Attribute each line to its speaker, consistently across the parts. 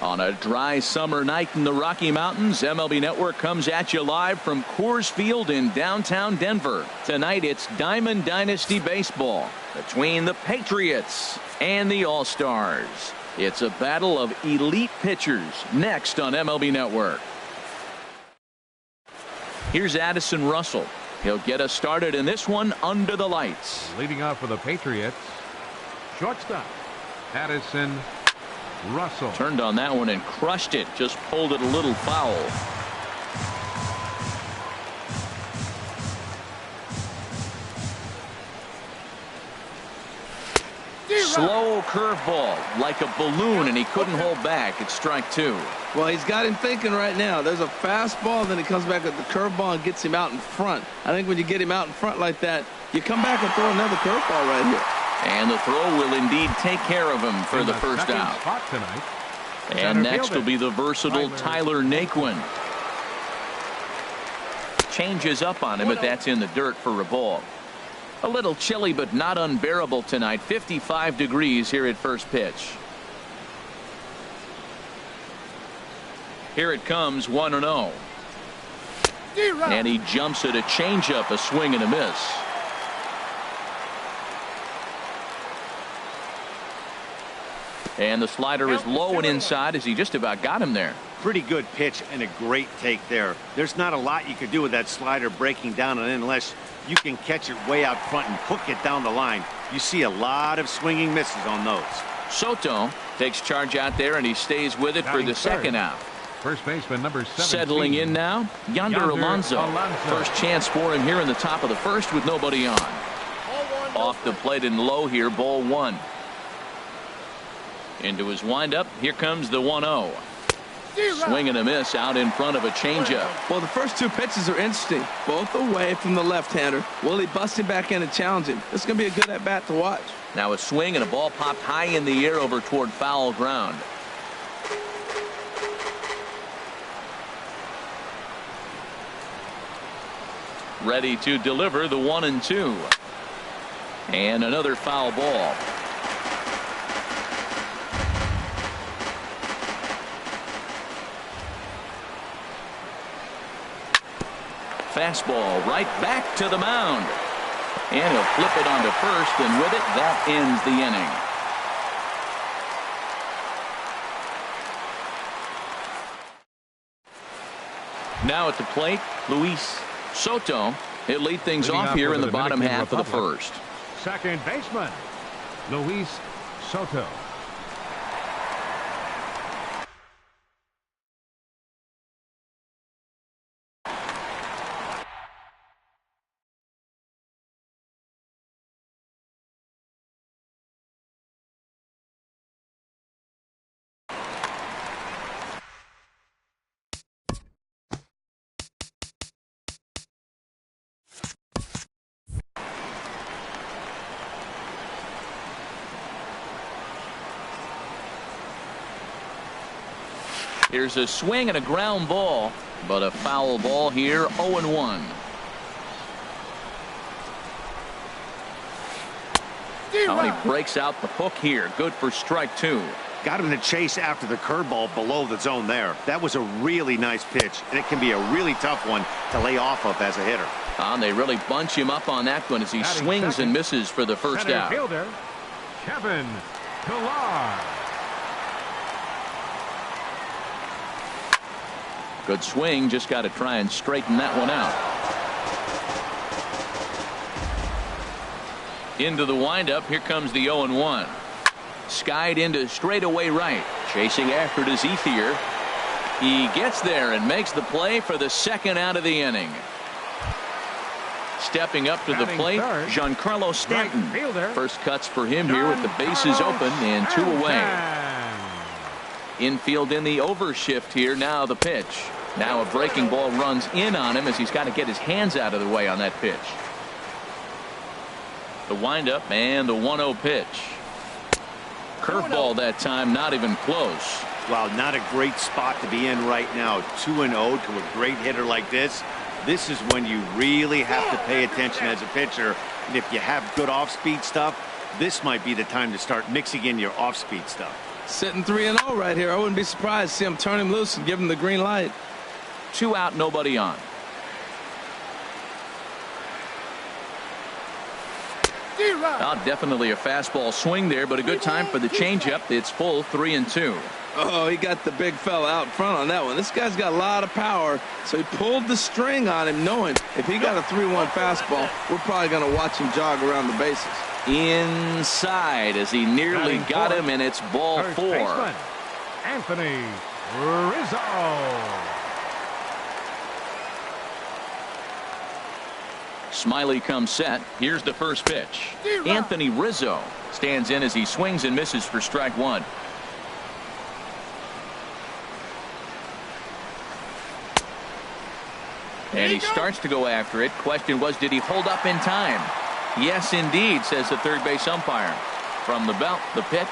Speaker 1: On a dry summer night in the Rocky Mountains, MLB Network comes at you live from Coors Field in downtown Denver. Tonight it's Diamond Dynasty Baseball between the Patriots and the All-Stars. It's a battle of elite pitchers next on MLB Network. Here's Addison Russell. He'll get us started in this one under the lights.
Speaker 2: Leading off for the Patriots, shortstop Addison Russell.
Speaker 1: Turned on that one and crushed it. Just pulled it a little foul. Slow curveball like a balloon, and he couldn't hold back. It's strike two.
Speaker 3: Well, he's got him thinking right now. There's a fastball, then he comes back with the curveball and gets him out in front. I think when you get him out in front like that, you come back and throw another curveball right here.
Speaker 1: And the throw will indeed take care of him for the first out. And next will be the versatile Tyler Naquin. Changes up on him, but that's in the dirt for a ball. A little chilly, but not unbearable tonight. 55 degrees here at first pitch. Here it comes, 1-0. And he jumps at a changeup, a swing and a miss. And the slider is low and inside as he just about got him there.
Speaker 4: Pretty good pitch and a great take there. There's not a lot you could do with that slider breaking down, and unless you can catch it way out front and hook it down the line, you see a lot of swinging misses on those.
Speaker 1: Soto takes charge out there, and he stays with it for the second out.
Speaker 2: First baseman number 17.
Speaker 1: Settling in now, Yonder Alonso. First chance for him here in the top of the first with nobody on. Off the plate and low here, ball one. Into his windup, here comes the 1-0. Swing and a miss out in front of a changeup.
Speaker 3: Well, the first two pitches are interesting, both away from the left-hander. Will he bust him back in and challenge him? This is going to be a good at-bat to watch.
Speaker 1: Now a swing and a ball popped high in the air over toward foul ground. Ready to deliver the 1-2. And another foul ball. Fastball right back to the mound. And he'll flip it onto first, and with it, that ends the inning. Now at the plate, Luis Soto. He'll lead things off here in the bottom half of the first.
Speaker 2: Second baseman, Luis Soto.
Speaker 1: Here's a swing and a ground ball, but a foul ball here, 0-1. He breaks out the hook here. Good for strike two.
Speaker 4: Got him to chase after the curveball below the zone there. That was a really nice pitch, and it can be a really tough one to lay off of as a hitter.
Speaker 1: They really bunch him up on that one as he swings and misses for the first out.
Speaker 2: Fielder, Kevin Pillar.
Speaker 1: Good swing, just got to try and straighten that one out. Into the windup, here comes the 0-1. Skied into straightaway right. Chasing after it is Ethier. He gets there and makes the play for the second out of the inning. Stepping up to the plate, Giancarlo Stanton. First cuts for him here with the bases open and two away. Infield in the overshift here. Now the pitch. Now a breaking ball runs in on him as he's got to get his hands out of the way on that pitch. The windup and the 1-0 pitch. Curveball that time, not even close.
Speaker 4: Wow, not a great spot to be in right now. 2-0 to a great hitter like this. This is when you really have to pay attention as a pitcher. And if you have good off-speed stuff, this might be the time to start mixing in your off-speed stuff.
Speaker 3: Sitting 3-0 right here. I wouldn't be surprised to see him turn him loose and give him the green light.
Speaker 1: 2 out, nobody on. Definitely a fastball swing there, but a good time for the changeup. It's full 3-2.
Speaker 3: Oh, he got the big fella out front on that one. This guy's got a lot of power, so he pulled the string on him, knowing if he got a 3-1 fastball, we're probably going to watch him jog around the bases.
Speaker 1: Inside as he nearly got him, and it's ball 4.
Speaker 2: Baseman, Anthony Rizzo.
Speaker 1: Smiley comes set. Here's the first pitch. Anthony Rizzo stands in as he swings and misses for strike 1. And he starts to go after it. Question was, did he hold up in time? Yes, indeed, says the third base umpire. From the belt, the pitch.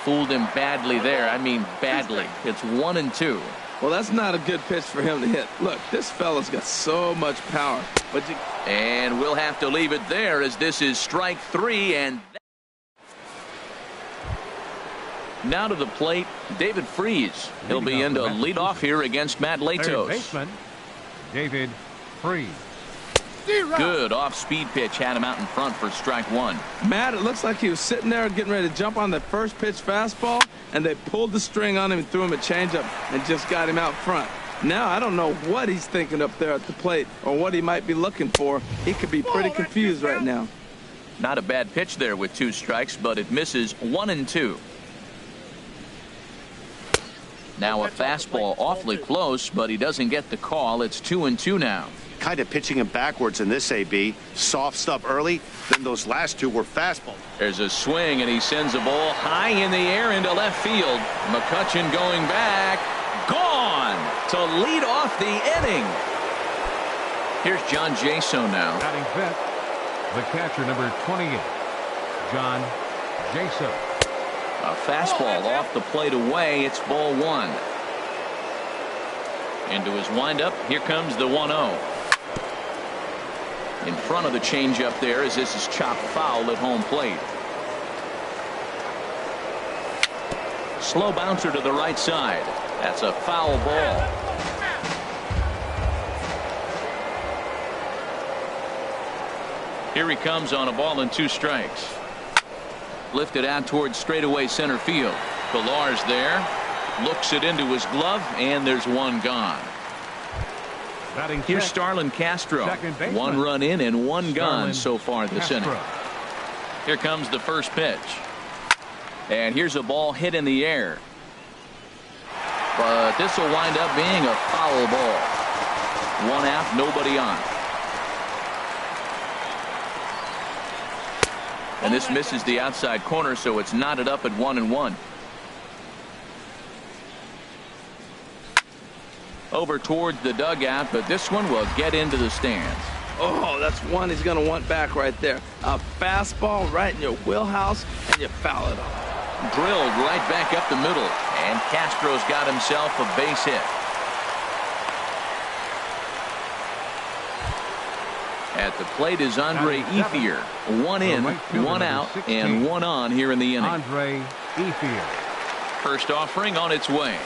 Speaker 1: Fooled him badly there. I mean, badly. It's 1-2.
Speaker 3: Well, that's not a good pitch for him to hit. Look, this fella's got so much power.
Speaker 1: And we'll have to leave it there as this is strike 3. And now to the plate, David Freese. He'll be in to lead off here against Matt
Speaker 2: Third
Speaker 1: Latos.
Speaker 2: baseman, David Freese.
Speaker 1: Good off-speed pitch had him out in front for strike 1.
Speaker 3: Matt, it looks like he was sitting there getting ready to jump on the first pitch fastball, and they pulled the string on him and threw him a changeup and just got him out front. Now, I don't know what he's thinking up there at the plate or what he might be looking for. He could be pretty confused right now.
Speaker 1: Not a bad pitch there with 2 strikes, but it misses 1-2. Now a fastball awfully close, but he doesn't get the call. It's 2-2 now.
Speaker 4: Kind of pitching him backwards in this, AB. Soft stuff early, then those last 2 were fastball.
Speaker 1: There's a swing, and he sends a ball high in the air into left field. McCutchen going back. Gone to lead off the inning. Here's John Jaso now.
Speaker 2: Batting fifth, the catcher, number 28, John Jaso.
Speaker 1: A fastball off the plate away. It's ball 1. Into his windup. Here comes the 1-0. In front of the changeup there as this is chopped foul at home plate. Slow bouncer to the right side. That's a foul ball. Here he comes on a ball and 2 strikes. Lifted out towards straightaway center field. Pilar's there. Looks it into his glove, and there's 1 gone. Here's Starlin Castro. 1 run in and 1 gone so far this inning. Here comes the first pitch. And here's a ball hit in the air. But this will wind up being a foul ball. 1 out, nobody on. And this misses the outside corner, so it's knotted up at 1-1. Over towards the dugout, but this one will get into the stands.
Speaker 3: Oh, that's one he's going to want back right there. A fastball right in your wheelhouse, and you foul it off.
Speaker 1: Drilled right back up the middle, and Castro's got himself a base hit. At the plate is Andre Ethier. 1 in, 1 out, and 1 on here in the inning.
Speaker 2: Andre Ethier.
Speaker 1: First offering on its way.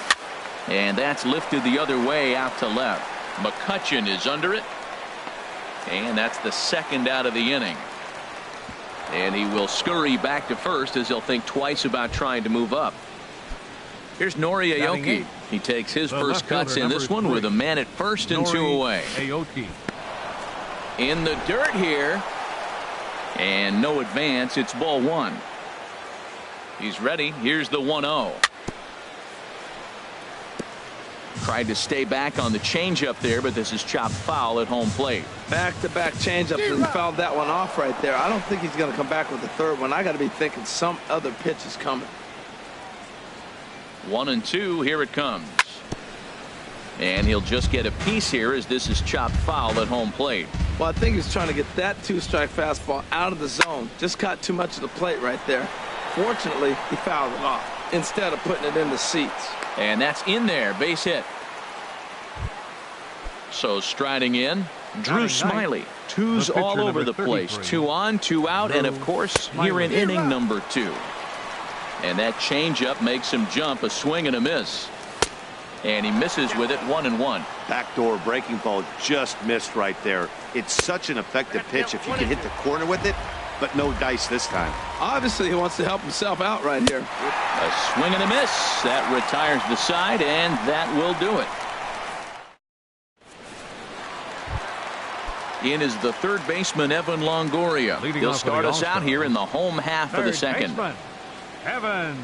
Speaker 1: And that's lifted the other way out to left. McCutchen is under it. And that's the 2nd out of the inning. And he will scurry back to first as he'll think twice about trying to move up. Here's Nori Aoki. He takes his first cuts in this one with a man at first and 2 away.
Speaker 2: Aoki.
Speaker 1: In the dirt here. And no advance. It's ball 1. He's ready. Here's the 1-0. Tried to stay back on the changeup there, but this is chopped foul at home plate.
Speaker 3: Back-to-back changeups, and fouled that one off right there. I don't think he's going to come back with the 3rd one. I got to be thinking some other pitch is coming.
Speaker 1: 1-2. Here it comes. And he'll just get a piece here as this is chopped foul at home plate.
Speaker 3: Well, I think he's trying to get that 2-strike fastball out of the zone. Just caught too much of the plate right there. Fortunately, he fouled it off instead of putting it in the seats.
Speaker 1: And that's in there. Base hit. So striding in, Drew Smiley. 2's all over the place. 2 on, 2 out, and of course, here in inning number 2. And that changeup makes him jump. A swing and a miss. And he misses with it, 1-1.
Speaker 4: Backdoor breaking ball just missed right there. It's such an effective pitch if you can hit the corner with it, but no dice this time.
Speaker 3: Obviously, he wants to help himself out right here.
Speaker 1: A swing and a miss. That retires the side, and that will do it. In is the third baseman, Evan Longoria. He'll start us out here in the home half of the second.
Speaker 2: Baseman, Evan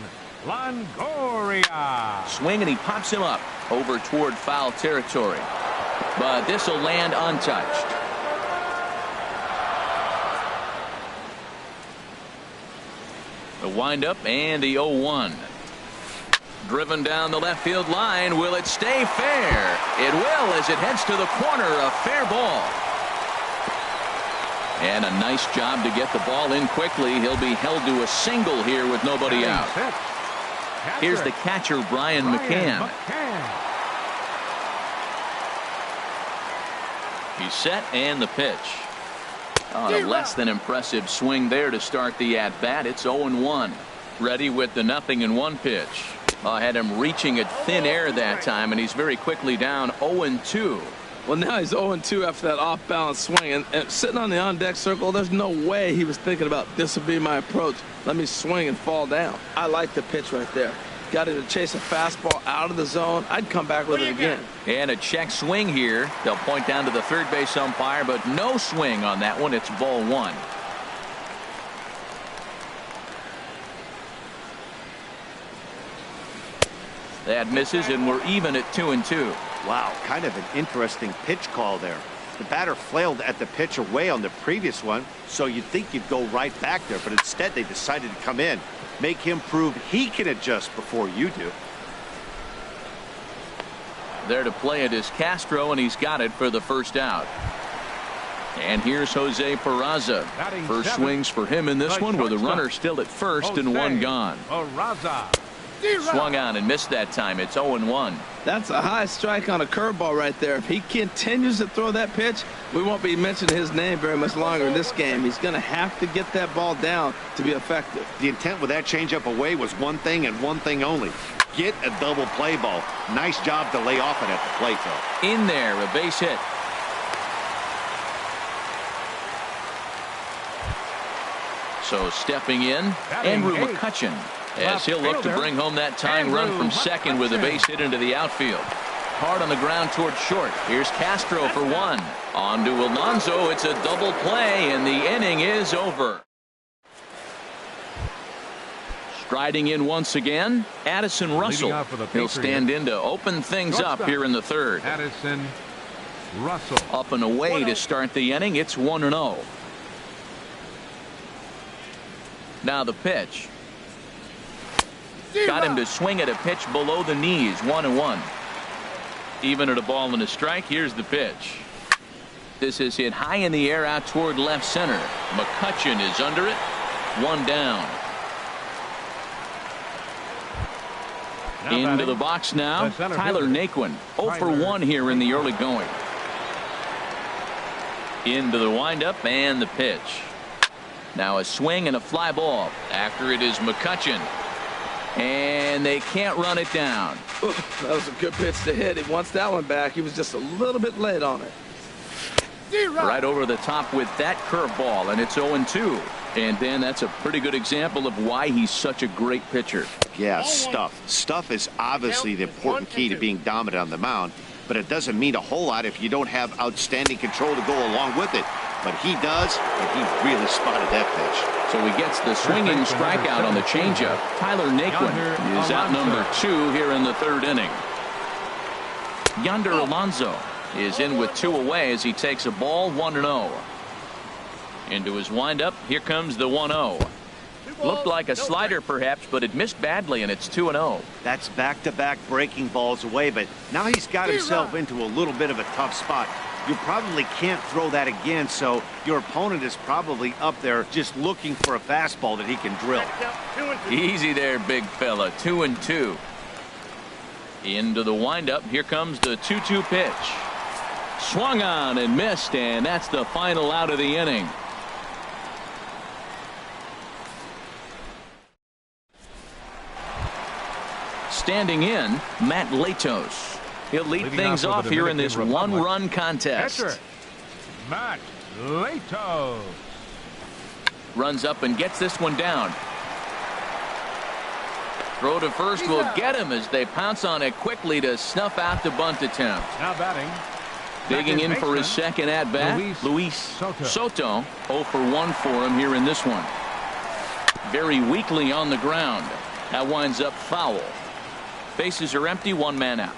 Speaker 2: Longoria.
Speaker 1: Swing, and he pops him up over toward foul territory. But this will land untouched. The windup and the 0-1. Driven down the left field line. Will it stay fair? It will as it heads to the corner. A fair ball. And a nice job to get the ball in quickly. He'll be held to a single here with nobody out. Here's the catcher, Brian McCann. He's set, and the pitch. A less than impressive swing there to start the at-bat. It's 0-1. Ready with the 0-1 pitch. Had him reaching at thin air that time, and he's very quickly down 0-2.
Speaker 3: Well, now he's 0-2 after that off-balance swing. And sitting on the on-deck circle, there's no way he was thinking about this will be my approach. Let me swing and fall down. I like the pitch right there. Got him to chase a fastball out of the zone. I'd come back with it again.
Speaker 1: And a check swing here. They'll point down to the third base umpire, but no swing on that one. It's ball one. That misses, and we're even at 2-2.
Speaker 4: Wow, kind of an interesting pitch call there. The batter flailed at the pitch away on the previous one, so you'd think you'd go right back there, but instead they decided to come in, make him prove he can adjust before you do.
Speaker 1: There to play it is Castro, and he's got it for the first out. And here's Jose Peraza. First swings for him in this one with a runner still at first and one gone. Swung on and missed that time. It's 0-1.
Speaker 3: That's a high strike on a curveball right there. If he continues to throw that pitch, we won't be mentioning his name very much longer in this game. He's going to have to get that ball down to be effective.
Speaker 4: The intent with that changeup away was one thing and one thing only. Get a double play ball. Nice job to lay off it at the plate, though.
Speaker 1: In there, a base hit. So stepping in, Andrew McCutchen, as he'll look to bring home that tying run from second with a base hit into the outfield. Hard on the ground toward short. Here's Castro for one. On to Alonso. It's a double play, and the inning is over. Striding in once again, Addison Russell. He'll stand in to open things up here in the third.
Speaker 2: Addison Russell.
Speaker 1: Up and away to start the inning. It's 1-0. Now the pitch. Got him to swing at a pitch below the knees. 1-1. Even at a ball and a strike. Here's the pitch. This is hit high in the air out toward left center. McCutchen is under it. One down. Into the box now. Tyler Naquin. 0 for 1 here in the early going. Into the windup and the pitch. Now a swing and a fly ball. After it is McCutchen. And they can't run it down.
Speaker 3: Ooh, that was a good pitch to hit. He wants that one back. He was just a little bit late on it.
Speaker 1: Right over the top with that curveball, and it's 0-2. And then that's a pretty good example of why he's such a great pitcher.
Speaker 4: Yeah, stuff. Stuff is obviously the important key to being dominant on the mound, but it doesn't mean a whole lot if you don't have outstanding control to go along with it. But he does, and he really spotted that pitch.
Speaker 1: So he gets the swinging strikeout on the changeup. Tyler Naquin is out number 2 here in the third inning. Yonder Alonso is in with 2 away as he takes a ball. 1-0. Into his windup. Here comes the 1-0. Looked like a slider perhaps, but it missed badly, and it's 2-0.
Speaker 4: That's back-to-back breaking balls away, but now he's got himself into a little bit of a tough spot. You probably can't throw that again, so your opponent is probably up there just looking for a fastball that he can drill.
Speaker 1: Easy there, big fella. 2-2. Into the windup. Here comes the 2-2 pitch. Swung on and missed, and that's the final out of the inning. Standing in, Matt Latos. He'll lead
Speaker 2: Leading
Speaker 1: things
Speaker 2: off
Speaker 1: off
Speaker 2: for the
Speaker 1: here in this
Speaker 2: Dominican Republic,
Speaker 1: one-run contest.
Speaker 2: Pitcher, Matt Latos.
Speaker 1: Runs up and gets this one down. Throw to first will get him as they pounce on it quickly to snuff out the bunt attempt.
Speaker 2: Now batting.
Speaker 1: Digging in for his
Speaker 2: baseman,
Speaker 1: second at-bat, Luis Soto. 0 for 1 for him here in this one. Very weakly on the ground. That winds up foul. Bases are empty, one man out.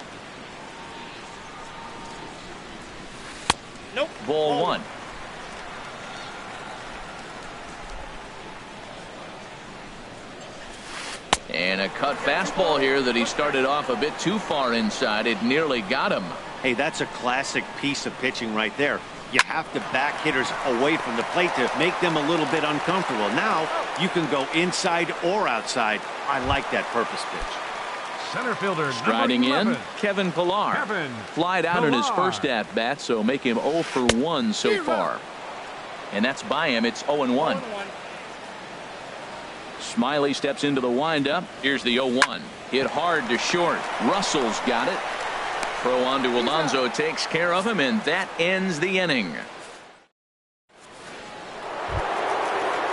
Speaker 4: Nope.
Speaker 1: Ball one. And a cut fastball here that he started off a bit too far inside. It nearly got him.
Speaker 4: Hey, that's a classic piece of pitching right there. You have to back hitters away from the plate to make them a little bit uncomfortable. Now you can go inside or outside. I like that purpose pitch.
Speaker 2: Center fielder
Speaker 1: Striding in, Kevin Pillar.
Speaker 2: Kevin
Speaker 1: Flied out in his
Speaker 2: Pillar.
Speaker 1: first at-bat, so make him 0 for 1 so far. And that's by him. It's 0-1. Smiley steps into the windup. Here's the 0-1. Hit hard to short. Russell's got it. Throw on to Alonso takes care of him, and that ends the inning.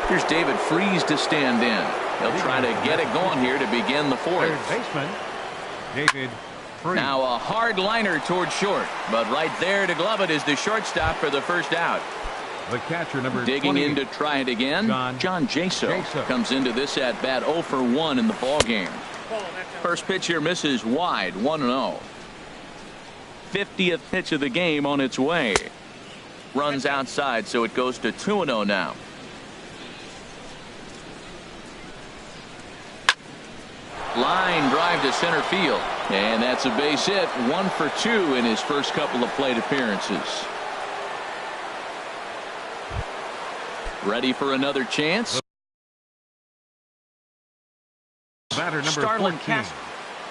Speaker 1: Here's David Freese to stand in. He'll try to get it going here to begin the fourth.
Speaker 2: Third baseman David Freese.
Speaker 1: Now a hard liner toward short, but right there to glove it is the shortstop for the first out.
Speaker 2: The catcher number
Speaker 1: Digging
Speaker 2: 20.
Speaker 1: in to try it again, John Jaso comes into this at bat 0 for 1 in the ball game. First pitch here misses wide, 1-0. 50th pitch of the game on its way. Runs outside, so it goes to 2-0 now. Line drive to center field, and that's a base hit. 1 for 2 in his first couple of plate appearances. Ready for another chance.
Speaker 2: Batter number
Speaker 1: Starlin
Speaker 2: 14.
Speaker 1: Castro.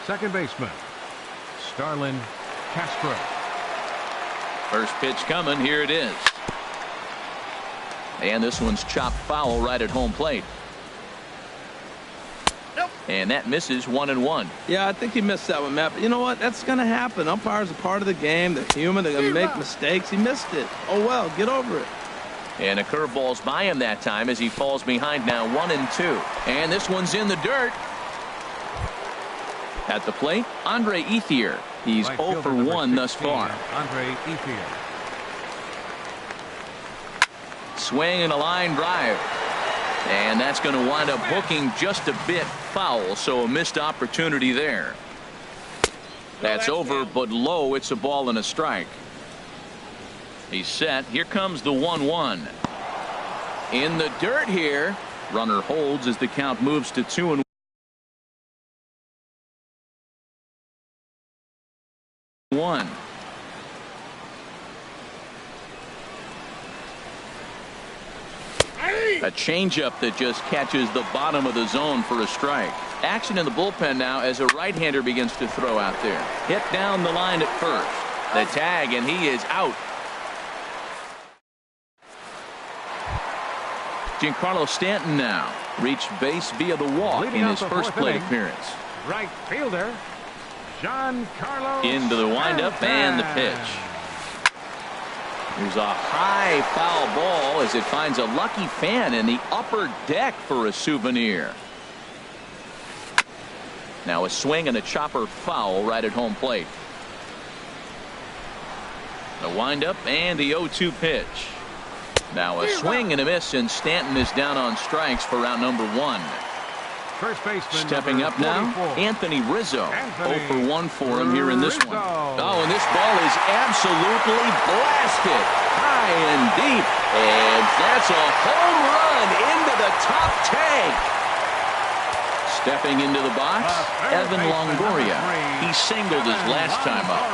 Speaker 2: Second baseman Starlin Castro.
Speaker 1: First pitch coming. Here it is. And this one's chopped foul right at home plate.
Speaker 4: Nope.
Speaker 1: And that misses 1-1.
Speaker 3: Yeah, I think he missed that one, Matt. But you know what? That's going to happen. Umpires are part of the game. They're human. They're going to make mistakes. He missed it. Oh, well, get over it.
Speaker 1: And a curveball's by him that time as he falls behind now 1-2. And this one's in the dirt. At the plate, Andre Ethier. He's
Speaker 2: Right
Speaker 1: 0 for
Speaker 2: fielder
Speaker 1: 1
Speaker 2: number
Speaker 1: thus
Speaker 2: 16,
Speaker 1: far.
Speaker 2: Andre Ethier.
Speaker 1: Swing and a line drive. And that's going to wind up hooking just a bit foul, so a missed opportunity there. That's over, but low. It's a ball and a strike. He's set. Here comes the 1-1. In the dirt here. Runner holds as the count moves to 2-1. A changeup that just catches the bottom of the zone for a strike. Action in the bullpen now as a right-hander begins to throw out there. Hit down the line at first. The tag, and he is out. Giancarlo Stanton now reached base via the walk
Speaker 2: Leading
Speaker 1: in
Speaker 2: off
Speaker 1: his
Speaker 2: the
Speaker 1: first
Speaker 2: fourth
Speaker 1: plate
Speaker 2: inning,
Speaker 1: appearance.
Speaker 2: Right fielder Giancarlo
Speaker 1: Into the windup and the pitch. There's a high foul ball as it finds a lucky fan in the upper deck for a souvenir. Now a swing and a chopper foul right at home plate. The windup and the 0-2 pitch. Now a swing and a miss, and Stanton is down on strikes for round number 1.
Speaker 2: First baseman
Speaker 1: Stepping up now,
Speaker 2: 44.
Speaker 1: Anthony Rizzo.
Speaker 2: Anthony
Speaker 1: 0 for 1 for him here in this one.
Speaker 2: Rizzo.
Speaker 1: Oh, and this ball is absolutely blasted high and deep. And that's a home run into the top tank. Stepping into the box, Evan Longoria. He singled his last time up.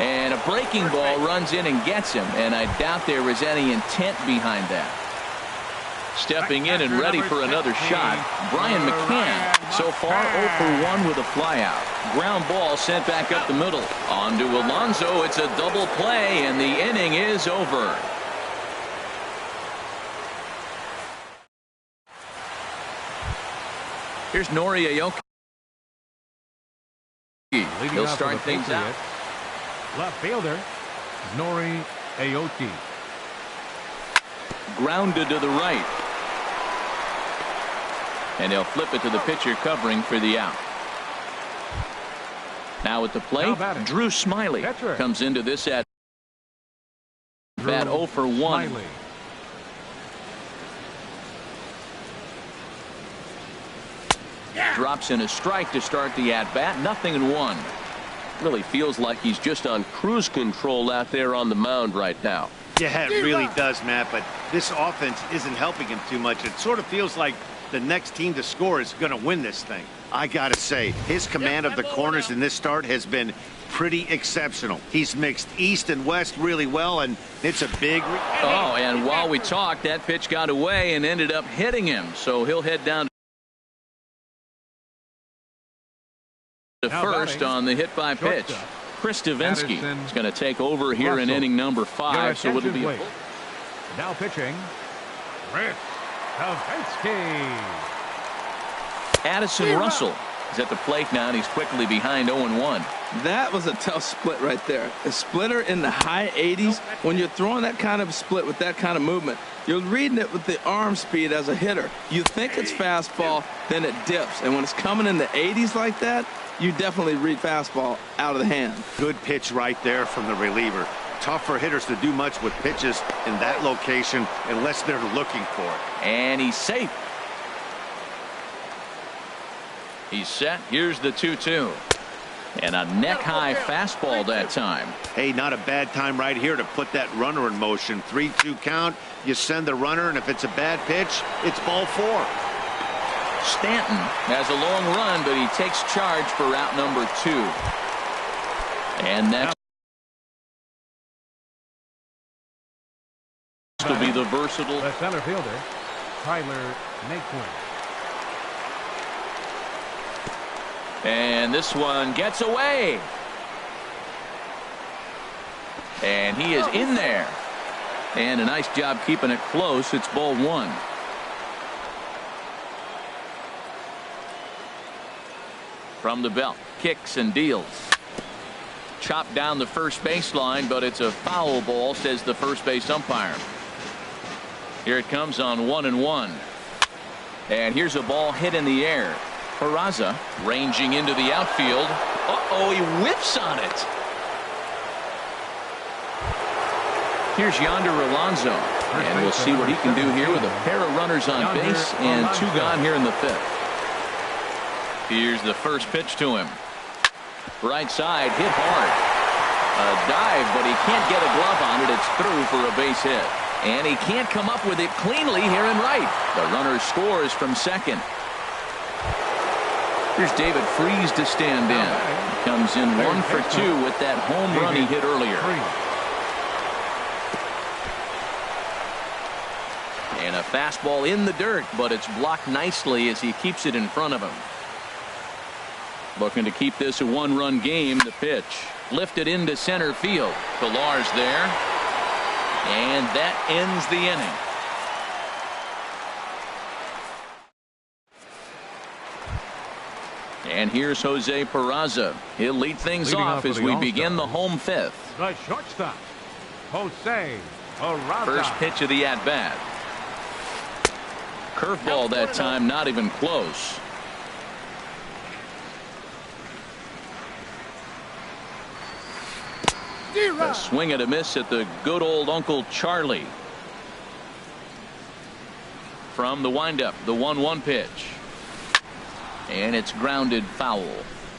Speaker 1: And a breaking ball runs in and gets him, and I doubt there was any intent behind that. Stepping in and ready for another shot, Brian McCann. So far 0 for 1 with a flyout. Ground ball sent back up the middle. On to Alonso. It's a double play, and the inning is over. Here's Nori Aoki.
Speaker 2: Leading
Speaker 1: He'll
Speaker 2: off for
Speaker 1: start
Speaker 2: the
Speaker 1: things out.
Speaker 2: Patriots, left fielder, Nori Aoki.
Speaker 1: Grounded to the right. And he'll flip it to the pitcher covering for the out. Now at the plate, Drew Smiley comes into this at bat 0 for 1.
Speaker 2: Smiley.
Speaker 1: Drops in a strike to start the at bat. 0-1. Really feels like he's just on cruise control out there on the mound right now.
Speaker 4: Yeah, it really does, Matt, but this offense isn't helping him too much. It sort of feels like the next team to score is going to win this thing. I got to say, his command of the corners in this start has been pretty exceptional. He's mixed east and west really well, and it's a big...
Speaker 1: Oh, and while we talked, that pitch got away and ended up hitting him, so he'll head down to first on the hit by pitch. Chris Davinsky is going to take over here in inning number 5, so it'll be
Speaker 2: now pitching Chris Davinsky.
Speaker 1: Addison Russell is at the plate now, and he's quickly behind 0-1.
Speaker 3: That was a tough split right there. A splitter in the high 80s. When you're throwing that kind of split with that kind of movement, you're reading it with the arm speed as a hitter. You think it's fastball, then it dips. And when it's coming in the 80s like that, you definitely read fastball out of the hand.
Speaker 4: Good pitch right there from the reliever. Tough for hitters to do much with pitches in that location unless they're looking for it.
Speaker 1: And he's safe. He's set. Here's the 2-2. And a neck-high fastball that time.
Speaker 4: Hey, not a bad time right here to put that runner in motion. 3-2 count. You send the runner, and if it's a bad pitch, it's ball 4.
Speaker 1: Stanton has a long run, but he takes charge for route number 2. And next will be the versatile
Speaker 2: The center fielder, Tyler Naquin.
Speaker 1: And this one gets away. And he is in there. And a nice job keeping it close. It's ball 1. From the belt, kicks and deals. Chopped down the first baseline, but it's a foul ball, says the first base umpire. Here it comes on 1-1. And here's a ball hit in the air. Peraza ranging into the outfield. Uh-oh, he whiffs on it. Here's Yonder Alonso. And we'll see what he can do here with a pair of runners on base and 2 gone here in the 5th. Here's the first pitch to him. Right side, hit hard. A dive, but he can't get a glove on it. It's through for a base hit. And he can't come up with it cleanly here in right. The runner scores from second. Here's David Freese to stand in. He comes in 1 for 2 with that home run he hit earlier. And a fastball in the dirt, but it's blocked nicely as he keeps it in front of him. Looking to keep this a 1-run game. The pitch lifted into center field. Pilar's there. And that ends the inning. And here's Jose Peraza. He'll lead things off as we begin the home 5th.
Speaker 2: The shortstop, Jose Peraza.
Speaker 1: First pitch of the at-bat. Curveball that time, not even close. A swing and a miss at the good old Uncle Charlie. From the windup, the 1-1 pitch. And it's grounded foul.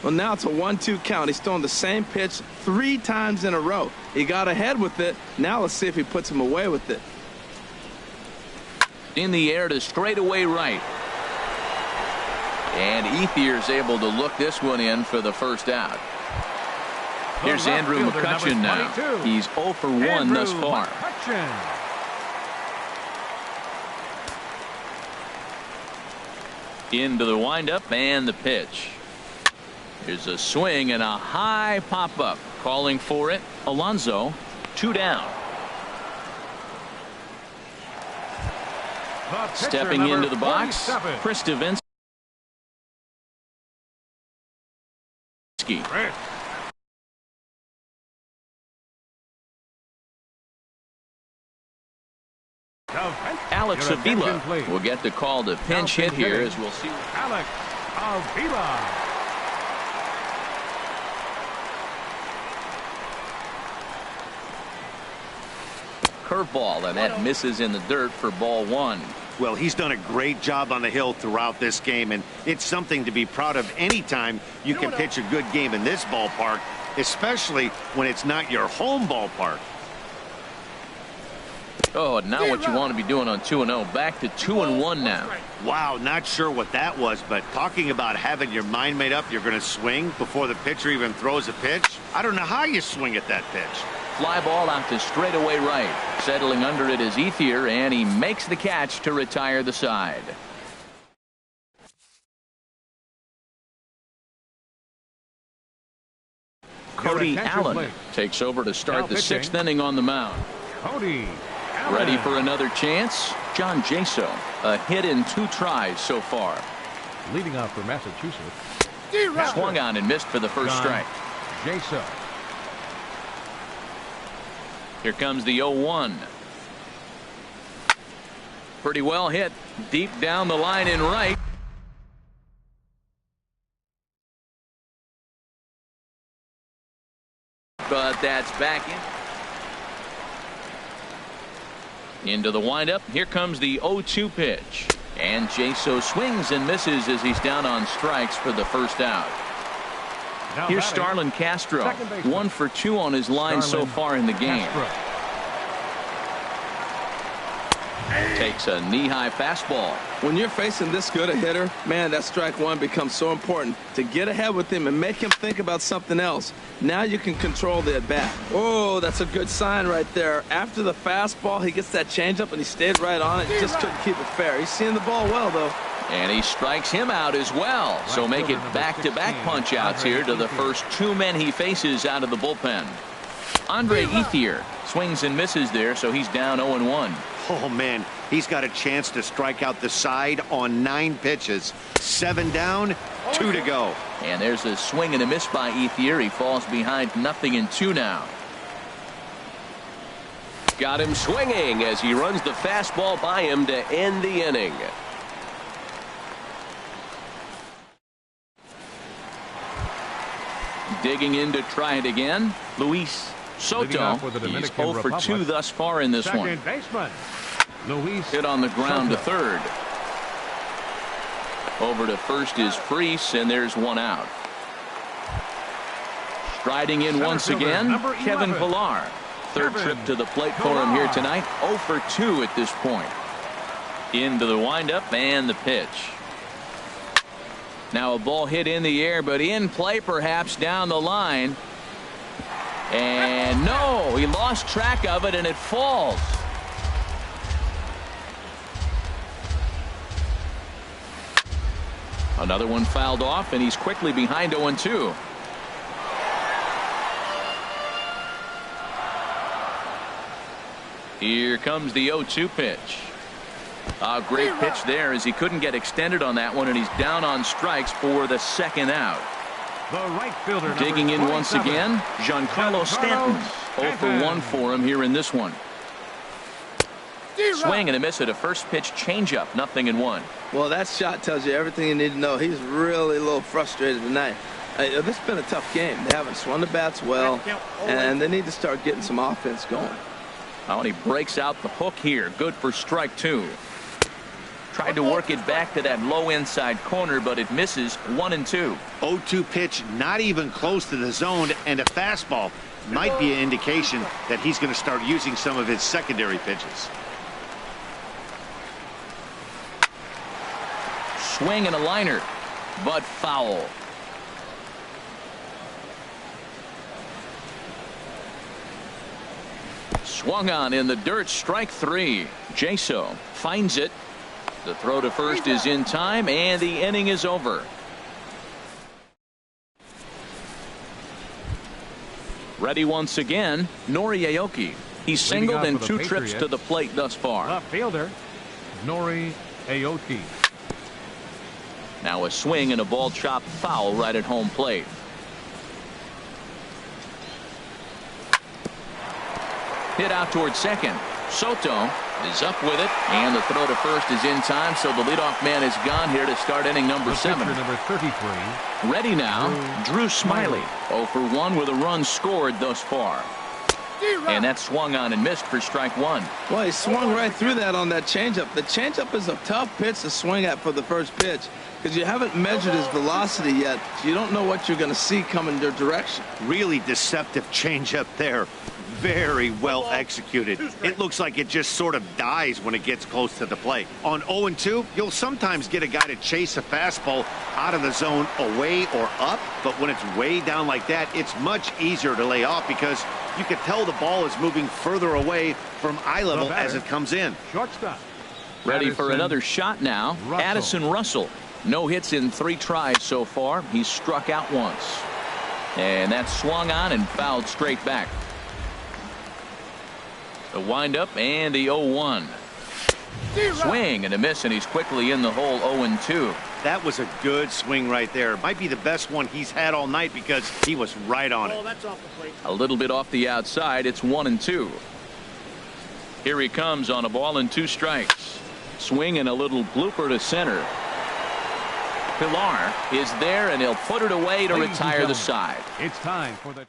Speaker 3: Well, now it's a 1-2 count. He's throwing the same pitch 3 times in a row. He got ahead with it. Now let's see if he puts him away with it.
Speaker 1: In the air to straightaway right. And Ethier's able to look this one in for the first out. Here's Andrew McCutchen now. He's 0 for 1 thus far. Into the windup and the pitch. Here's a swing and a high pop-up. Calling for it. Alonso, 2 down. Stepping into the box, Chris Davinsky Yastrzemski. Alex Avila will get the call to pinch hit here, as we'll see.
Speaker 2: Alex Avila.
Speaker 1: Curveball, and that misses in the dirt for ball one.
Speaker 4: Well, he's done a great job on the hill throughout this game, and it's something to be proud of anytime you can pitch a good game in this ballpark, especially when it's not your home ballpark.
Speaker 1: Oh, now what you want to be doing on 2-0. Back to 2-1 now.
Speaker 4: Wow, not sure what that was, but talking about having your mind made up you're going to swing before the pitcher even throws a pitch. I don't know how you swing at that pitch.
Speaker 1: Fly ball out to straightaway right. Settling under it is Ethier, and he makes the catch to retire the side. Cody Allen takes over to start the sixth inning on the mound.
Speaker 2: Cody Allen.
Speaker 1: Ready for another chance? John Jaso, a hit in 2 tries so far.
Speaker 2: Leading off for Massachusetts.
Speaker 1: Swung on and missed for the first strike.
Speaker 2: Jaso.
Speaker 1: Here comes the 0-1. Pretty well hit. Deep down the line in right. But that's back in. Into the windup. Here comes the 0-2 pitch. And Jaso swings and misses as he's down on strikes for the first out.
Speaker 2: Now
Speaker 1: Here's
Speaker 2: batting,
Speaker 1: Starlin Castro. 1 for 2 on his line so far in the game.
Speaker 2: Castro.
Speaker 1: Takes a knee-high fastball.
Speaker 3: When you're facing this good a hitter, man, that strike one becomes so important to get ahead with him and make him think about something else. Now you can control the at-bat. Oh, that's a good sign right there. After the fastball, he gets that changeup and he stayed right on it. Just couldn't keep it fair. He's seeing the ball well, though.
Speaker 1: And he strikes him out as well. So make it back-to-back punch-outs here to the first 2 men he faces out of the bullpen. Andre Ethier swings and misses there, so he's down 0-1.
Speaker 4: Oh, man, he's got a chance to strike out the side on 9 pitches. 7 down, 2 to go.
Speaker 1: And there's a swing and a miss by Ethier. He falls behind 0-2 now. Got him swinging as he runs the fastball by him to end the inning. Digging in to try it again, Luis Soto. He's 0 for 2 thus far in this one.
Speaker 2: Baseman, Luis
Speaker 1: Hit on the ground
Speaker 2: Soto.
Speaker 1: to third. Over to first is Freese, and there's 1 out. Striding in once again,
Speaker 2: number
Speaker 1: Kevin
Speaker 2: 11.
Speaker 1: Pillar. Third
Speaker 2: Kevin
Speaker 1: trip to the plate for him here tonight. 0 for 2 at this point. Into the windup and the pitch. Now a ball hit in the air, but in play perhaps down the line. And no, he lost track of it and it falls. Another one fouled off, and he's quickly behind 0-2. Here comes the 0-2 pitch. A great pitch there as he couldn't get extended on that one, and he's down on strikes for the second out.
Speaker 2: The right fielder,
Speaker 1: Digging in once again, Giancarlo Stanton. 0 for 1 for him here in this one. Swing and a miss at a first pitch changeup, 0-1.
Speaker 3: Well, that shot tells you everything you need to know. He's really a little frustrated tonight. This has been a tough game. They haven't swung the bats well, and they need to start getting some offense going.
Speaker 1: Oh, and he breaks out the hook here. Good for strike 2. Tried to work it back to that low inside corner, but it misses. 1-2.
Speaker 4: 0-2 pitch, not even close to the zone, and a fastball might be an indication that he's going to start using some of his secondary pitches.
Speaker 1: Swing and a liner, but foul. Swung on in the dirt, strike 3. Jaso finds it. The throw to first is in time, and the inning is over. Ready once again, Nori Aoki. He's singled in 2 trips to the plate thus far.
Speaker 2: Left fielder, Nori Aoki.
Speaker 1: Now a swing and a ball chopped foul right at home plate. Hit out towards second. Soto is up with it, and the throw to first is in time, so the leadoff man is gone here to start inning number 7.
Speaker 2: Number 33.
Speaker 1: Ready now, Drew Smiley. 0 for 1 with a run scored thus far. And that swung on and missed for strike 1.
Speaker 3: Well, he swung right through that on that changeup. The changeup is a tough pitch to swing at for the first pitch because you haven't measured his velocity yet. So you don't know what you're going to see coming your direction.
Speaker 4: Really deceptive changeup there. Very well executed. It looks like it just sort of dies when it gets close to the plate. On 0-2, you'll sometimes get a guy to chase a fastball out of the zone away or up, but when it's way down like that, it's much easier to lay off because you can tell the ball is moving further away from eye level as it comes in.
Speaker 2: Shortstop.
Speaker 1: Ready for another shot now. Addison Russell. No hits in 3 tries so far. He's struck out once. And that swung on and fouled straight back. The windup and the 0-1. Swing and a miss, and he's quickly in the hole. 0-2.
Speaker 4: That was a good swing right there. Might be the best one he's had all night because he was right on it.
Speaker 5: That's off the plate.
Speaker 1: A little bit off the outside. It's 1-2. Here he comes on a ball and 2 strikes. Swing and a little blooper to center. Pilar is there, and he'll put it away to retire the side.
Speaker 2: It's time for the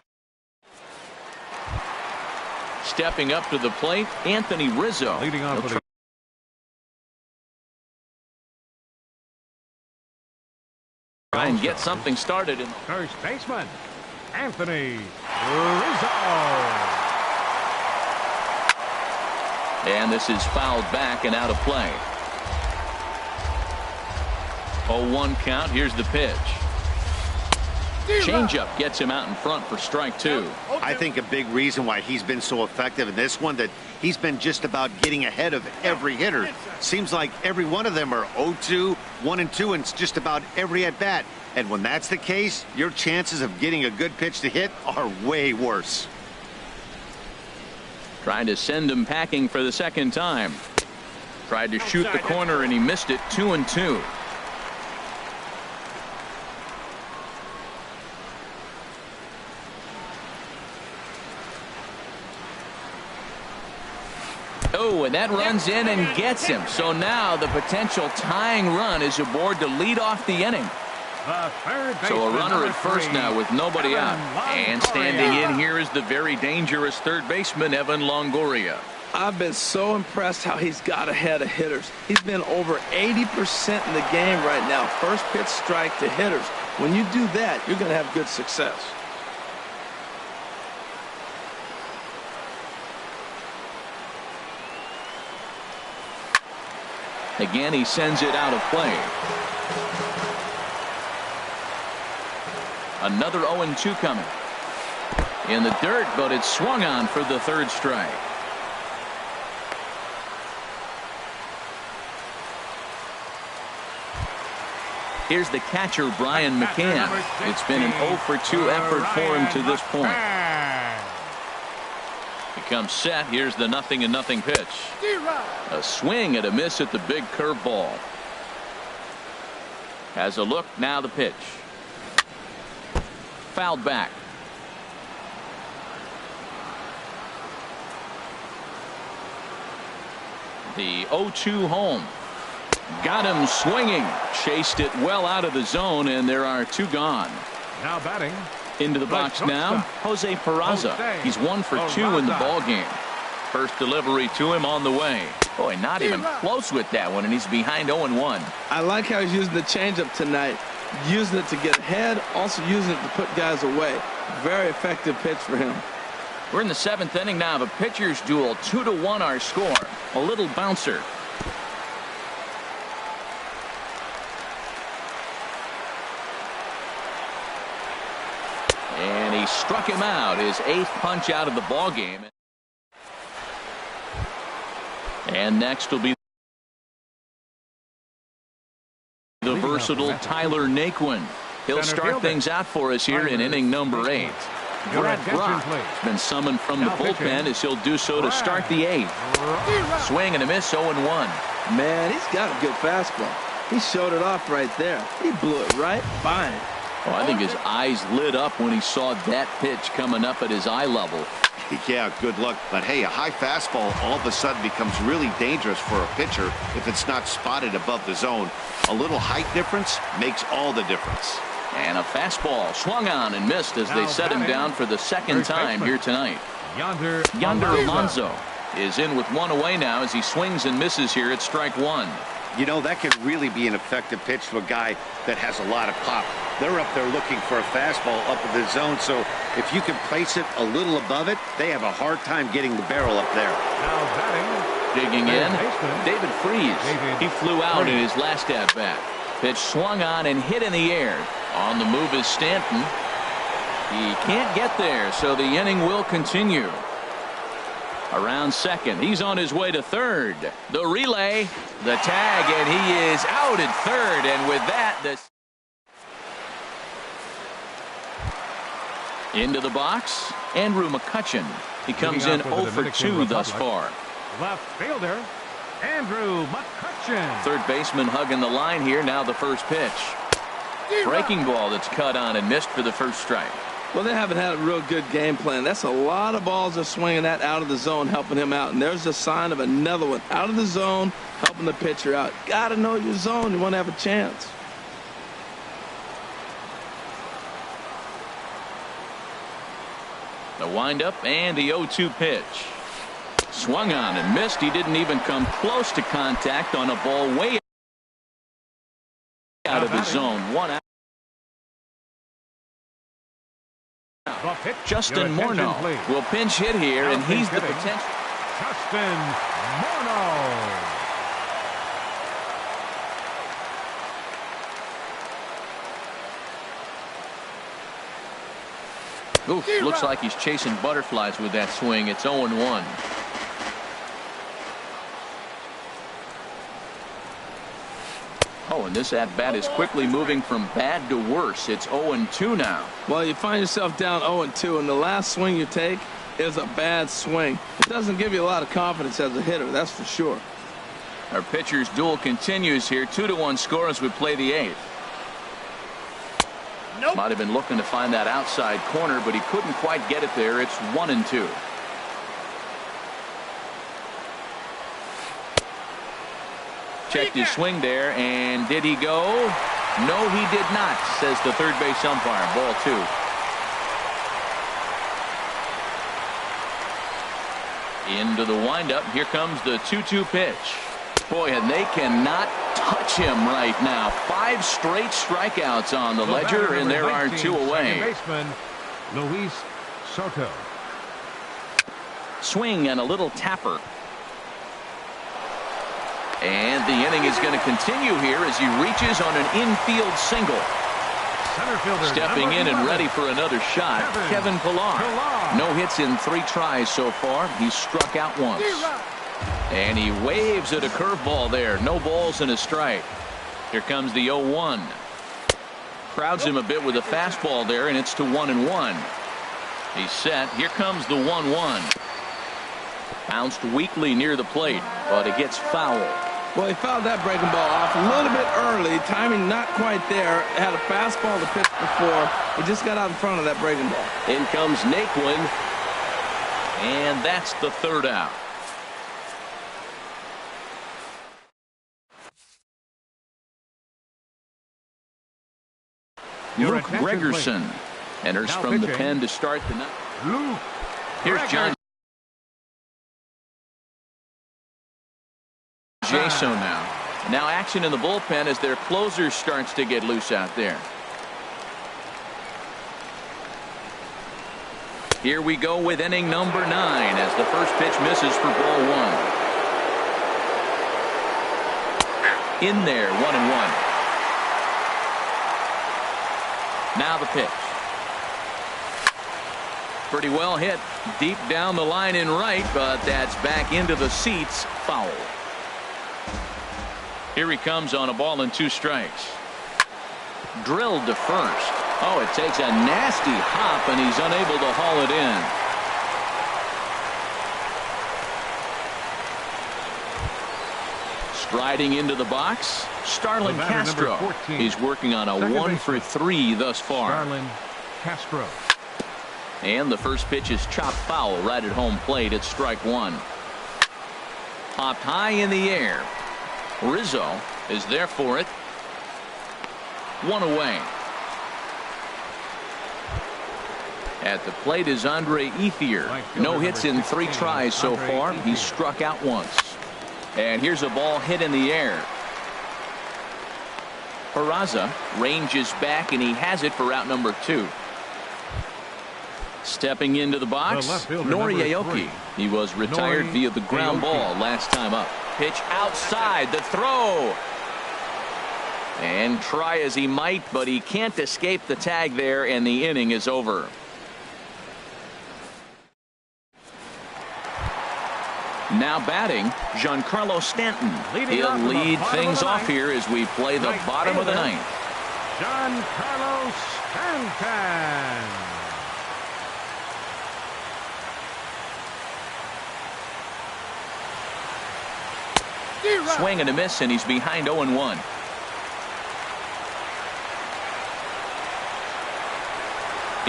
Speaker 1: Stepping up to the plate, Anthony Rizzo.
Speaker 2: leading off with
Speaker 1: Try and get something started.
Speaker 2: first baseman, Anthony Rizzo.
Speaker 1: And this is fouled back and out of play. 0-1 count. Here's the pitch. Changeup gets him out in front for strike 2.
Speaker 4: I think a big reason why he's been so effective in this one that he's been just about getting ahead of every hitter. Seems like every one of them are 0-2, 1-2, and it's just about every at bat. And when that's the case, your chances of getting a good pitch to hit are way worse.
Speaker 1: Trying to send him packing for the second time. Tried to shoot the corner and he missed it. 2-2. Oh, and that runs in and gets him. So now the potential tying run is aboard to lead off the inning. So a runner at first now with nobody out. And standing in here is the very dangerous third baseman, Evan Longoria.
Speaker 3: I've been so impressed how he's got ahead of hitters. He's been over 80% in the game right now. First pitch strike to hitters. When you do that, you're going to have good success.
Speaker 1: Again, he sends it out of play. Another 0-2 coming. In the dirt, but it's swung on for the 3rd strike. Here's the catcher, Brian McCann. It's been an 0 for 2 effort for him to this point. He comes set. Here's the 0-0 pitch. A swing and a miss at the big curveball. Has a look. Now the pitch. Fouled back. The 0-2 home. Got him swinging. Chased it well out of the zone, and there are 2 gone.
Speaker 2: Now batting.
Speaker 1: Into the box now, Jose Peraza. He's 1 for 2 in the ball game. First delivery to him on the way. Boy, not even close with that one, and he's behind 0-1.
Speaker 3: I like how he's using the changeup tonight. Using it to get ahead, also using it to put guys away. Very effective pitch for him.
Speaker 1: We're in the 7th inning now of a pitcher's duel. 2-1 our score. A little bouncer. And he struck him out, his 8th punch out of the ball game. And next will be the versatile Tyler Naquin. He'll start things out for us here in inning number 8. Brad Brock has been summoned from the bullpen as he'll do so to start the 8th. Swing and a miss, 0-1.
Speaker 3: Man, he's got a good fastball. He showed it off right there. He blew it right by him.
Speaker 1: Oh, I think his eyes lit up when he saw that pitch coming up at his eye level.
Speaker 4: Yeah, good luck. But hey, a high fastball all of a sudden becomes really dangerous for a pitcher if it's not spotted above the zone. A little height difference makes all the difference.
Speaker 1: And a fastball swung on and missed as they set him down for the second time here tonight.
Speaker 2: Yonder
Speaker 1: Alonso is in with one away now as he swings and misses here at strike one.
Speaker 4: You know, that could really be an effective pitch to a guy that has a lot of pop. They're up there looking for a fastball up in the zone, so if you can place it a little above it, they have a hard time getting the barrel up there.
Speaker 2: Now batting.
Speaker 1: Digging in, David Freese. He flew out in his last at-bat. Pitch swung on and hit in the air. On the move is Stanton. He can't get there, so the inning will continue. Around second, he's on his way to third. The relay, the tag, and he is out at third. And with that, into the box, Andrew McCutchen. He comes in 0 for 2 thus far.
Speaker 2: Left fielder, Andrew McCutchen.
Speaker 1: Third baseman hugging the line here. Now the first pitch. Breaking ball that's cut on and missed for the first strike.
Speaker 3: Well, they haven't had a real good game plan. That's a lot of balls they're swinging at out of the zone, helping him out. And there's a sign of another one out of the zone, helping the pitcher out. Got to know your zone. You want to have a chance.
Speaker 1: The windup and the 0-2 pitch. Swung on and missed. He didn't even come close to contact on a ball way out of the zone. One out. Justin Morneau will pinch hit here, and he's the potential.
Speaker 2: Justin Morneau.
Speaker 1: Oof, looks like he's chasing butterflies with that swing. It's 0-1. Oh, and this at-bat is quickly moving from bad to worse. It's 0-2 now.
Speaker 3: Well, you find yourself down 0-2, and the last swing you take is a bad swing. It doesn't give you a lot of confidence as a hitter, that's for sure.
Speaker 1: Our pitcher's duel continues here. 2-1 score as we play the 8th. Nope. Might have been looking to find that outside corner, but he couldn't quite get it there. It's 1-2. Checked his swing there, and did he go? No, he did not, says the third base umpire. Ball 2. Into the windup. Here comes the 2-2 pitch. Boy, and they cannot touch him right now. 5 straight strikeouts on the ledger, and there are 2 away.
Speaker 2: Baseman Luis Soto.
Speaker 1: Swing and a little tapper. And the inning is going to continue here as he reaches on an infield single.
Speaker 2: Center fielder
Speaker 1: stepping in and ready for another shot, Kevin Pillar. No hits in 3 tries so far. He's struck out once. And he waves at a curveball there. No balls and a strike. Here comes the 0-1. Crowds him a bit with a fastball there, and it's to 1-1. He's set. Here comes the 1-1. Bounced weakly near the plate, but it gets foul.
Speaker 3: Well, he fouled that breaking ball off a little bit early. Timing not quite there. Had a fastball to pitch before. He just got out in front of that breaking ball.
Speaker 1: In comes Naquin. And that's the 3rd out. Luke Gregerson enters from the pen to start the night. Here's John Jaso now. Now action in the bullpen as their closer starts to get loose out there. Here we go with inning number 9 as the first pitch misses for ball 1. In there, 1-1. Now the pitch. Pretty well hit deep down the line in right, but that's back into the seats. Foul. Here he comes on a ball and 2 strikes. Drilled to first. Oh, it takes a nasty hop, and he's unable to haul it in. Striding into the box, Starlin Castro. He's working on a 1 for 3 thus far.
Speaker 2: Starlin Castro.
Speaker 1: And the first pitch is chopped foul right at home plate. It's strike one. Popped high in the air. Rizzo is there for it. One away. At the plate is Andre Ethier. No hits in 3 tries so far. He's struck out once. And here's a ball hit in the air. Peraza ranges back, and he has it for out number 2. Stepping into the box, Nori Aoki. He was retired via the ground ball last time up. Pitch outside, the throw. And try as he might, but he can't escape the tag there, and the inning is over. Now batting, Giancarlo Stanton. He'll lead things off here as we play the bottom of the ninth.
Speaker 2: Giancarlo Stanton.
Speaker 1: Swing and a miss, and he's behind 0-1.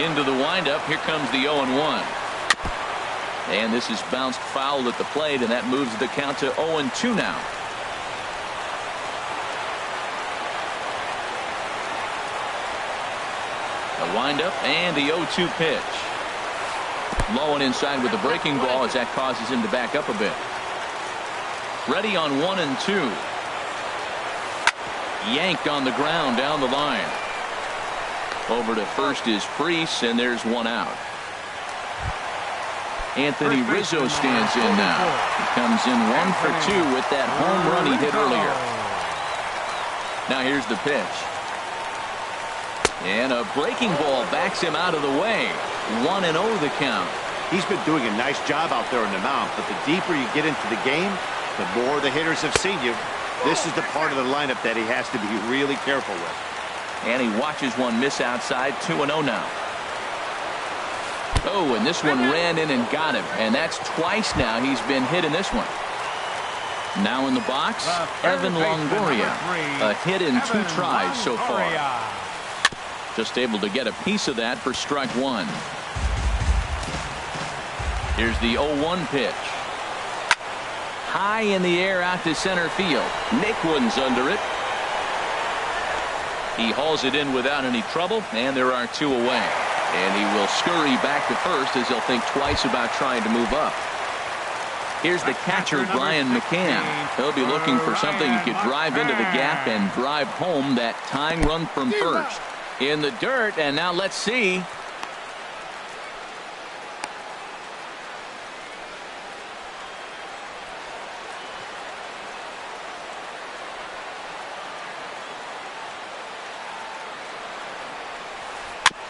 Speaker 1: Into the windup. Here comes the 0-1. And this is bounced foul at the plate, and that moves the count to 0-2 now. The windup and the 0-2 pitch. Low and inside with the breaking ball as that causes him to back up a bit. Ready on 1-2. Yanked on the ground down the line. Over to first is Freese, and there's one out. Anthony Rizzo stands in now. He comes in 1 for 2 with that home run he hit earlier. Now here's the pitch. And a breaking ball backs him out of the way. 1-0 the count.
Speaker 4: He's been doing a nice job out there on the mound, but the deeper you get into the game, the more the hitters have seen you. This is the part of the lineup that he has to be really careful with.
Speaker 1: And he watches one miss outside. 2-0 now. Oh, and this one ran in and got him. And that's twice now he's been hit in this one. Now in the box, Evan Longoria. A hit in 2 tries so far. Just able to get a piece of that for strike 1. Here's the 0-1 pitch. High in the air out to center field. Naquin's under it. He hauls it in without any trouble, and there are 2 away. And he will scurry back to first as he'll think twice about trying to move up. Here's the catcher, Brian McCann. He'll be looking for something he could drive into the gap and drive home that tying run from first. In the dirt, and now let's see.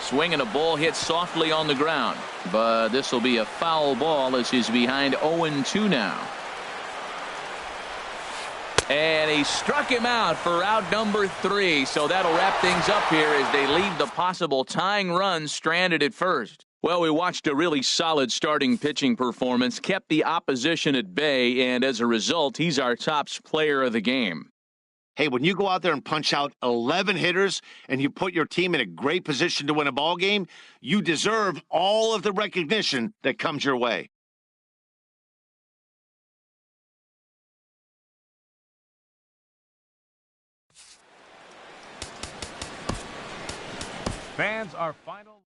Speaker 1: Swinging a ball hit softly on the ground, but this will be a foul ball as he's behind 0-2 now. And he struck him out for out number 3, so that'll wrap things up here as they leave the possible tying run stranded at first. Well, we watched a really solid starting pitching performance, kept the opposition at bay, and as a result, he's our top player of the game.
Speaker 4: Hey, when you go out there and punch out 11 hitters and you put your team in a great position to win a ball game, you deserve all of the recognition that comes your way.
Speaker 2: Fans, our final.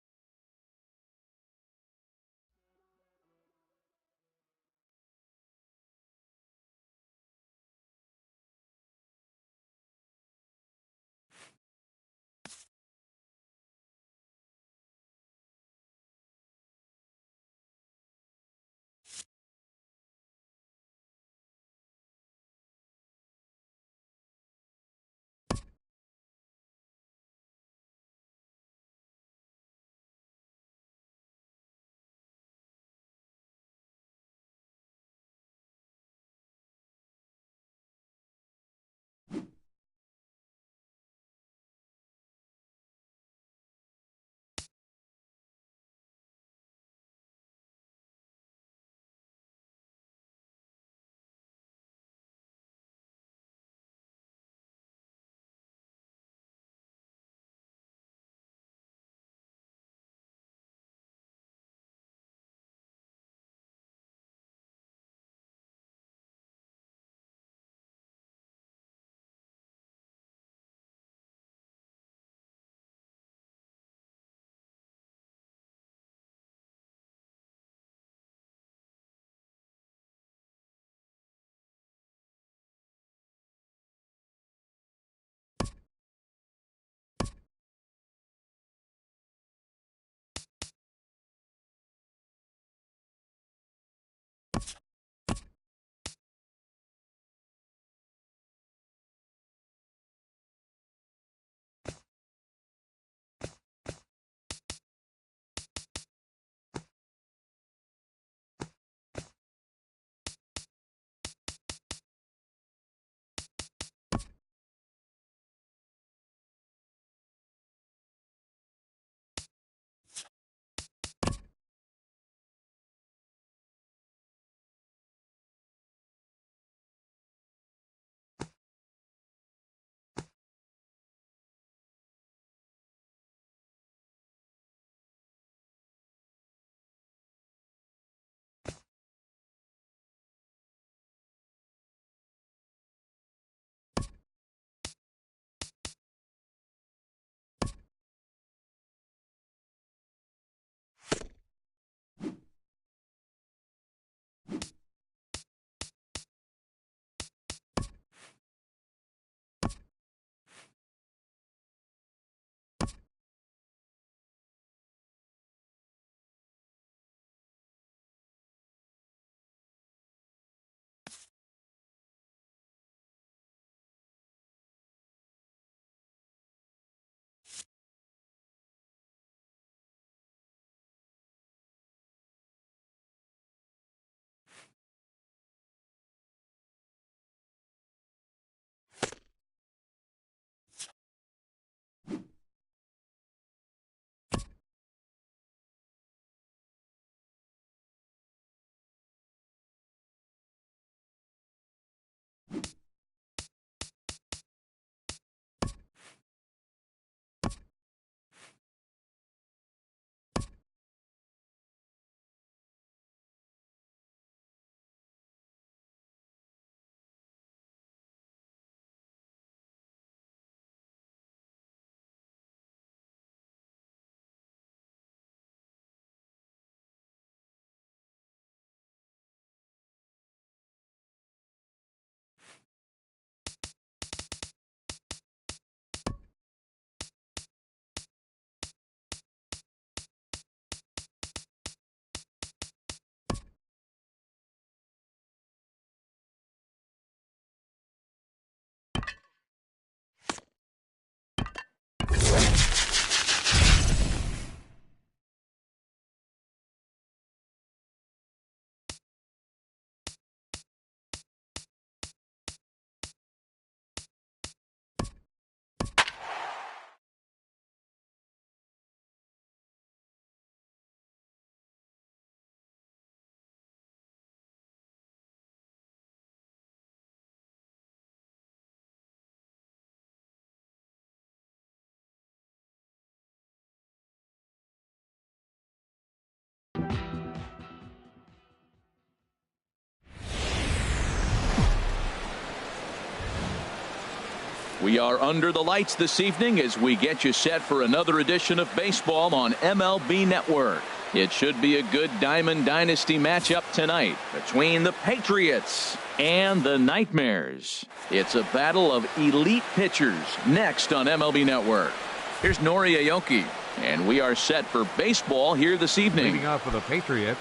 Speaker 1: We are under the lights this evening as we get you set for another edition of baseball on MLB Network. It should be a good Diamond Dynasty matchup tonight between the Patriots and the Nightmares. It's a battle of elite pitchers next on MLB Network. Here's Nori Aoki, and we are set for baseball here this evening.
Speaker 2: Leading off for the Patriots,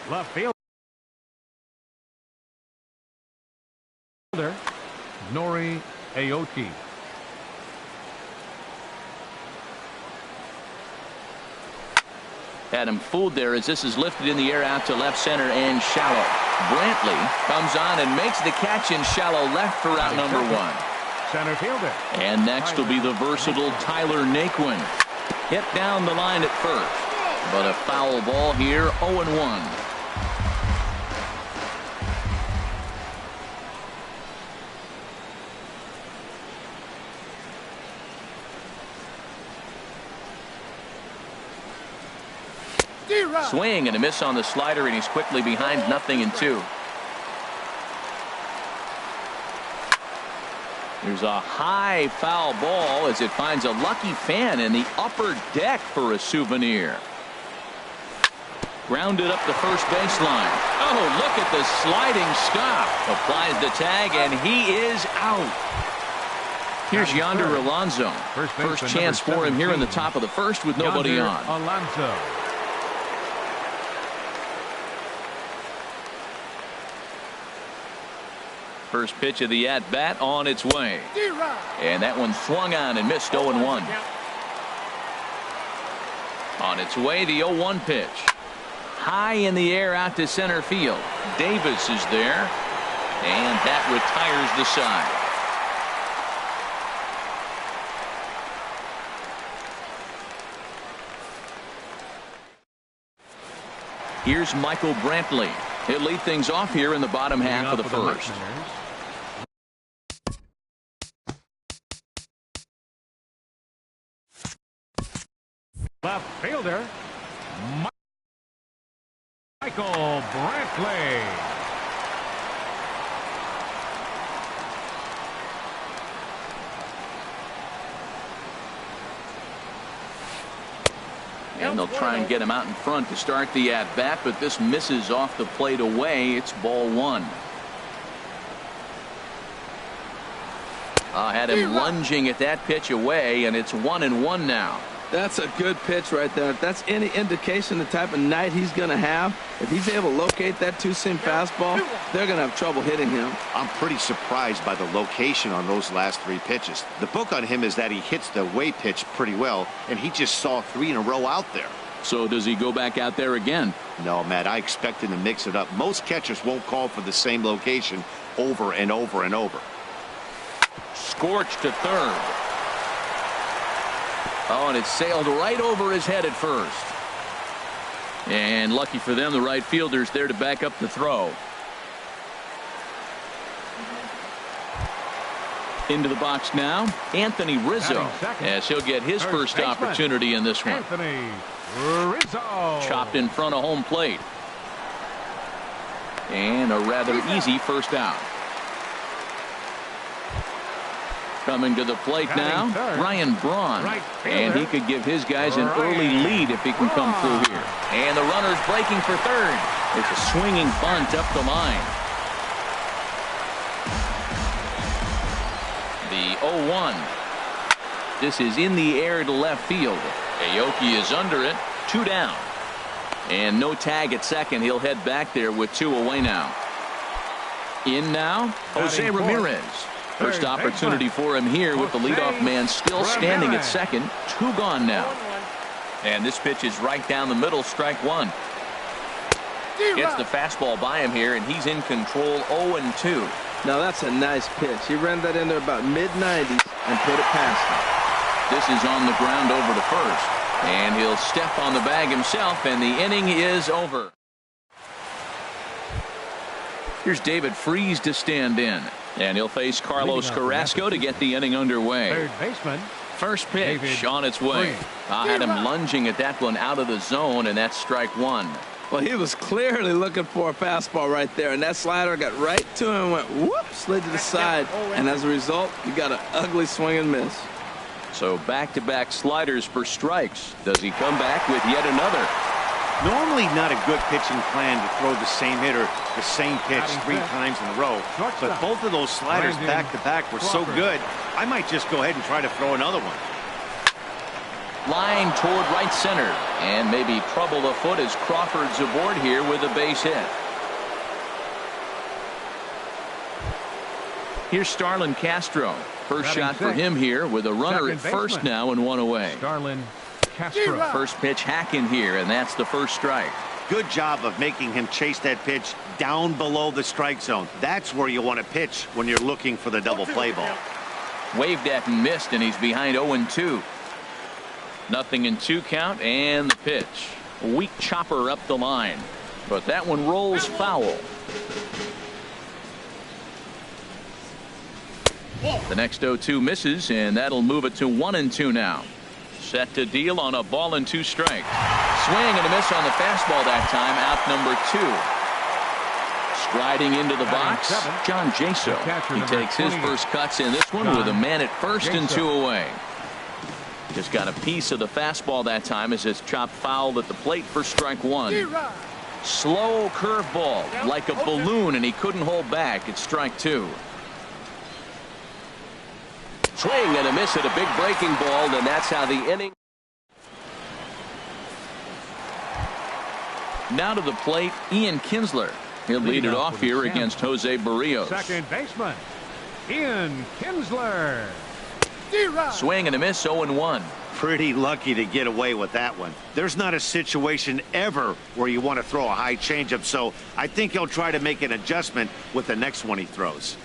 Speaker 2: left fielder Nori Aoki.
Speaker 1: Had him fooled there as this is lifted in the air out to left center and shallow. Brantley comes on and makes the catch in shallow left for out number 1.
Speaker 2: Center fielder.
Speaker 1: And next will be the versatile Tyler Naquin. Hit down the line at first, but a foul ball here, 0-1. Swing and a miss on the slider, and he's quickly behind 0-2. There's a high foul ball as it finds a lucky fan in the upper deck for a souvenir. Grounded up the first baseline. Oh, look at the sliding stop. Applies the tag, and he is out. Here's Yonder Alonso. First chance for him here in the top of the first with nobody on.
Speaker 2: Alonso.
Speaker 1: First pitch of the at-bat on its way. And that one swung on and missed, 0-1. On its way, the 0-1 pitch. High in the air out to center field. Davis is there. And that retires the side. Here's Michael Brantley. He'll lead things off here in the bottom half of the first.
Speaker 2: Left fielder, Michael Brantley.
Speaker 1: And they'll try and get him out in front to start the at-bat, but this misses off the plate away. It's ball 1. Had him lunging at that pitch away, and it's 1-1 now.
Speaker 3: That's a good pitch right there. If that's any indication the type of night he's going to have, if he's able to locate that two-seam fastball, they're going to have trouble hitting him.
Speaker 4: I'm pretty surprised by the location on those last 3 pitches. The book on him is that he hits the away pitch pretty well, and he just saw 3 in a row out there.
Speaker 1: So does he go back out there again?
Speaker 4: No, Matt, I expect him to mix it up. Most catchers won't call for the same location over and over and over.
Speaker 1: Scorched to third. Oh, and it sailed right over his head at first. And lucky for them, the right fielder's there to back up the throw. Into the box now, Anthony Rizzo, as he'll get his first opportunity in this one.
Speaker 2: Anthony Rizzo.
Speaker 1: Chopped in front of home plate. And a rather easy first out. Coming to the plate now, Ryan Braun. And he could give his guys an early lead if he can come through here. And the runner's breaking for third. It's a swinging bunt up the line. The 0-1. This is in the air to left field. Aoki is under it. 2 down. And no tag at second. He'll head back there with 2 away now. In now, Jose Ramirez. First opportunity for him here with the leadoff man still standing at second. 2 gone now. And this pitch is right down the middle, strike 1. Gets the fastball by him here, and he's in control, 0-2.
Speaker 3: Now that's a nice pitch. He ran that in there about mid-90s and put it past him.
Speaker 1: This is on the ground over to first. And he'll step on the bag himself, and the inning is over. Here's David Freese to stand in. And he'll face Carlos Carrasco to get the inning underway.
Speaker 2: Third baseman.
Speaker 1: First pitch
Speaker 2: David
Speaker 1: on its way. Had him lunging at that one out of the zone, and that's strike 1.
Speaker 3: Well, he was clearly looking for a fastball right there, and that slider got right to him and went whoop, slid to the side, and as a result, you got an ugly swing and miss.
Speaker 1: So back-to-back sliders for strikes. Does he come back with yet another?
Speaker 4: Normally not a good pitching plan to throw the same hitter the same pitch 3 times in a row, but both of those sliders back-to-back were so good, I might just go ahead and try to throw another one.
Speaker 1: Line toward right center, and maybe trouble afoot as Crawford's aboard here with a base hit. Here's Starlin Castro. First shot for him here with a runner at first now and 1 away.
Speaker 2: Starlin Castro.
Speaker 1: First pitch hacking here, and that's the first strike.
Speaker 4: Good job of making him chase that pitch down below the strike zone. That's where you want to pitch when you're looking for the double play ball.
Speaker 1: Waved at and missed, and he's behind 0-2. Nothing in 2 count, and the pitch. A weak chopper up the line, but that one rolls foul. The next 0-2 misses, and that'll move it to 1-2 now. Set to deal on a ball and 2 strikes. Swing and a miss on the fastball that time, out number 2. Striding into the box, John Jaso. He takes his first cuts in this one with a man at first and 2 away. Just got a piece of the fastball that time as it's chopped foul at the plate for strike 1. Slow curveball like a balloon, and he couldn't hold back. It's strike 2. Swing and a miss at a big breaking ball, and that's how the inning. Now to the plate, Ian Kinsler. He'll lead it off here against Jose Barrios.
Speaker 2: Second baseman, Ian Kinsler.
Speaker 1: Swing and a miss, 0-1.
Speaker 4: Pretty lucky to get away with that one. There's not a situation ever where you want to throw a high changeup, so I think he'll try to make an adjustment with the next one he throws.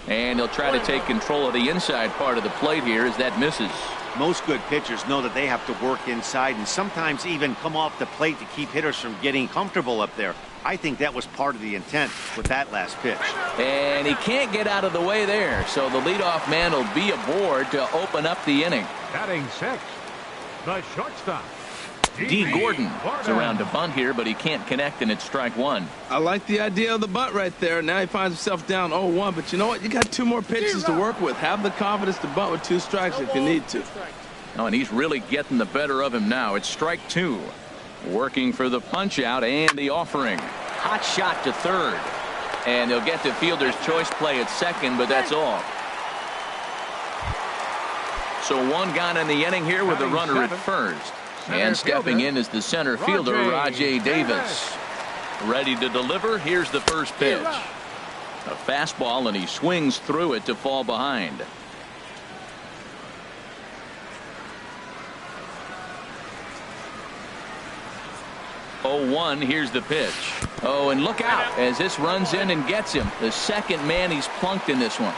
Speaker 1: And he'll try to take control of the inside part of the plate here as that misses.
Speaker 4: Most good pitchers know that they have to work inside and sometimes even come off the plate to keep hitters from getting comfortable up there. I think that was part of the intent with that last pitch.
Speaker 1: And he can't get out of the way there, so the leadoff man will be aboard to open up the inning.
Speaker 2: Batting 6, the shortstop,
Speaker 1: D. Gordon is around to bunt here, but he can't connect, and it's strike 1.
Speaker 3: I like the idea of the bunt right there. Now he finds himself down 0-1, but you know what? You got 2 more pitches to work with. Have the confidence to bunt with 2 strikes if you need to.
Speaker 1: Oh, and he's really getting the better of him now. It's strike 2. Working for the punch out and the offering. Hot shot to third. And he'll get the fielder's choice play at second, but that's all. So 1 gone in the inning here with a runner at first. And stepping in is the center fielder, Rajay Davis. Ready to deliver. Here's the first pitch. A fastball, and he swings through it to fall behind. Oh, 1, here's the pitch. Oh, and look out as this runs in and gets him. The second man he's plunked in this one.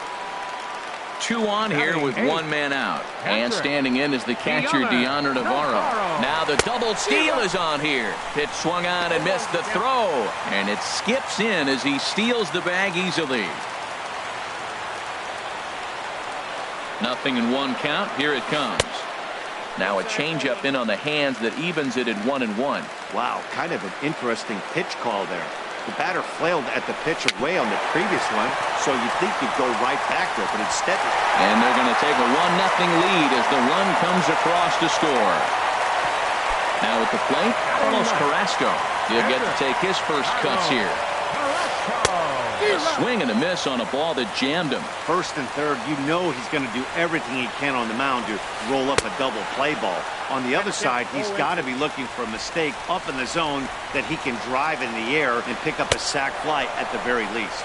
Speaker 1: 2 on here with 1 man out. And standing in is the catcher, Deanna Navarro. Now the double steal is on here. Pitch swung on and missed the throw. And it skips in as he steals the bag easily. Nothing in 1 count. Here it comes. Now a changeup in on the hands that evens it at 1-1.
Speaker 4: Wow, kind of an interesting pitch call there. The batter flailed at the pitch away on the previous one, so you'd think you'd go right back there, but instead.
Speaker 1: And they're going to take a 1-0 lead as the run comes across to score. Now at the plate, Carlos Carrasco. He'll get to take his first cuts here. A swing and a miss on a ball that jammed him.
Speaker 4: First and third, you know he's going to do everything he can on the mound to roll up a double play ball. On the other side, he's got to be looking for a mistake up in the zone that he can drive in the air and pick up a sac fly at the very least.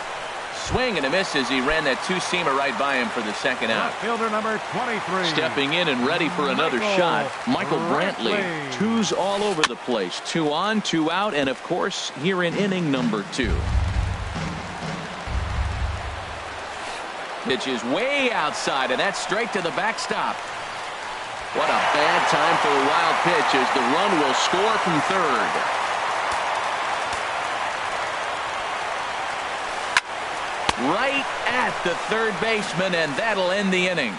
Speaker 1: Swing and a miss as he ran that 2-seamer right by him for the second out.
Speaker 2: Fielder number 23.
Speaker 1: Stepping in and ready for another shot, Michael Brantley. 2s all over the place. 2 on, 2 out, and of course, here in inning number 2. Pitch is way outside, and that's straight to the backstop. What a bad time for a wild pitch as the run will score from third. Right at the third baseman, and that'll end the inning.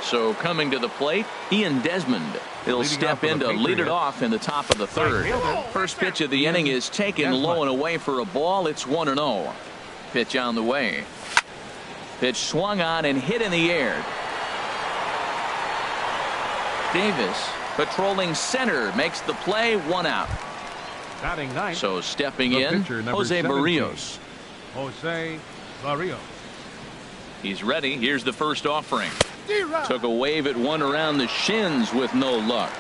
Speaker 1: So coming to the plate, Ian Desmond. He'll step in to lead it off in the top of the third. First pitch of the inning is taken low and away for a ball. It's 1-0. Pitch on the way. Pitch swung on and hit in the air. Davis patrolling center makes the play, 1 out.
Speaker 2: Batting ninth.
Speaker 1: So stepping in, Jose Barrios.
Speaker 2: Jose Barrios.
Speaker 1: He's ready. Here's the first offering. Took a wave at one around the shins with no luck.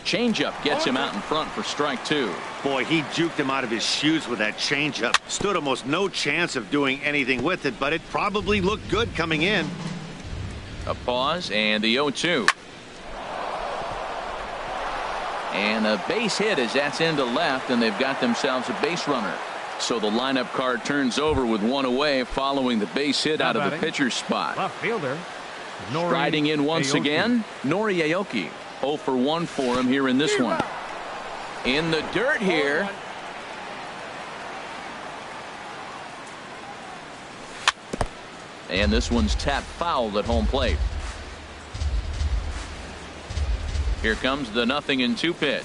Speaker 1: Changeup gets him out in front for strike 2.
Speaker 4: Boy, he juked him out of his shoes with that changeup. Stood almost no chance of doing anything with it, but it probably looked good coming in.
Speaker 1: A pause and the 0-2. And a base hit as that's into left, and they've got themselves a base runner. So the lineup card turns over with 1 away following the base hit out of the pitcher's spot.
Speaker 2: Left fielder.
Speaker 1: Striding in once again, Nori Aoki. 0 for 1 for him here in this one. In the dirt here. And this one's tapped foul at home plate. Here comes the 0-2 pitch.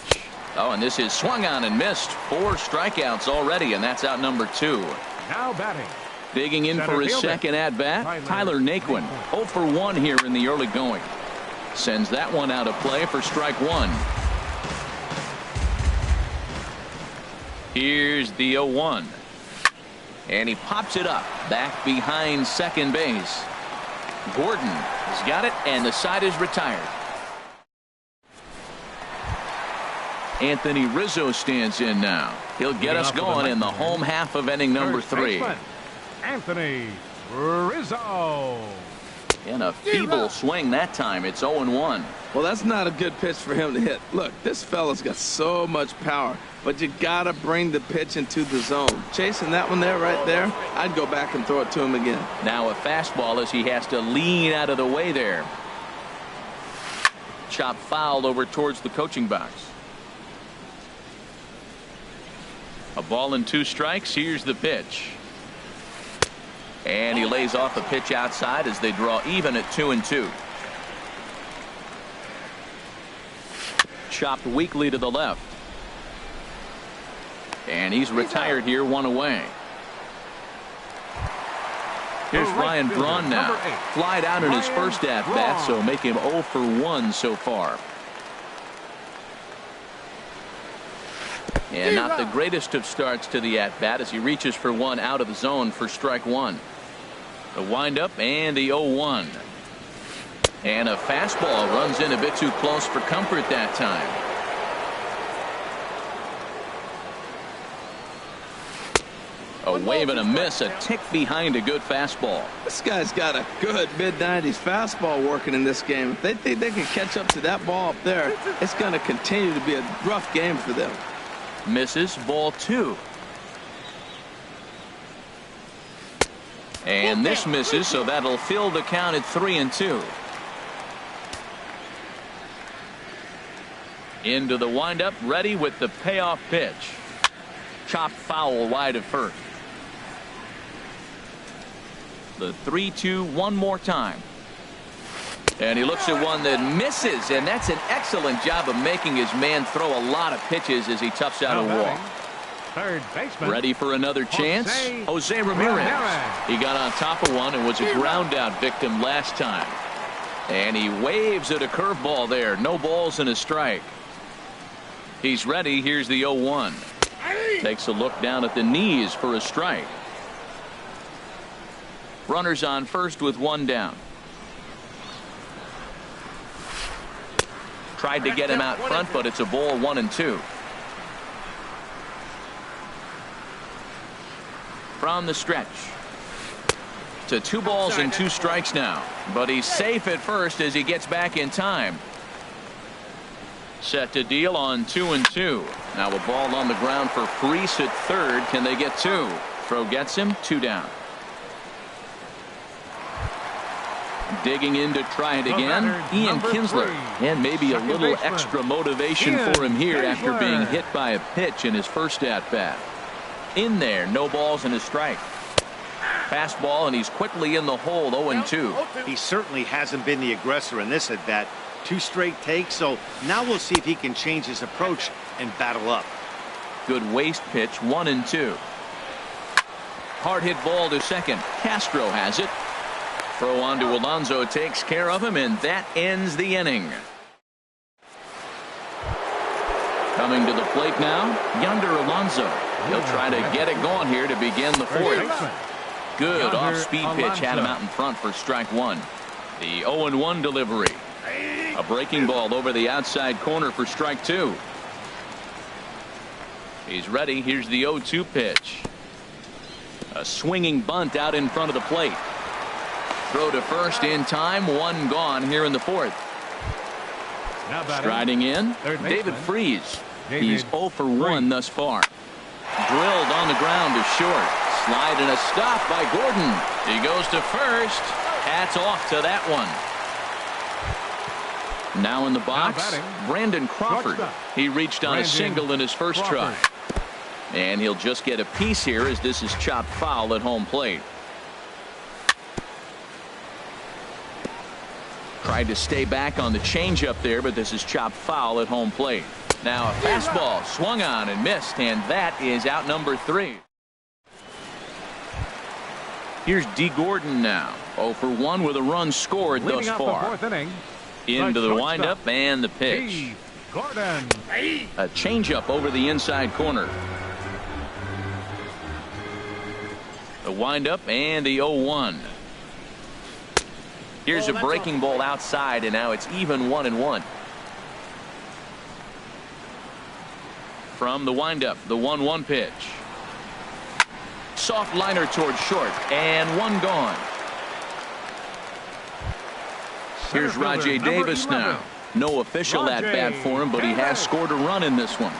Speaker 1: Oh, and this is swung on and missed. 4 strikeouts already, and that's out number 2.
Speaker 2: Now batting.
Speaker 1: Digging in for his second at bat, Tyler Naquin. 0 for 1 here in the early going. Sends that one out of play for strike 1. Here's the 0-1. And he pops it up back behind second base. Gordon has got it, and the side is retired. Anthony Rizzo stands in now. He'll get us going in the home half of inning number 3.
Speaker 2: Anthony Rizzo.
Speaker 1: And a feeble swing that time. It's 0-1.
Speaker 3: Well, that's not a good pitch for him to hit. Look, this fella's got so much power, but you got to bring the pitch into the zone. Chasing that one there, right there, I'd go back and throw it to him again.
Speaker 1: Now a fastball as he has to lean out of the way there. Chop foul over towards the coaching box. A ball and 2 strikes. Here's the pitch. And he lays off a pitch outside as they draw even at 2-2. Chopped weakly to the left. And he's retired here, 1 away. Here's Ryan Braun now. Flied out in his first at-bat, so make him 0 for 1 so far. And not the greatest of starts to the at-bat as he reaches for one out of the zone for strike 1. The windup and the 0-1. And a fastball runs in a bit too close for comfort that time. A wave and a miss, a tick behind a good fastball.
Speaker 3: This guy's got a good mid-90s fastball working in this game. If they think they can catch up to that ball up there, it's going to continue to be a rough game for them.
Speaker 1: Misses, ball 2. And this misses, so that'll fill the count at 3-2. Into the windup, ready with the payoff pitch. Chopped foul wide of first. The 3-2 one more time. And he looks at one that misses, and that's an excellent job of making his man throw a lot of pitches as he toughs out a walk.
Speaker 2: Third baseman.
Speaker 1: Ready for another chance? Jose Ramirez. He got on top of one and was a ground out victim last time. And he waves at a curveball there. No balls and a strike. He's ready. Here's the 0-1. Takes a look down at the knees for a strike. Runners on first with 1 down. Tried to get him out front, but it's a ball, 1-2. From the stretch to 2 balls and 2 strikes now, but he's safe at first as he gets back in time. Set to deal on 2-2. Now a ball on the ground for Freese at third. Can they get 2? Throw gets him, 2 down. Digging in to try it again, Ian Kinsler. And maybe a little extra motivation for him here after being hit by a pitch in his first at-bat. In there, no balls and a strike. Fastball, and he's quickly in the hole, 0-2.
Speaker 4: He certainly hasn't been the aggressor in this at bat. 2 straight takes, so now we'll see if he can change his approach and battle up.
Speaker 1: Good waist pitch, 1-2. Hard hit ball to second. Castro has it. Throw on to Alonso takes care of him, and that ends the inning. Coming to the plate now, Yonder Alonso. He'll try to get it going here to begin the 4th. Good off-speed pitch had him out in front for strike 1. The 0-1 delivery. A breaking ball over the outside corner for strike 2. He's ready. Here's the 0-2 pitch. A swinging bunt out in front of the plate. Throw to first in time. 1 gone here in the 4th. Striding in, David Freese. He's 0 for 1 thus far. Drilled on the ground to short. Slide and a stop by Gordon. He goes to first. Hats off to that one. Now in the box, Brandon Crawford. He reached on a single in his first try. And he'll just get a piece here as this is chopped foul at home plate. Tried to stay back on the changeup there, but this is chopped foul at home plate. Now a fastball swung on and missed, and that is out number 3. Here's D. Gordon now. 0 for 1 with a run scored thus far. Into the windup and the pitch. A changeup over the inside corner. The windup and the 0-1. Here's a breaking ball outside, and now it's even 1-1. From the windup, the 1-1 pitch. Soft liner towards short, and 1 gone. Here's Rajay Davis now. No official at bat for him, but he has scored a run in this one.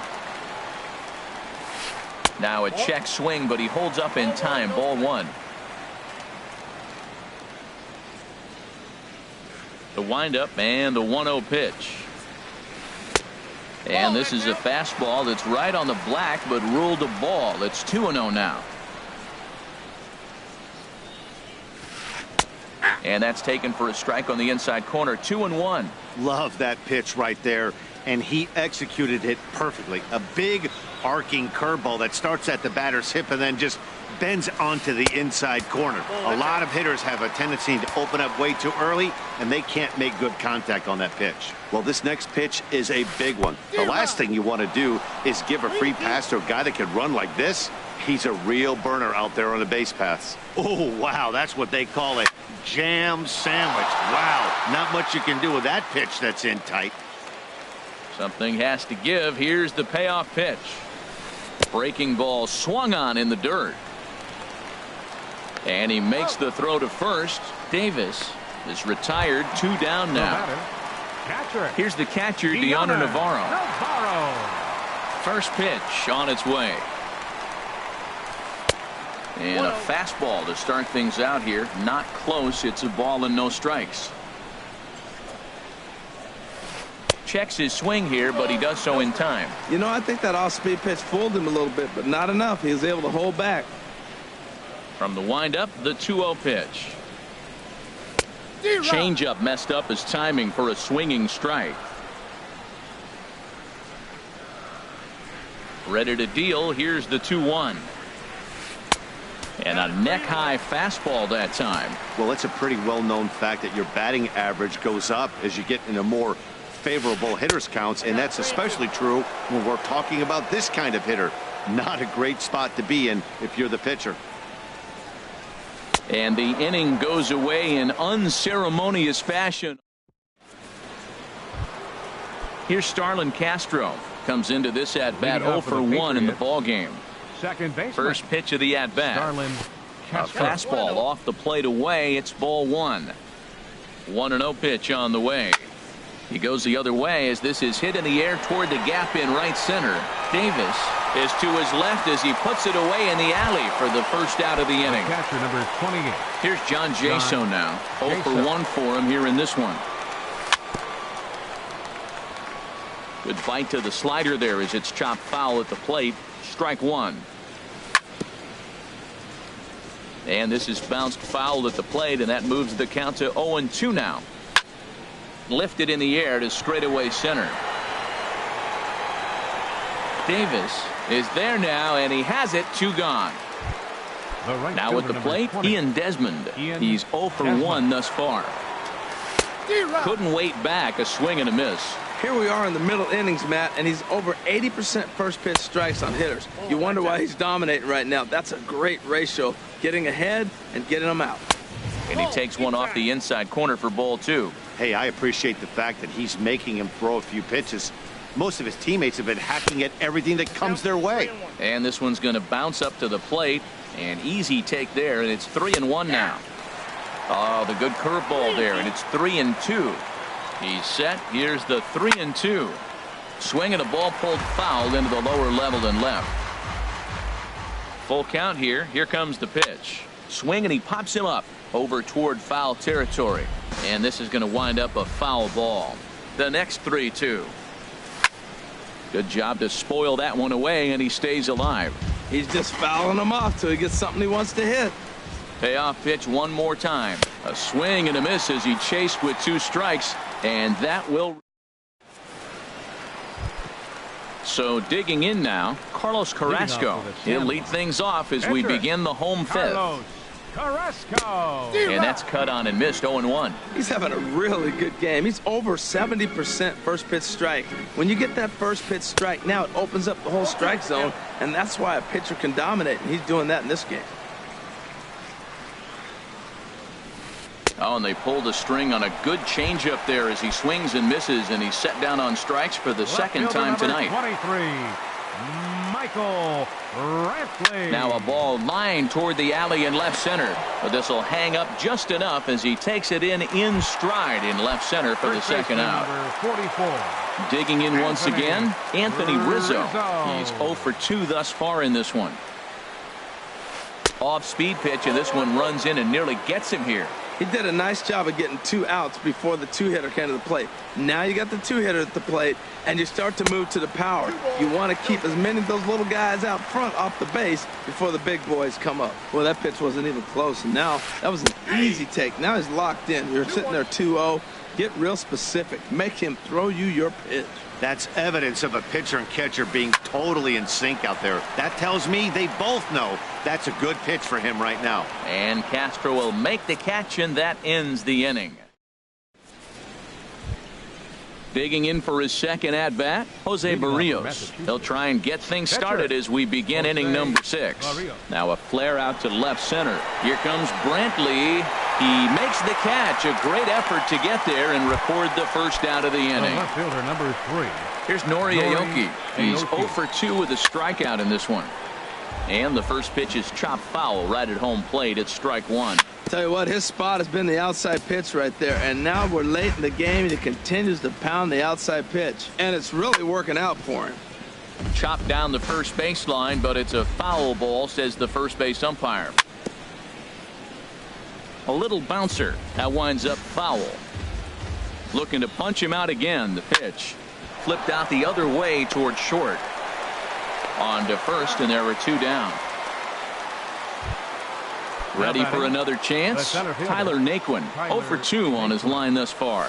Speaker 1: Now a check swing, but he holds up in time. Ball 1. The windup and the 1-0 pitch. And this is a fastball that's right on the black, but ruled a ball. It's 2-0 now. And that's taken for a strike on the inside corner. 2-1.
Speaker 4: Love that pitch right there, and he executed it perfectly. A big arcing curveball that starts at the batter's hip and then just bends onto the inside corner. A lot of hitters have a tendency to open up way too early, and they can't make good contact on that pitch. Well, this next pitch is a big one. The last thing you want to do is give a free pass to a guy that can run like this. He's a real burner out there on the base paths. Oh, wow, that's what they call a jam sandwich. Wow, not much you can do with that pitch that's in tight.
Speaker 1: Something has to give. Here's the payoff pitch. Breaking ball swung on in the dirt. And he makes the throw to first. Davis is retired. 2 down now. Here's the catcher, Deoner Navarro. First pitch on its way. And a fastball to start things out here. Not close. It's a ball and no strikes. Checks his swing here, but he does so in time.
Speaker 3: You know, I think that off-speed pitch fooled him a little bit, but not enough. He was able to hold back.
Speaker 1: From the windup, the 2-0 pitch. Changeup messed up his timing for a swinging strike. Ready to deal. Here's the 2-1. And a neck-high fastball that time.
Speaker 4: Well, it's a pretty well-known fact that your batting average goes up as you get into more favorable hitters counts, and that's especially true when we're talking about this kind of hitter. Not a great spot to be in if you're the pitcher.
Speaker 1: And the inning goes away in unceremonious fashion. Here's Starlin Castro. Comes into this at-bat 0 for 1 in the ballgame.
Speaker 2: Second base.
Speaker 1: First pitch of the at-bat.
Speaker 2: Starlin Castro.
Speaker 1: A fastball off the plate away. It's ball 1. 1-0 pitch on the way. He goes the other way as this is hit in the air toward the gap in right center. Davis is to his left as he puts it away in the alley for the first out of the inning.
Speaker 2: Catcher number 28.
Speaker 1: Here's John Jaso now. 0 for 1 for him here in this one. Good bite to the slider there as it's chopped foul at the plate. Strike 1. And this is bounced foul at the plate, and that moves the count to 0-2 now. Lifted in the air to straightaway center. Davis is there now, and he has it. 2 gone. Now at the plate, Ian Desmond. He's 0 for 1 thus far. Couldn't wait back. A swing and a miss.
Speaker 3: Here we are in the middle innings, Matt, and he's over 80% first pitch strikes on hitters. You wonder why he's dominating right now. That's a great ratio, getting ahead and getting them out.
Speaker 1: And he takes one off the inside corner for ball 2.
Speaker 4: Hey, I appreciate the fact that he's making him throw a few pitches. Most of his teammates have been hacking at everything that comes their way.
Speaker 1: And this one's going to bounce up to the plate. An easy take there, and it's 3-1 now. Oh, the good curveball there, and it's 3-2. He's set. Here's the 3-2. Swinging a ball pulled foul into the lower level and left. Full count here. Here comes the pitch. Swing, and he pops him up over toward foul territory. And this is going to wind up a foul ball. The next 3-2. Good job to spoil that one away, and he stays alive.
Speaker 3: He's just fouling them off till he gets something he wants to hit.
Speaker 1: Payoff pitch one more time. A swing and a miss as he chased with 2 strikes, and that will. So digging in now, Carlos Carrasco. He'll lead things off as we begin the home 5th.
Speaker 2: Carrasco.
Speaker 1: And that's cut on and missed. 0-1.
Speaker 3: He's having a really good game. He's over 70% first pitch strike. When you get that first pitch strike, now it opens up the whole strike zone, and that's why a pitcher can dominate, and he's doing that in this game.
Speaker 1: Oh, and they pulled a string on a good changeup there as he swings and misses, and he's set down on strikes for the second time tonight.
Speaker 2: 23, Michael Brantley.
Speaker 1: Now a ball lined toward the alley in left center, but this will hang up just enough as he takes it in stride in left center for the second out.
Speaker 2: 44.
Speaker 1: Digging in once again, Anthony Rizzo. He's 0 for 2 thus far in this one. Off speed pitch, and this one runs in and nearly gets him here.
Speaker 3: He did a nice job of getting 2 outs before the 2-hitter came to the plate. Now you got the 2-hitter at the plate, and you start to move to the power. You want to keep as many of those little guys out front off the base before the big boys come up. Well, that pitch wasn't even close, and now that was an easy take. Now he's locked in. You're sitting there 2-0. Get real specific. Make him throw you your pitch.
Speaker 4: That's evidence of a pitcher and catcher being totally in sync out there. That tells me they both know that's a good pitch for him right now.
Speaker 1: And Castro will make the catch, and that ends the inning. Digging in for his second at-bat, Jose Barrios. He'll try and get things started as we begin inning number 6. Now a flare out to left center. Here comes Brantley. He makes the catch. A great effort to get there and record the first out of the inning.
Speaker 2: Left fielder number 3.
Speaker 1: Here's Nori Aoki. He's 0 for 2 with a strikeout in this one. And the first pitch is chopped foul right at home plate. It's strike 1.
Speaker 3: Tell you what, his spot has been the outside pitch right there, and now we're late in the game and he continues to pound the outside pitch, and it's really working out for him.
Speaker 1: Chopped down the first baseline, but it's a foul ball, says the first base umpire. A little bouncer. That winds up foul. Looking to punch him out again. The pitch flipped out the other way toward short. On to first, and there were 2 down. Ready for another chance? Tyler Naquin, 0 for 2 on his line thus far.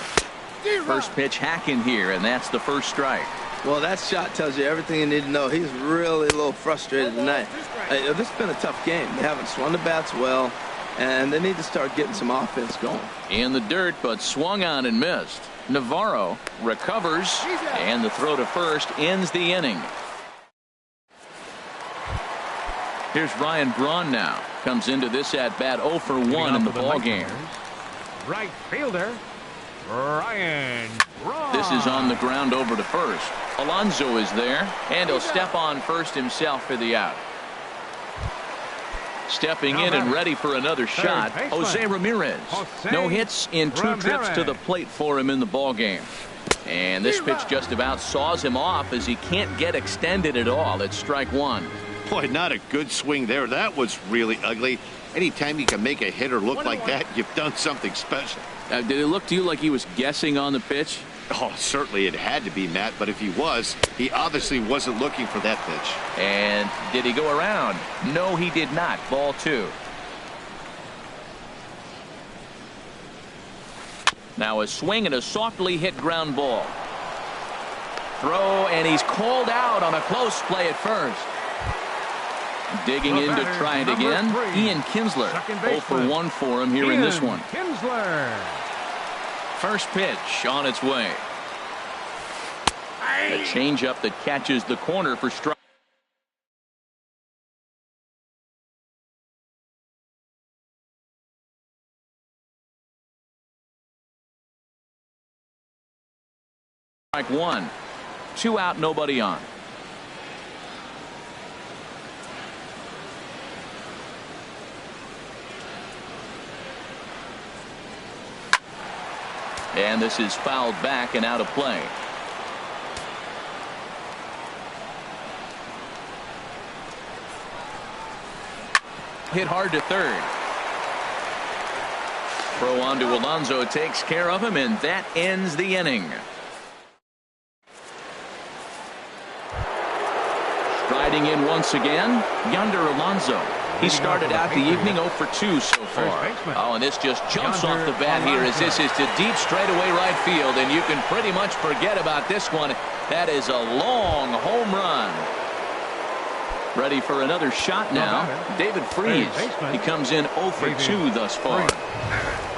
Speaker 1: First pitch hacking here, and that's the first strike.
Speaker 3: Well, that shot tells you everything you need to know. He's really a little frustrated tonight. This has been a tough game. They haven't swung the bats well, and they need to start getting some offense going.
Speaker 1: In the dirt, but swung on and missed. Navarro recovers, and the throw to first ends the inning. Here's Ryan Braun now. Comes into this at-bat 0 for 1 in the ballgame.
Speaker 2: Right fielder, Ryan Braun.
Speaker 1: This is on the ground over to first. Alonso is there, and he'll step on first himself for the out. Stepping in and ready for another shot, Jose Ramirez. No hits in 2 trips to the plate for him in the ballgame. And this pitch just about saws him off as he can't get extended at all. It's strike 1.
Speaker 4: Boy, not a good swing there. That was really ugly. Anytime you can make a hitter look like that, you've done something special.
Speaker 1: Did it look to you like he was guessing on the pitch?
Speaker 4: Oh, certainly it had to be, Matt, but if he was, he obviously wasn't looking for that pitch.
Speaker 1: And did he go around? No, he did not. Ball 2. Now a swing and a softly hit ground ball. Throw, and he's called out on a close play at first. Digging in to try it again, Ian Kinsler. 0 for 1 for him here in this one.
Speaker 2: Kinsler.
Speaker 1: First pitch on its way. A changeup that catches the corner for strike. Strike one. 2 out, nobody on. And this is fouled back and out of play. Hit hard to third. Throw on to Alonso takes care of him, and that ends the inning. Striding in once again, Yonder Alonso. He started out the evening 0 for 2 so far. Oh, and this just jumps off the bat here as this is to deep straightaway right field, and you can pretty much forget about this one. That is a long home run. Ready for another shot now. David Freese. He comes in 0 for 2 thus far.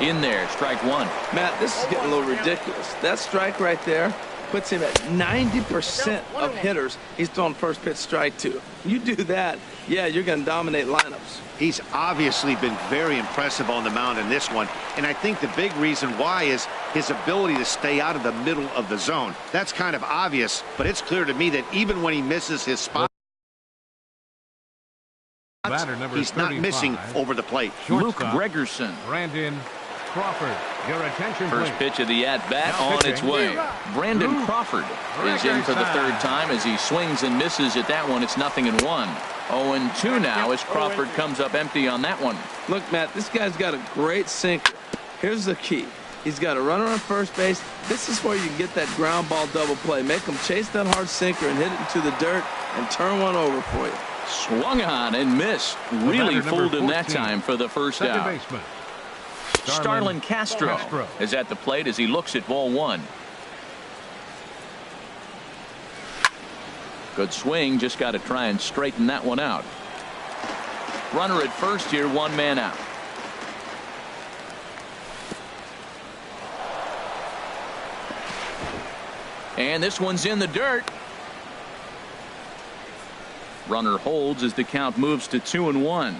Speaker 1: In there, strike one.
Speaker 3: Matt, this is getting a little ridiculous. That strike right there puts him at 90% of hitters he's thrown first pitch strike to. You do that, yeah, you're going to dominate lineups.
Speaker 4: He's obviously been very impressive on the mound in this one, and I think the big reason why is his ability to stay out of the middle of the zone. That's kind of obvious, but it's clear to me that even when he misses his spot, he's not missing over the plate.
Speaker 1: Luke Gregerson.
Speaker 2: Brandon Crawford, your attention,
Speaker 1: First
Speaker 2: please.
Speaker 1: pitch of the at-bat on its way. Brandon Crawford is in for the third time as he swings and misses at that one. It's 0-1. 0-2 now as Crawford comes up empty on that one.
Speaker 3: Look, Matt, this guy's got a great sinker. Here's the key. He's got a runner on first base. This is where you can get that ground ball double play. Make him chase that hard sinker and hit it into the dirt and turn one over for you.
Speaker 1: Swung on and missed. Really fooled him that time for the first out.
Speaker 2: Baseman.
Speaker 1: Starlin Castro is at the plate as he looks at ball one. Good swing, just got to try and straighten that one out. Runner at first here, 1 man out. And this one's in the dirt. Runner holds as the count moves to 2-1.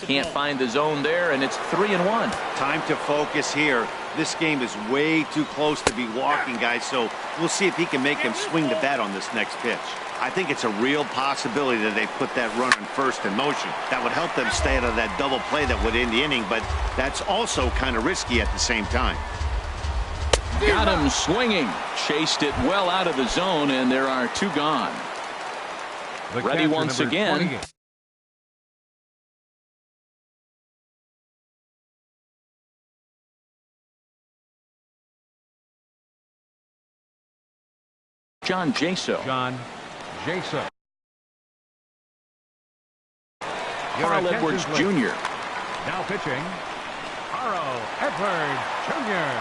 Speaker 1: Can't find the zone there, and it's 3-1.
Speaker 4: Time to focus here. This game is way too close to be walking, guys, so we'll see if he can make him swing the bat on this next pitch. I think it's a real possibility that they put that runner in first in motion. That would help them stay out of that double play that would end the inning, but that's also kind of risky at the same time.
Speaker 1: Got him swinging. Chased it well out of the zone, and there are 2 gone. Ready once again.
Speaker 2: 28.
Speaker 1: John Jaso. Carl Edwards Jr.
Speaker 2: Now pitching, Carl Edwards Jr.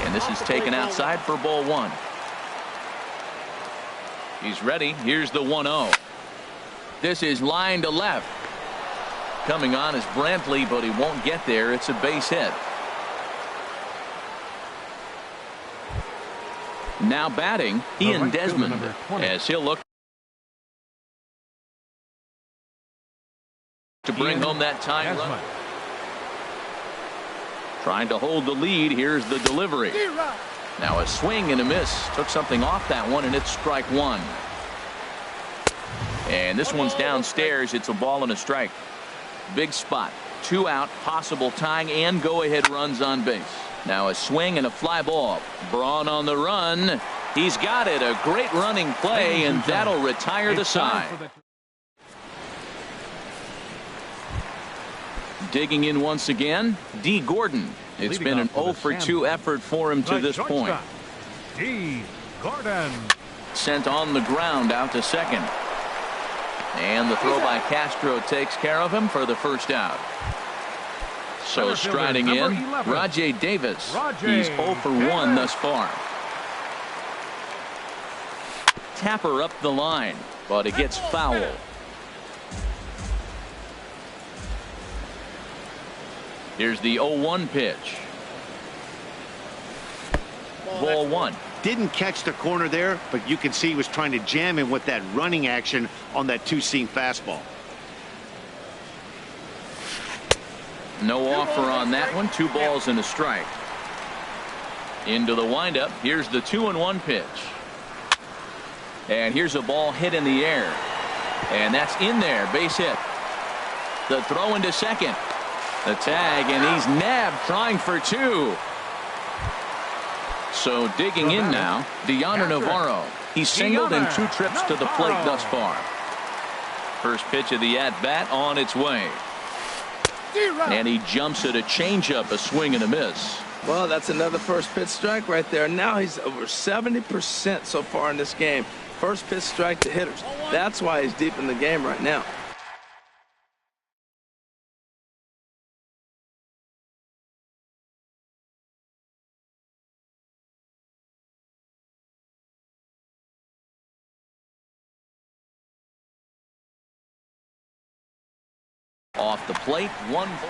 Speaker 1: And this is taken outside for ball 1. He's ready. Here's the 1-0. This is line to left. Coming on is Brantley, but he won't get there. It's a base hit. Now batting, Ian Desmond, as he'll look to bring home that tying run. Trying to hold the lead. Here's the delivery. Now a swing and a miss. Took something off that one, and it's strike 1. And this one's downstairs. It's a ball and a strike. Big spot. 2 out, possible tying and go-ahead runs on base. Now a swing and a fly ball. Braun on the run. He's got it. A great running play, and that'll retire the side. Digging in once again, D. Gordon. It's been an 0 for 2 effort for him to this point.
Speaker 2: D. Gordon.
Speaker 1: Sent on the ground out to second. And the throw by Castro takes care of him for the first out. So striding in, Rajay Davis. He's 0 for 1 thus far. Tapper up the line, but it gets foul. Here's the 0-1 pitch. Ball 1.
Speaker 4: Didn't catch the corner there, but you can see he was trying to jam him with that running action on that two-seam fastball.
Speaker 1: No offer on that one. 2 balls and a strike. Into the windup. Here's the 2-1 pitch. And here's a ball hit in the air. And that's in there. Base hit. The throw into second. The tag, and he's nabbed, trying for 2. So digging in now, Deoner Navarro. He's singled in 2 trips to the plate thus far. First pitch of the at-bat on its way. And he jumps at a changeup, a swing and a miss.
Speaker 3: Well, that's another first pitch strike right there. Now he's over 70% so far in this game. First pitch strike to hitters. That's why he's deep in the game right now.
Speaker 1: Off the plate, 1 ball.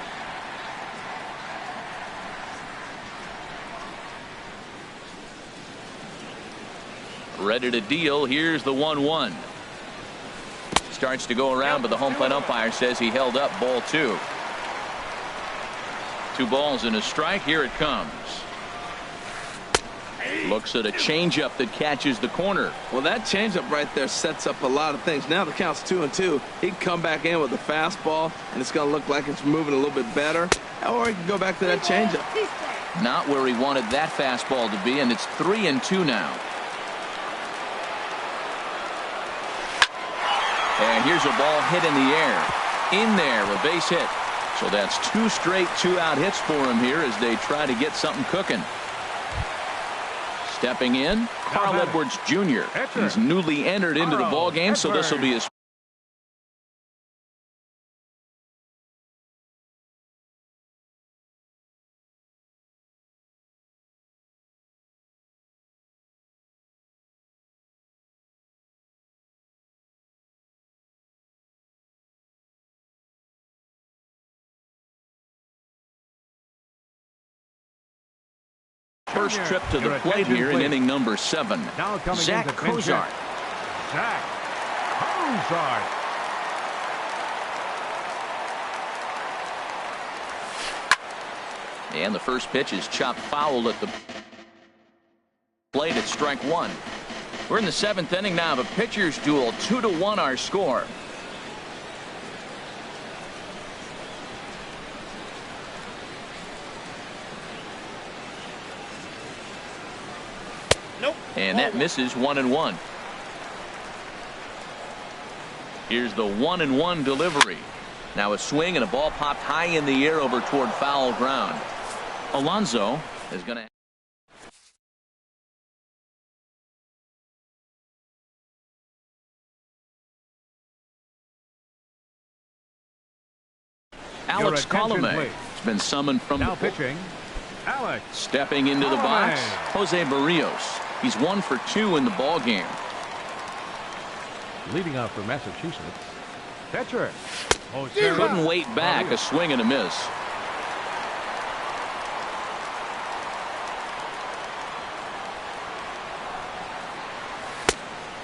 Speaker 1: Ready to deal. Here's the 1-1. Starts to go around, but the home plate umpire says he held up. Ball 2. 2 balls and a strike. Here it comes. Looks at a changeup that catches the corner.
Speaker 3: Well, that changeup right there sets up a lot of things. Now the count's 2-2. He can come back in with a fastball, and it's going to look like it's moving a little bit better. Or he can go back to that changeup.
Speaker 1: Not where he wanted that fastball to be, and it's 3-2 now. And here's a ball hit in the air. In there, a base hit. So that's 2 straight 2-out hits for him here as they try to get something cooking. Stepping in, Carl Edwards Jr. He's newly entered into the ball game, so this will be his. First trip to the plate here in inning number 7. Zach Cozart.
Speaker 2: Zach Cozart.
Speaker 1: And the first pitch is chopped foul at the plate at strike 1. We're in the 7th inning now of a pitcher's duel. 2-1 our score. And that misses. 1-1. Here's the 1-1 delivery. Now a swing and a ball popped high in the air over toward foul ground. Alonso is going to. Alex Colomé has been summoned from
Speaker 2: now
Speaker 1: the
Speaker 2: pitching. Alex.
Speaker 1: Stepping into the box, Jose Barrios. He's 1 for 2 in the ball game.
Speaker 2: Leading off for Massachusetts. Pitcher.
Speaker 1: Couldn't wait back. A swing and a miss.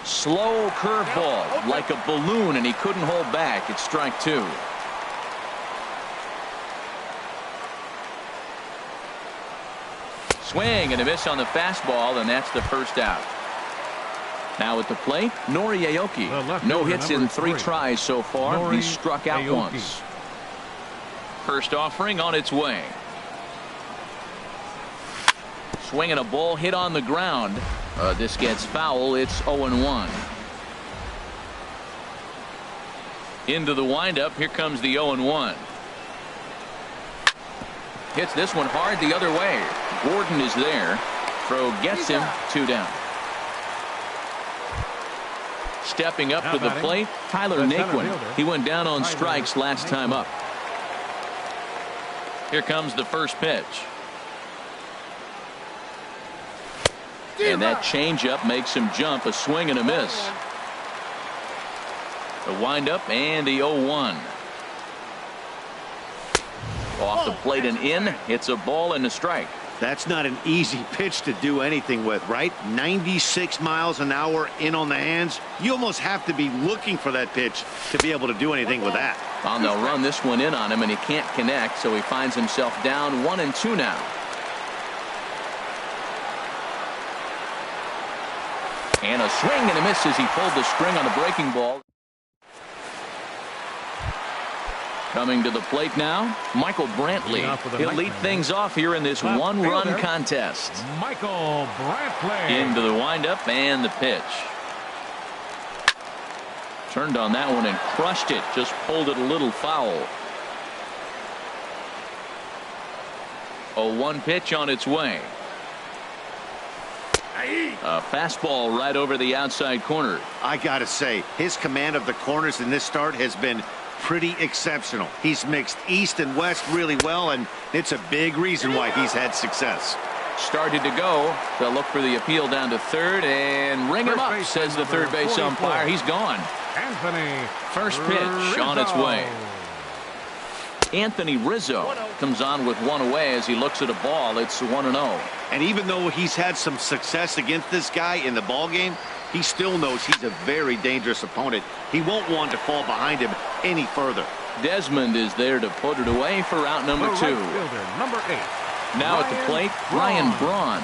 Speaker 1: Slow curveball like a balloon, and he couldn't hold back. It's strike 2. Swing and a miss on the fastball, and that's the first out. Now at the plate, Nori Aoki. No hits in 3 tries so far. He's struck out once. First offering on its way. Swinging a ball hit on the ground. This gets foul. It's 0-1. Into the windup. Here comes the 0-1. Hits this one hard the other way. Gordon is there. Throw gets him. 2 down. Stepping up to the plate, Tyler Naquin. He went down on strikes last time up. Here comes the first pitch. And that changeup makes him jump. A swing and a miss. The windup and the 0-1. Off the plate and in. It's a ball and a strike.
Speaker 4: That's not an easy pitch to do anything with, right? 96 miles an hour in on the hands. You almost have to be looking for that pitch to be able to do anything with that.
Speaker 1: And they'll run this one in on him, and he can't connect, so he finds himself down 1-2 now. And a swing and a miss as he pulled the string on a breaking ball. Coming to the plate now, Michael Brantley. He'll lead things off here in this one-run contest.
Speaker 2: Michael Brantley.
Speaker 1: Into the windup and the pitch. Turned on that one and crushed it. Just pulled it a little foul. 0-1 pitch on its way. A fastball right over the outside corner.
Speaker 4: I gotta say, his command of the corners in this start has been pretty exceptional. He's mixed east and west really well, and it's a big reason why he's had success.
Speaker 1: Started to go. They'll look for the appeal down to third and ring him up, says the third base umpire. He's gone.
Speaker 2: Anthony.
Speaker 1: First pitch on its way. Anthony Rizzo comes on with one away as he looks at a ball. It's 1-0.
Speaker 4: And even though he's had some success against this guy in the ball game, he still knows he's a very dangerous opponent. He won't want to fall behind him any further.
Speaker 1: Desmond is there to put it away for out number 2.
Speaker 2: Right fielder, number 8.
Speaker 1: Now at the plate, Ryan Braun.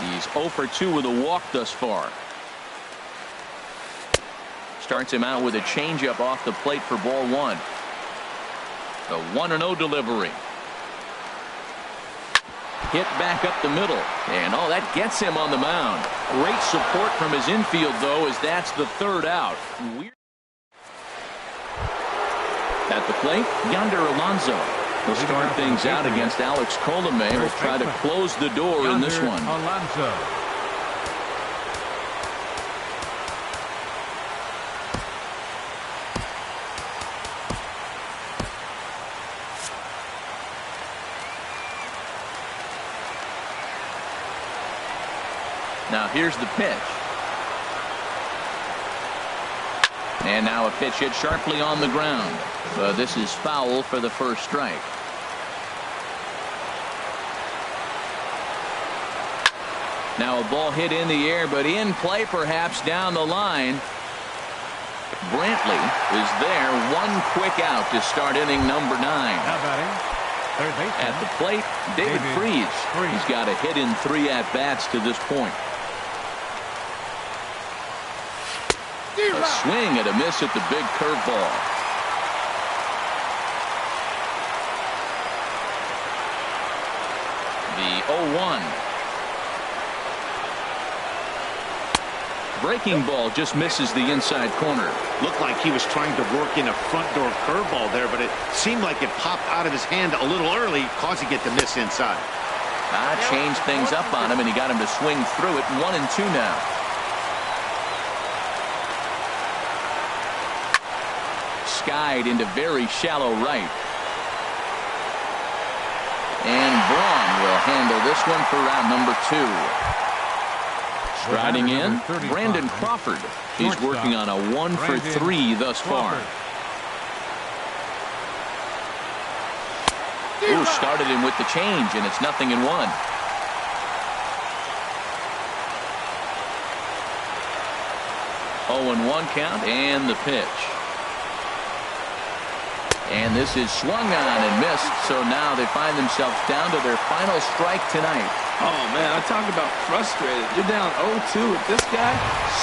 Speaker 1: He's 0 for 2 with a walk thus far. Starts him out with a changeup off the plate for ball 1. The 1-0 delivery. Hit back up the middle. And oh, that gets him on the mound. Great support from his infield, though, as that's the third out. At the plate, Yonder Alonso. He'll start things out against Alex Colomé. He'll try to close the door in this one.
Speaker 2: Alonso.
Speaker 1: Now here's the pitch. And now a pitch hit sharply on the ground. This is foul for the first strike. Now a ball hit in the air, but in play perhaps down the line. Brantley is there. One quick out to start inning number 9.
Speaker 2: Now batting, third baseman.
Speaker 1: At the plate, David Freese. He's got a hit in 3 at-bats to this point. A swing and a miss at the big curveball. The 0-1. Breaking ball just misses the inside corner.
Speaker 4: Looked like he was trying to work in a front door curveball there, but it seemed like it popped out of his hand a little early, causing it to miss inside.
Speaker 1: Changed things up on him, and he got him to swing through it. 1-2 now. Skied into very shallow right. And Braun will handle this one for round number 2. Striding in, Brandon Crawford. He's working on a 1 for 3 thus far. Ooh, started him with the change, and it's 0-1. Oh, and 1 count, and the pitch. And this is swung on and missed, so now they find themselves down to their final strike tonight.
Speaker 3: Oh, man, I talk about frustrated. You're down 0-2 with this guy.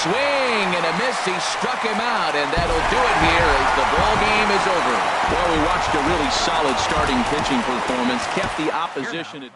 Speaker 1: Swing and a miss. He struck him out, and that'll do it here as the ball game is over. Well, we watched a really solid starting pitching performance, kept the opposition at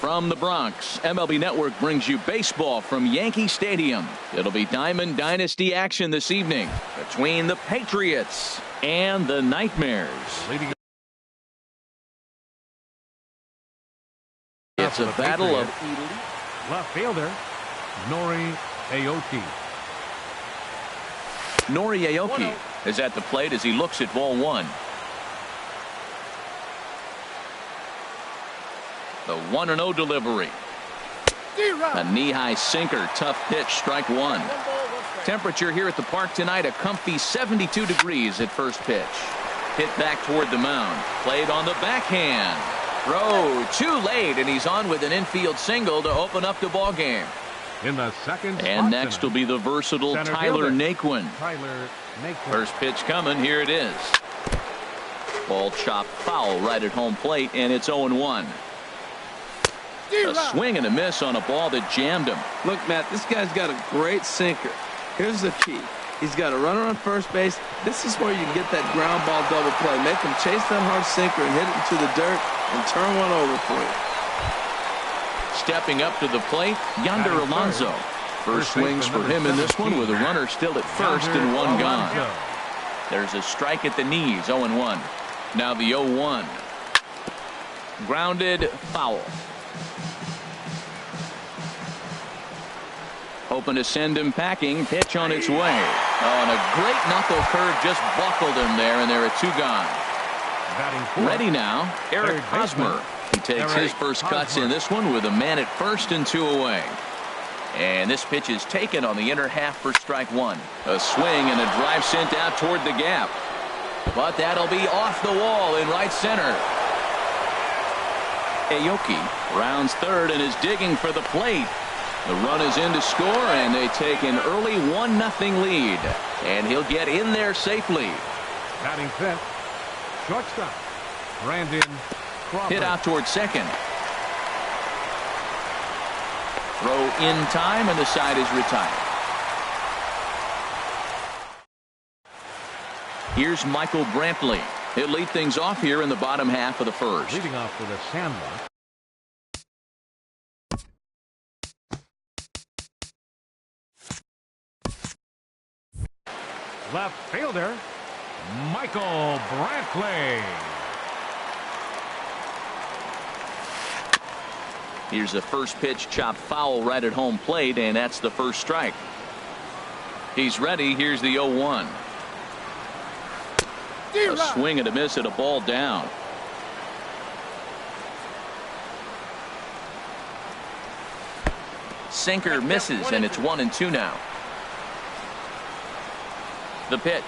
Speaker 1: From the Bronx, MLB Network brings you baseball from Yankee Stadium. It'll be Diamond Dynasty action this evening between the Patriots and the Nightmares. It's a battle of
Speaker 2: left fielder Nori Aoki.
Speaker 1: Nori Aoki is at the plate as he looks at ball one. The 1-0 delivery. A knee-high sinker. Tough pitch. Strike one. Temperature here at the park tonight, a comfy 72 degrees at first pitch. Hit back toward the mound. Played on the backhand. Throw too late, and he's on with an infield single to open up the ball game.
Speaker 2: In the second
Speaker 1: and next will be the versatile Tyler Naquin. First pitch coming. Here it is. Ball chopped foul right at home plate, and it's 0-1. A swing and a miss on a ball that jammed him.
Speaker 3: Look, Matt, this guy's got a great sinker. Here's the key. He's got a runner on first base. This is where you can get that ground ball double play. Make him chase that hard sinker and hit it into the dirt and turn one over for you.
Speaker 1: Stepping up to the plate, Yonder Alonso. First swings for him in this one with a runner still at first and one gone. There's a strike at the knees, 0-1. Now the 0-1. Grounded, foul. Hoping to send him packing. Pitch on its way. Oh, and a great knuckle curve just buckled him there, and there are two gone. Ready now, Eric Hosmer. He takes his first cuts in this one with a man at first and two away. And this pitch is taken on the inner half for strike one. A swing and a drive sent out toward the gap. But that'll be off the wall in right center. Aoki rounds third and is digging for the plate. The run is in to score, and they take an early 1-0 lead. And he'll get in there safely.
Speaker 2: Batting fifth, shortstop Brandon Crawford.
Speaker 1: Hit out toward second. Throw in time, and the side is retired. Here's Michael Brantley. He'll lead things off here in the bottom half of the first.
Speaker 2: Leading off for the Sandlot. Left fielder Michael Brantley.
Speaker 1: Here's the first pitch chopped foul right at home plate, and that's the first strike. He's ready. Here's the 0-1. A swing and a miss at a ball down. Sinker misses, and it's 1-2 now. The pitch.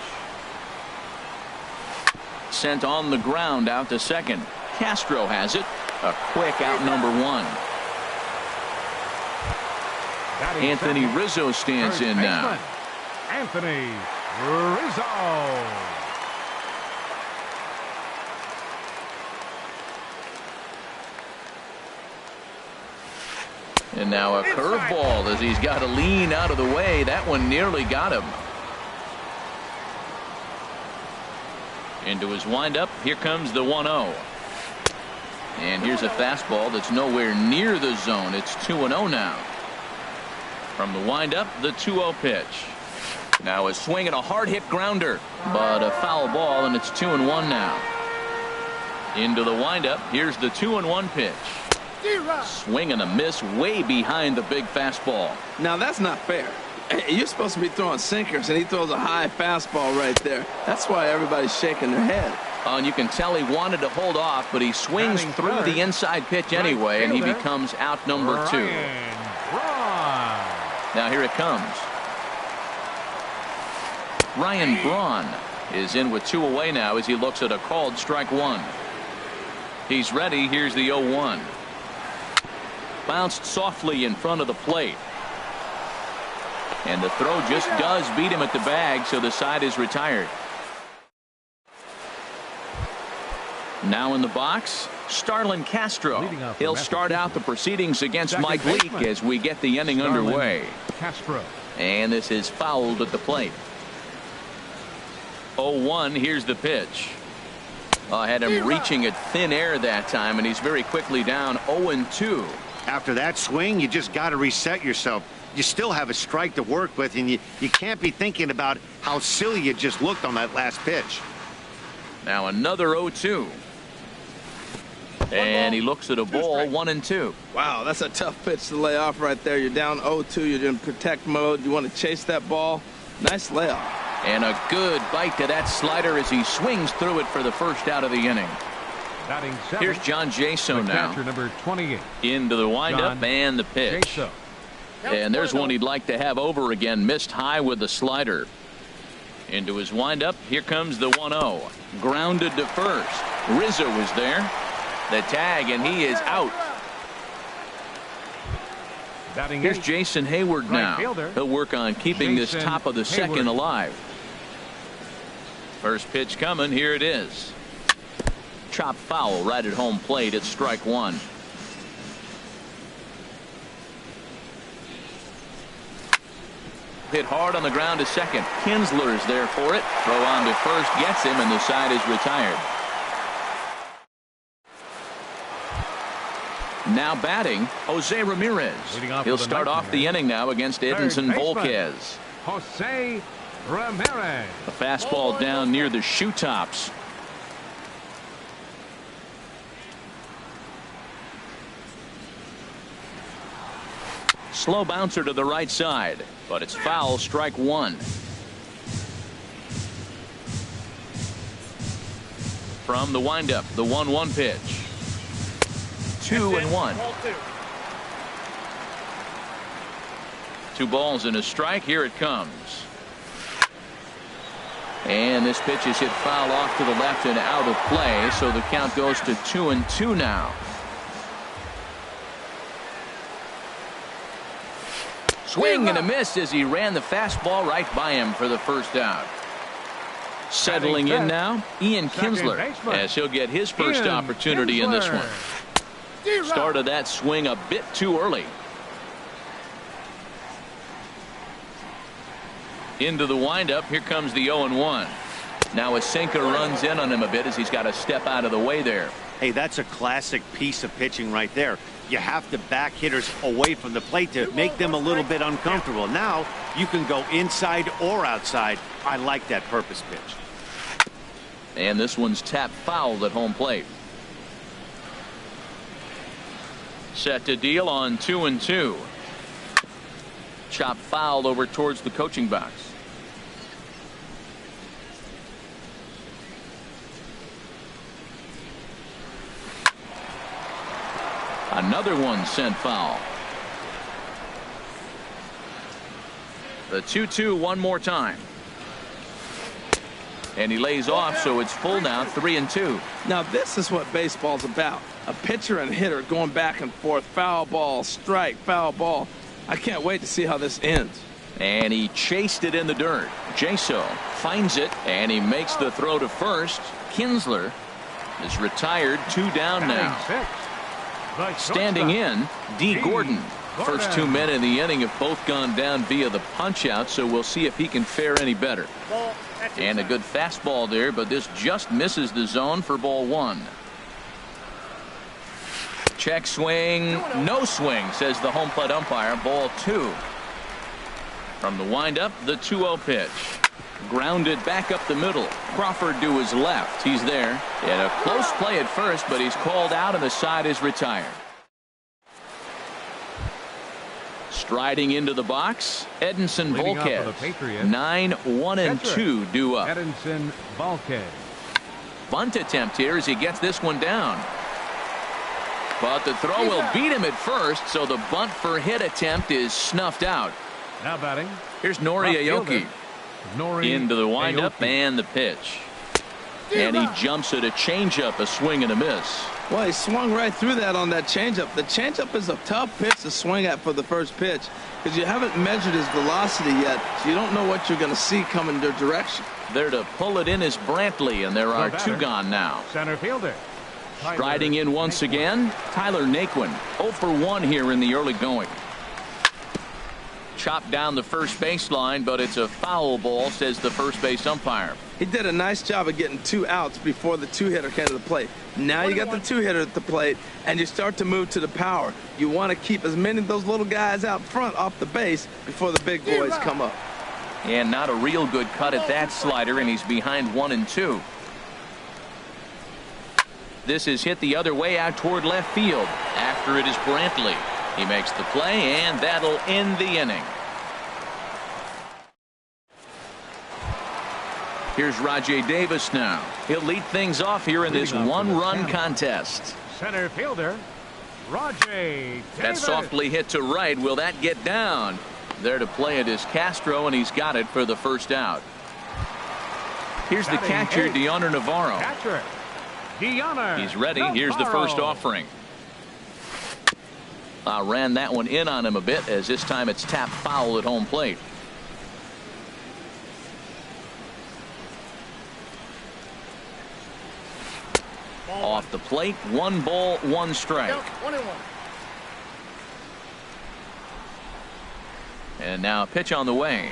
Speaker 1: Sent on the ground out to second. Castro has it. A quick out number one. Anthony Rizzo stands in now.
Speaker 2: Anthony Rizzo.
Speaker 1: And now a curveball as he's got to lean out of the way. That one nearly got him. Into his windup. Here comes the 1-0. And here's a fastball that's nowhere near the zone. It's 2-0 now. From the windup, the 2-0 pitch. Now a swing and a hard hit grounder, but a foul ball, and it's 2-1 now. Into the windup. Here's the 2-1 pitch. Swing and a miss way behind the big fastball.
Speaker 3: Now that's not fair. You're supposed to be throwing sinkers, and he throws a high fastball right there. That's why everybody's shaking their head.
Speaker 1: Oh, and you can tell he wanted to hold off, but he swings through the inside pitch anyway, and he becomes out number two. Now here it comes. Ryan Braun is in with two away now as he looks at a called strike one. He's ready. Here's the 0-1. Bounced softly in front of the plate. And the throw just does beat him at the bag, so the side is retired. Now in the box, Starlin Castro. He'll start out the proceedings against Mike Leake as we get the inning underway.
Speaker 2: Castro.
Speaker 1: And this is fouled at the plate. 0-1. Here's the pitch. Had him reaching at thin air that time, and he's very quickly down 0-2.
Speaker 4: After that swing, you just got to reset yourself. You still have a strike to work with, and you can't be thinking about how silly you just looked on that last pitch.
Speaker 1: Now another 0-2. And he looks at a ball, 1-2.
Speaker 3: Wow, that's a tough pitch to lay off right there. You're down 0-2. You're in protect mode. You want to chase that ball. Nice layoff.
Speaker 1: And a good bite to that slider as he swings through it for the first out of the inning. Here's John Jaso now.
Speaker 2: Catcher number 28.
Speaker 1: Into the windup and the pitch.
Speaker 2: Jaso.
Speaker 1: And there's one he'd like to have over again. Missed high with the slider. Into his windup. Here comes the 1-0. Grounded to first. Rizzo is there. The tag, and he is out. Here's Jason Hayward now. He'll work on keeping this top of the second alive. First pitch coming. Here it is. Chop foul right at home plate. It's strike one. Hit hard on the ground to second. Kinsler is there for it. Throw on to first, gets him, and the side is retired. Now batting, Jose Ramirez. He'll start off the inning now against Edinson Volquez.
Speaker 2: Jose Ramirez.
Speaker 1: A fastball down near the shoe tops. Slow bouncer to the right side, but it's foul, strike one. From the windup, the 1-1 pitch. 2-1. 2 balls and a strike. Here it comes. And this pitch is hit foul off to the left and out of play, so the count goes to 2-2 now. Swing and a miss as he ran the fastball right by him for the first out. Settling in now, Ian Kinsler, as he'll get his first opportunity in this one. Started that swing a bit too early. Into the windup. Here comes the 0-1. Now a sinker runs in on him a bit as he's got to step out of the way there.
Speaker 4: Hey, that's a classic piece of pitching right there. You have to back hitters away from the plate to make them a little bit uncomfortable. Now you can go inside or outside. I like that purpose pitch.
Speaker 1: And this one's tapped foul at home plate. Set to deal on 2-2. Chop foul over towards the coaching box. Another one sent foul. The 2-2 one more time. And he lays off, so it's full now, 3-2.
Speaker 3: Now this is what baseball's about. A pitcher and hitter going back and forth. Foul ball, strike, foul ball. I can't wait to see how this ends.
Speaker 1: And he chased it in the dirt. Jaso finds it, and he makes the throw to first. Kinsler is retired, 2 down now. Standing in, D. Gordon. First 2 men in the inning have both gone down via the punch out, so we'll see if he can fare any better. And a good fastball there, but this just misses the zone for ball 1. Check swing, no swing, says the home plate umpire. Ball 2. From the windup, the 2-0 pitch. Grounded back up the middle. Crawford to his left. He's there. And a close play at first, but he's called out and the side is retired. Striding into the box, Edinson Volquez. 9-1-2 due up.
Speaker 2: Edinson Volquez.
Speaker 1: Bunt attempt here as he gets this one down. But the throw will beat him at first, so the bunt for hit attempt is snuffed out.
Speaker 2: Now batting.
Speaker 1: Here's Nori Aoki. Into the windup and the pitch. And he jumps at a changeup, a swing and a miss.
Speaker 3: Well, he swung right through that on that changeup. The changeup is a tough pitch to swing at for the first pitch because you haven't measured his velocity yet, so you don't know what you're going to see coming your direction.
Speaker 1: There to pull it in is Brantley, and there are 2 gone now.
Speaker 2: Center fielder.
Speaker 1: Striding in once again, Tyler Naquin. 0 for 1 here in the early going. chopped down the first baseline, but it's a foul ball, says the first base umpire.
Speaker 3: He did a nice job of getting 2 outs before the 2-hitter came to the plate. Now you got the 2-hitter at the plate, and you start to move to the power. You want to keep as many of those little guys out front off the base before the big boys come up.
Speaker 1: And not a real good cut at that slider, and he's behind 1-2. This is hit the other way out toward left field. After it is Brantley. He makes the play, and that'll end the inning. Here's Rajay Davis now. He'll lead things off here in this one-run contest.
Speaker 2: Center fielder, Rajay Davis.
Speaker 1: That's softly hit to right. Will that get down? There to play it is Castro, and he's got it for the first out. Here's the catcher, Deoner Navarro.
Speaker 2: Catcher, Deoner.
Speaker 1: He's ready. Here's the first offering. Ran that one in on him a bit, as this time it's tapped foul at home plate. Off the plate, 1 ball, 1 strike. And now a pitch on the way.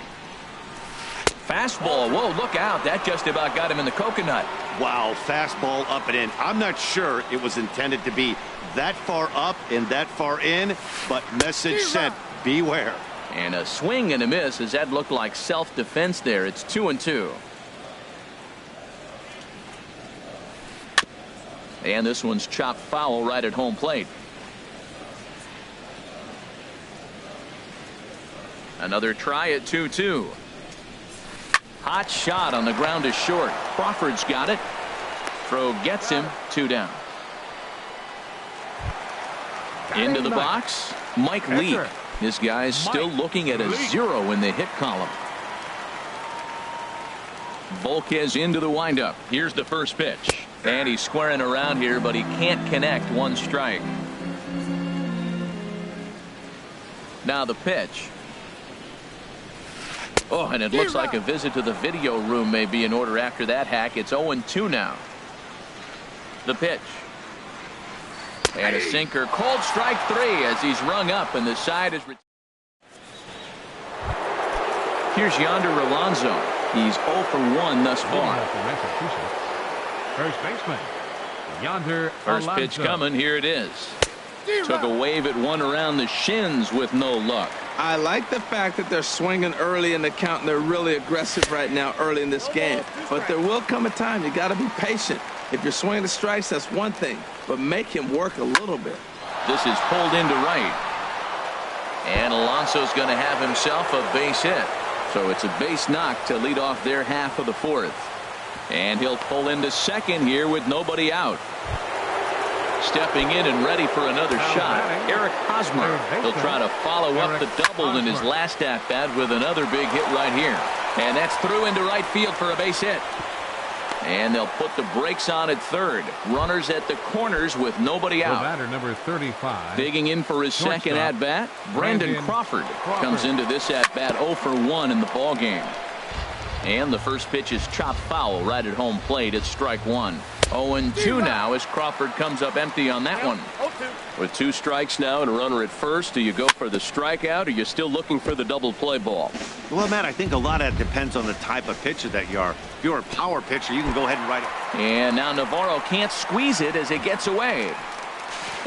Speaker 1: Fastball. Whoa, look out. That just about got him in the coconut.
Speaker 4: Wow, fastball up and in. I'm not sure it was intended to be that far up and that far in, but message sent, beware.
Speaker 1: And a swing and a miss, as that looked like self-defense there. It's 2-2. And this one's chopped foul right at home plate. Another try at 2-2. Hot shot on the ground is short. Crawford's got it. Throw gets him. 2 down. Into the box, Mike Leake. This guy's still looking at a 0 in the hit column. Volquez into the windup. Here's the first pitch. And he's squaring around here, but he can't connect. 1 strike. Now the pitch. Oh, and it looks like a visit to the video room may be in order after that hack. It's 0-2 now. The pitch. And a sinker. Cold strike 3 as he's rung up, and the side is. Here's Yonder Alonso. He's 0 for 1 thus far.
Speaker 2: First baseman, Yonder
Speaker 1: First pitch coming. Here it is. Took a wave at one around the shins with no luck.
Speaker 3: I like the fact that they're swinging early in the count, and they're really aggressive right now early in this game. But there will come a time you got to be patient. If you're swinging the strikes, that's one thing, but make him work a little bit.
Speaker 1: This is pulled into right. And Alonso's going to have himself a base hit. So it's a base knock to lead off their half of the 4th. And he'll pull into second here with nobody out. Stepping in and ready for another shot, Eric Hosmer. He'll try to follow up the double in his last at-bat with another big hit right here. And that's through into right field for a base hit. And they'll put the brakes on at third. Runners at the corners with nobody out.
Speaker 2: Batter number 35.
Speaker 1: Digging in for his second at-bat, Brandon Crawford comes into this at-bat 0 for 1 in the ballgame. And the first pitch is chopped foul right at home plate. It's strike 1. 0-2 now as Crawford comes up empty on that one. With 2 strikes now and a runner at first, do you go for the strikeout, or are you still looking for the double play ball?
Speaker 4: Well, Matt, I think a lot of that depends on the type of pitcher that you are. If you're a power pitcher, you can go ahead and ride it.
Speaker 1: And now Navarro can't squeeze it as it gets away.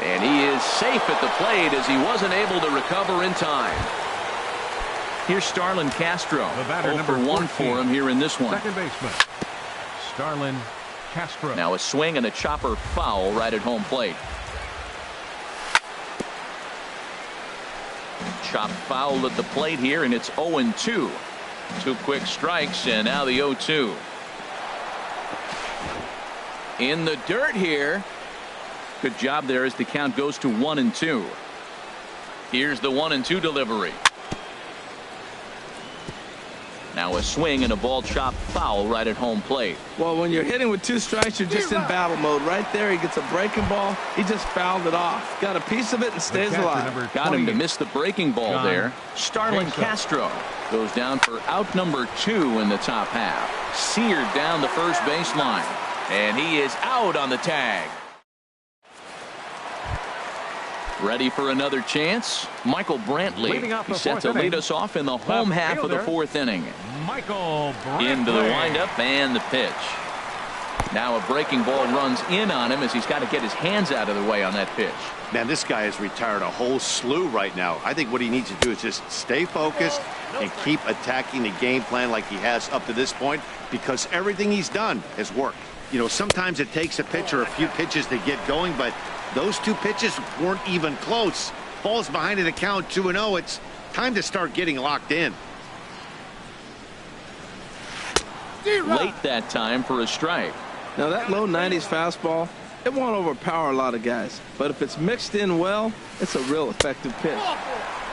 Speaker 1: And he is safe at the plate as he wasn't able to recover in time. Here's Starlin Castro. 0 for 1 for him here in this one.
Speaker 2: Second baseman, Starlin Castro.
Speaker 1: Now a swing and a chopper foul right at home plate. Chopped foul at the plate here, and it's 0-2. 2 quick strikes, and now the 0-2. In the dirt here. Good job there as the count goes to 1-2. Here's the 1-2 delivery. Now a swing and a ball chopped foul right at home plate.
Speaker 3: Well, when you're hitting with 2 strikes, you're just in battle mode. Right there, he gets a breaking ball. He just fouled it off. Got a piece of it and stays alive.
Speaker 1: Got him to miss the breaking ball there. Starlin Castro goes down for out number 2 in the top half. Seared down the first baseline. And he is out on the tag. Ready for another chance? Michael Brantley. He's set to lead us off in the home half of the fourth inning.
Speaker 2: Michael Brantley.
Speaker 1: Into the windup and the pitch. Now a breaking ball runs in on him as he's got to get his hands out of the way on that pitch.
Speaker 4: Man, this guy has retired a whole slew right now. I think what he needs to do is just stay focused and keep attacking the game plan like he has up to this point, because everything he's done has worked. You know, sometimes it takes a pitcher a few pitches to get going, but those two pitches weren't even close. Ball's behind in the count 2-0. It's time to start getting locked in.
Speaker 1: Late that time for a strike.
Speaker 3: Now that low 90s fastball, it won't overpower a lot of guys, but if it's mixed in well, it's a real effective pitch.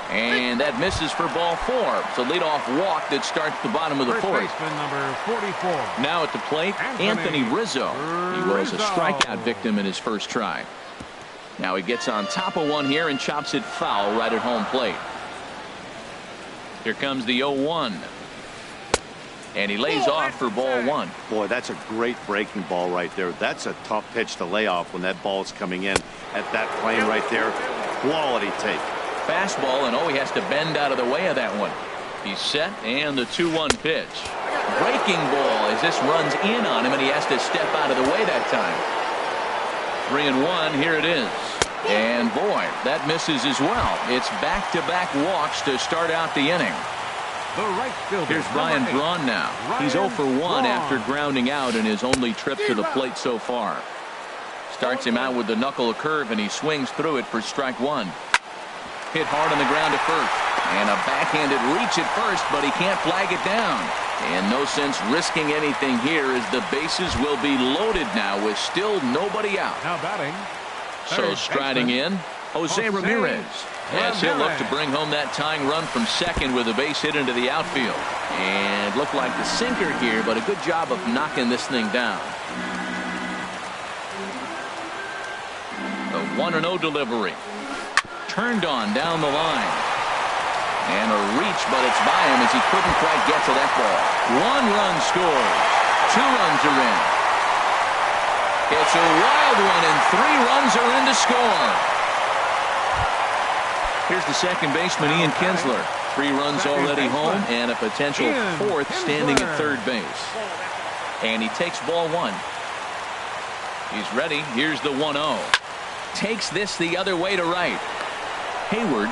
Speaker 1: And that misses for ball 4. It's a leadoff walk that starts the bottom of the fourth.
Speaker 2: Baseman number 44.
Speaker 1: Now at the plate, Anthony Rizzo. He was a strikeout victim in his first try. Now he gets on top of one here and chops it foul right at home plate. Here comes the 0-1. And he lays off for ball 1.
Speaker 4: Boy, that's a great breaking ball right there. That's a tough pitch to lay off when that ball's coming in at that plane right there. Quality take.
Speaker 1: Fastball, and he has to bend out of the way of that one. He's set, and the 2-1 pitch. Breaking ball as this runs in on him, and he has to step out of the way that time. 3-1, here it is. And boy, that misses as well. It's back-to-back walks to start out the inning.
Speaker 2: The right fielder.
Speaker 1: Here's Brian Braun now. He's 0 for 1 after grounding out in his only trip to the plate so far. Starts him out with the knuckle curve, and he swings through it for strike 1. Hit hard on the ground at first. And a backhanded reach at first, but he can't flag it down. And no sense risking anything here as the bases will be loaded now with still nobody out.
Speaker 2: Now batting.
Speaker 1: So striding in, Jose Ramirez. Yes, he'll look to bring home that tying run from second with a base hit into the outfield. And looked like the sinker here, but a good job of knocking this thing down. The 1-0 delivery. Turned on down the line. And a reach, but it's by him as he couldn't quite get to that ball. 1 run scores. 2 runs are in. It's a wild one, and 3 runs are in to score. Here's the second baseman, Ian Kinsler. 3 runs already home, and a potential 4th standing at third base. And he takes ball 1. He's ready. Here's the 1-0. Takes this the other way to right. Hayward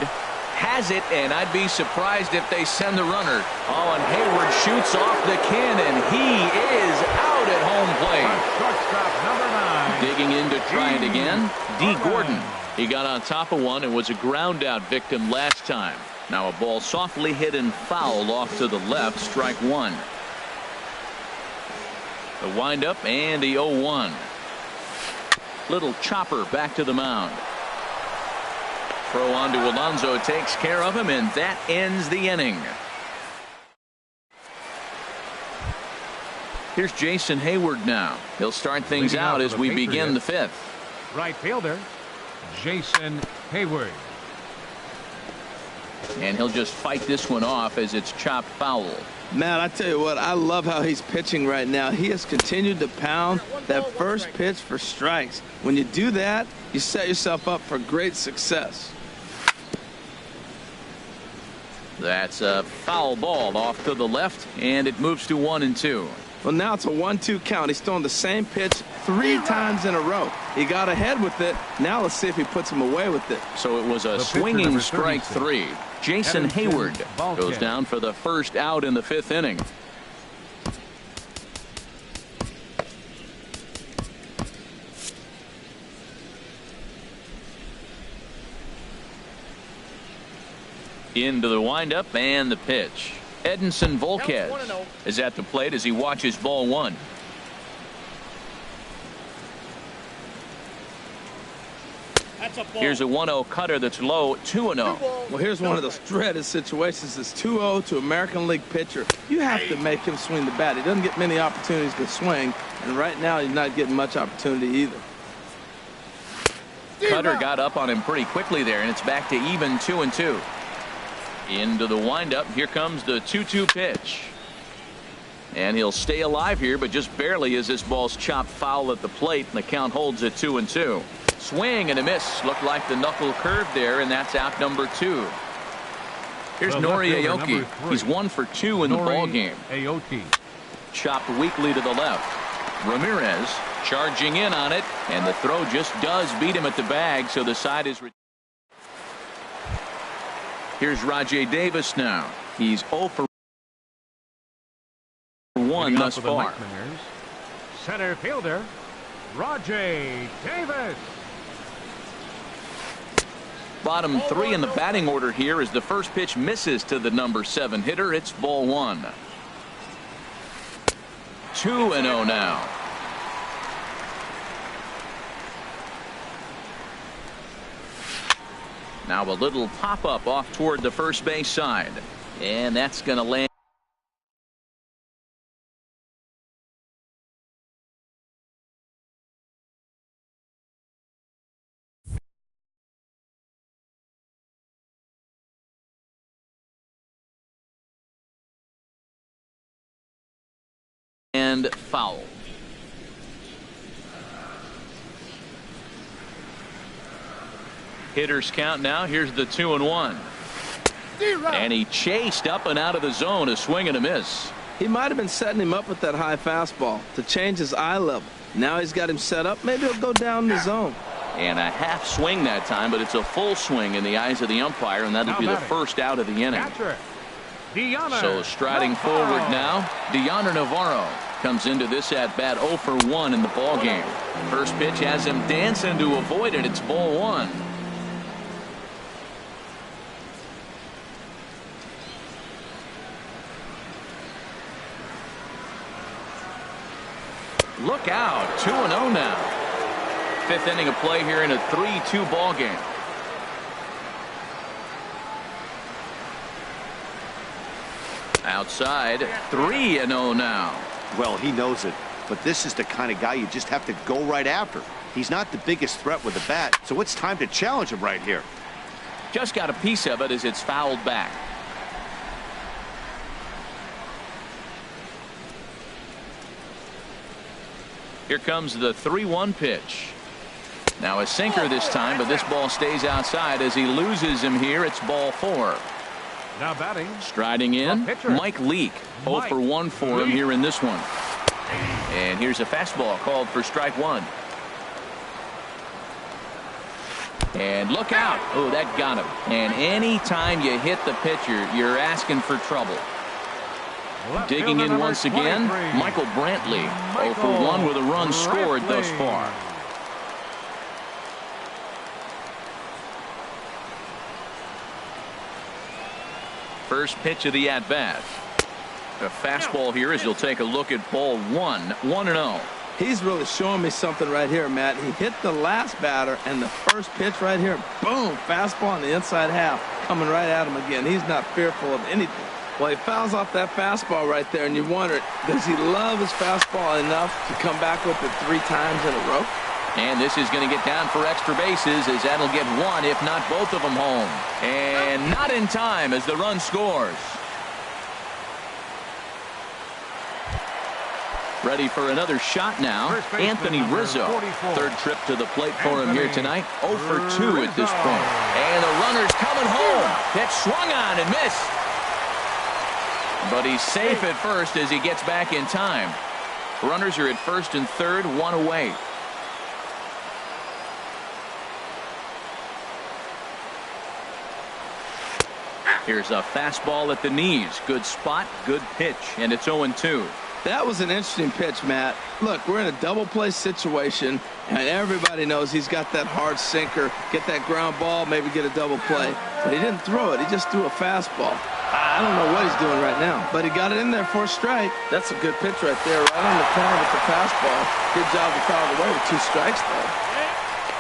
Speaker 1: has it, and I'd be surprised if they send the runner. And Hayward shoots off the cannon. He is out at home plate.
Speaker 2: Shortstop number 9.
Speaker 1: Digging in to try it again. D. Gordon. He got on top of one and was a ground out victim last time. Now a ball softly hit and foul off to the left. Strike 1. The windup and the 0-1. Little chopper back to the mound. Throw on to Alonso takes care of him, and that ends the inning. Here's Jason Hayward now. He'll start things out as we begin the 5th.
Speaker 2: Right fielder, Jason Hayward.
Speaker 1: And he'll just fight this one off as it's chopped foul.
Speaker 3: Matt, I tell you what, I love how he's pitching right now. He has continued to pound that first pitch for strikes. When you do that, you set yourself up for great success.
Speaker 1: That's a foul ball off to the left, and it moves to 1-2.
Speaker 3: Well, now it's a 1-2 count. He's throwing the same pitch 3 times in a row. He got ahead with it. Now let's see if he puts him away with it.
Speaker 1: So it was a swinging strike 3. Jason Hayward goes down for the first out in the 5th inning. Into the windup and the pitch. Edinson Volquez is at the plate as he watches ball 1. Here's a 1-0 cutter that's low. 2-0.
Speaker 3: Well, here's one of those dreaded situations. It's 2-0 to American League pitcher. You have to make him swing the bat. He doesn't get many opportunities to swing, and right now he's not getting much opportunity either.
Speaker 1: Cutter got up on him pretty quickly there, and it's back to even 2-2. Into the windup. Here comes the 2-2 pitch. And he'll stay alive here, but just barely as this ball's chopped foul at the plate, and the count holds at 2-2. Swing and a miss. Looked like the knuckle curve there, and that's out number 2. Here's Nori Aoki. He's 1 for 2 in the ball game.
Speaker 2: Aoki.
Speaker 1: Chopped weakly to the left. Ramirez charging in on it, and the throw just does beat him at the bag, so the side is. Here's Rajay Davis now. He's 0 for 1 thus far.
Speaker 2: Center fielder, Rajay Davis.
Speaker 1: Bottom 3 in the batting order here as the first pitch misses to the number 7 hitter. It's ball 1. 2-0 now. Now a little pop-up off toward the first base side. And that's going to land. And foul. Hitters count now. Here's the 2-1. And he chased up and out of the zone. A swing and a miss.
Speaker 3: He might have been setting him up with that high fastball to change his eye level. Now he's got him set up. Maybe he'll go down the zone.
Speaker 1: And a half swing that time, but it's a full swing in the eyes of the umpire, and that'll be the first out of the inning. So striding forward now, Deoner Navarro comes into this at bat 0 for 1 in the ball game. First pitch has him dancing to avoid it. It's ball 1. Look out, 2-0 now. 5th inning of play here in a 3-2 ball game. Outside, 3-0 now.
Speaker 4: Well, he knows it, but this is the kind of guy you just have to go right after. He's not the biggest threat with the bat, so it's time to challenge him right here.
Speaker 1: Just got a piece of it as it's fouled back. Here comes the 3-1 pitch. Now a sinker this time, but this ball stays outside as he loses him here. It's ball 4.
Speaker 2: Now batting.
Speaker 1: Striding in, Mike Leake. 0 for 1 for him here in this one. And here's a fastball called for strike 1. And look out. Oh, that got him. And anytime you hit the pitcher, you're asking for trouble. Digging in once again, Michael Brantley. 0 for 1 with a run scored thus far. First pitch of the at-bat. A fastball here as he'll take a look at ball 1. 1-0.
Speaker 3: He's really showing me something right here, Matt. He hit the last batter, and the first pitch right here, boom, fastball on the inside half, coming right at him again. He's not fearful of anything. Well, he fouls off that fastball right there, and you wonder, does he love his fastball enough to come back with it 3 times in a row?
Speaker 1: And this is going to get down for extra bases as that'll get 1, if not both of them home. And not in time as the run scores. Ready for another shot now, Anthony Rizzo. 3rd trip to the plate for him here tonight. 0 for 2 at this point. And the runner's coming home. Pitch swung on and missed. But he's safe at first as he gets back in time. Runners are at first and third, 1 away. Here's a fastball at the knees. Good spot, good pitch, and it's 0-2.
Speaker 3: That was an interesting pitch, Matt. Look, we're in a double play situation, and everybody knows he's got that hard sinker. Get that ground ball, maybe get a double play. But he didn't throw it. He just threw a fastball. I don't know what he's doing right now, but he got it in there for a strike. That's a good pitch right there, right on the corner with the fastball. Good job to foul it away with 2 strikes, though.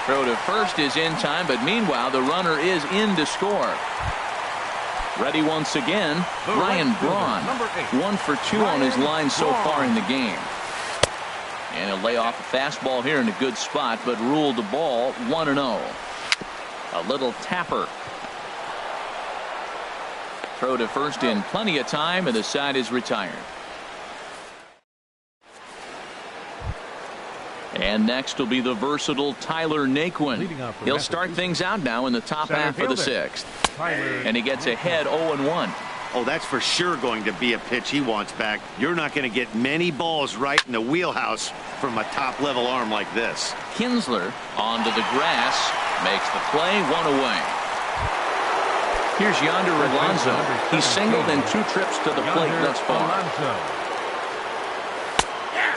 Speaker 1: Throw to first is in time, but meanwhile, the runner is in to score. Ready once again, Ryan Braun. 1 for 2 on his line so far in the game. And he'll lay off a fastball here in a good spot, but ruled the ball 1-0. A little tapper. Throw to first in plenty of time, and the side is retired. And next will be the versatile Tyler Naquin. He'll start things out now in the top half of the sixth. And he gets ahead 0-1.
Speaker 4: Oh, that's for sure going to be a pitch he wants back. You're not going to get many balls right in the wheelhouse from a top-level arm like this.
Speaker 1: Kinsler onto the grass, makes the play, 1 away. Here's Yonder Alonso. He's singled in 2 trips to the plate thus far.